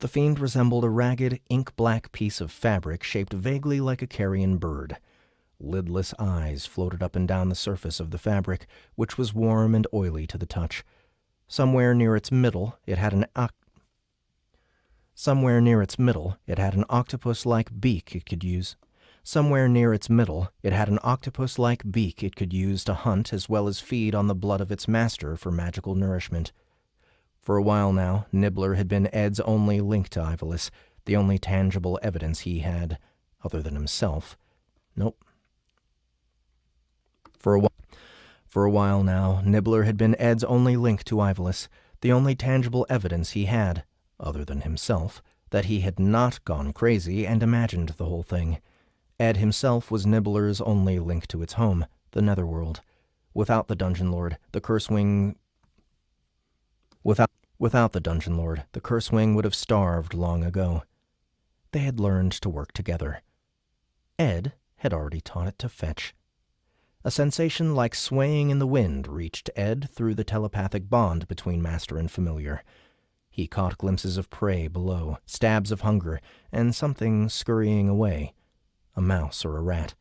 The fiend resembled a ragged, ink-black piece of fabric shaped vaguely like a carrion bird. Lidless eyes floated up and down the surface of the fabric, which was warm and oily to the touch. Somewhere near its middle, it had an octopus-like beak it could use. It could use to hunt as well as feed on the blood of its master for magical nourishment. For a while now, Nibbler had been Ed's only link to Ivalice, the only tangible evidence he had, other than himself. For a while now, Nibbler had been Ed's only link to Ivalice, the only tangible evidence he had, other than himself, that he had not gone crazy and imagined the whole thing. Ed himself was Nibbler's only link to its home, the Netherworld. Without the Dungeon Lord, the Cursewing would have starved long ago. They had learned to work together. Ed had already taught it to fetch. A sensation like swaying in the wind reached Ed through the telepathic bond between master and familiar. He caught glimpses of prey below, stabs of hunger, and something scurrying away, a mouse or a rat.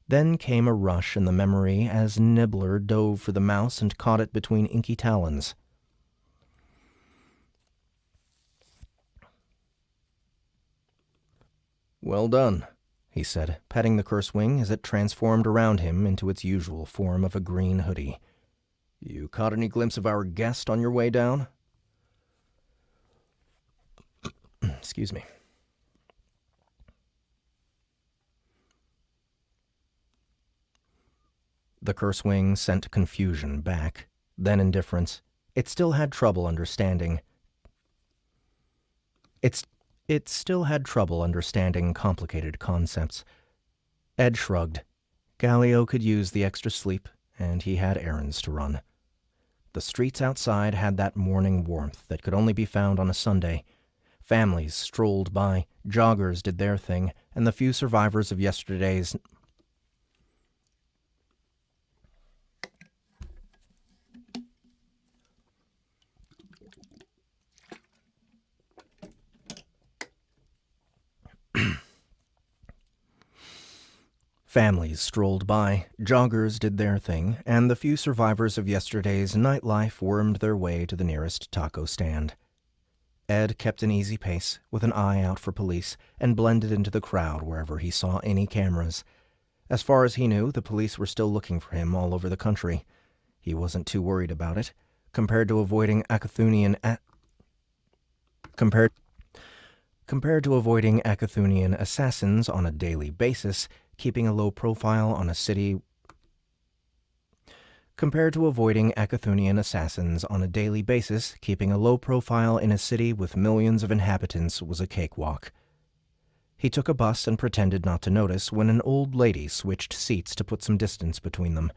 Then came a rush in the memory as Nibbler dove for the mouse and caught it between inky talons. Well done, he said, patting the Cursewing as it transformed around him into its usual form of a green hoodie. You caught any glimpse of our guest on your way down? Excuse me. The curse wing sent confusion back, then indifference. It still had trouble understanding. It still had trouble understanding complicated concepts. Ed shrugged. Galileo could use the extra sleep, and he had errands to run. The streets outside had that morning warmth that could only be found on a Sunday. Families strolled by, joggers did their thing, and the few survivors of yesterday's... Families strolled by, joggers did their thing, and the few survivors of yesterday's nightlife wormed their way to the nearest taco stand. Ed kept an easy pace, with an eye out for police, and blended into the crowd wherever he saw any cameras. As far as he knew, the police were still looking for him all over the country. He wasn't too worried about it, compared to avoiding Akathunian assassins on a daily basis. Keeping a low profile on a city compared to avoiding Akathunian assassins on a daily basis, keeping a low profile in a city with millions of inhabitants was a cakewalk. He took a bus and pretended not to notice when an old lady switched seats to put some distance between them.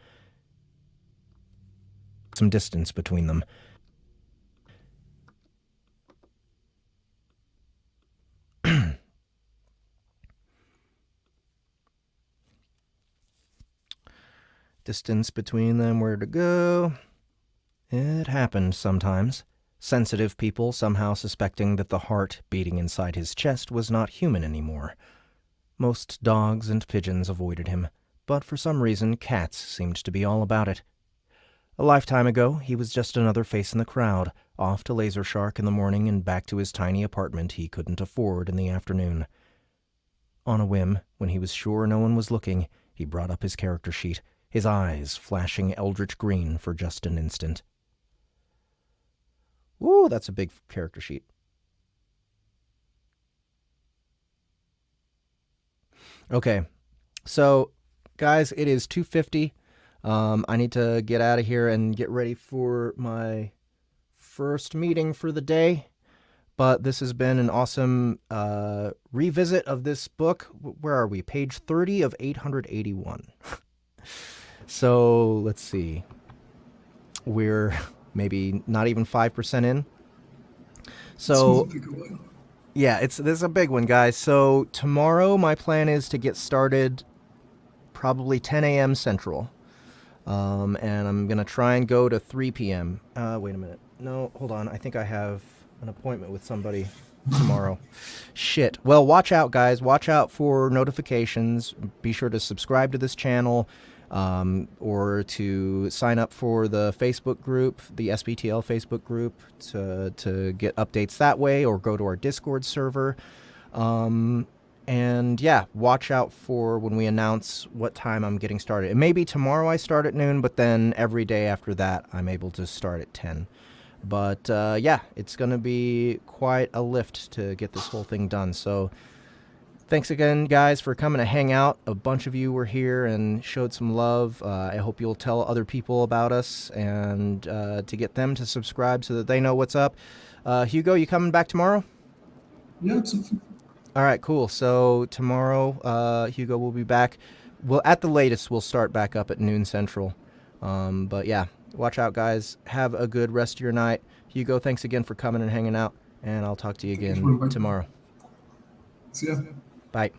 Distance between them, where to go. It happened sometimes. Sensitive people somehow suspecting that the heart beating inside his chest was not human anymore. Most dogs and pigeons avoided him, but for some reason cats seemed to be all about it. A lifetime ago, he was just another face in the crowd, off to Laser Shark in the morning and back to his tiny apartment he couldn't afford in the afternoon. On a whim, when he was sure no one was looking, he brought up his character sheet, his eyes flashing eldritch green for just an instant. Ooh, that's a big character sheet. Okay, so, guys, it is 2:50. I need to get out of here and get ready for my first meeting for the day. But this has been an awesome revisit of this book. Where are we? Page 30 of 881. So, let's see. We're maybe not even 5% in. So, yeah, this is a big one, guys. So, tomorrow my plan is to get started probably 10 a.m. Central. And I'm going to try and go to 3 p.m. Wait a minute. No, hold on. I think I have an appointment with somebody tomorrow. Shit. Well, watch out, guys. Watch out for notifications. Be sure to subscribe to this channel. Or to sign up for the Facebook group, the SBTL Facebook group, to get updates that way, or go to our Discord server. And yeah, watch out for when we announce what time I'm getting started. It may be tomorrow I start at noon, but then every day after that I'm able to start at 10. But yeah, it's going to be quite a lift to get this whole thing done. So thanks again, guys, for coming to hang out. A bunch of you were here and showed some love. I hope you'll tell other people about us and to get them to subscribe so that they know what's up. Hugo, you coming back tomorrow? Yeah, absolutely. All right, cool. So tomorrow, Hugo will be back. Well, at the latest, we'll start back up at noon Central. But yeah, watch out, guys. Have a good rest of your night. Hugo, thanks again for coming and hanging out, and I'll talk to you again tomorrow. See ya. Bye.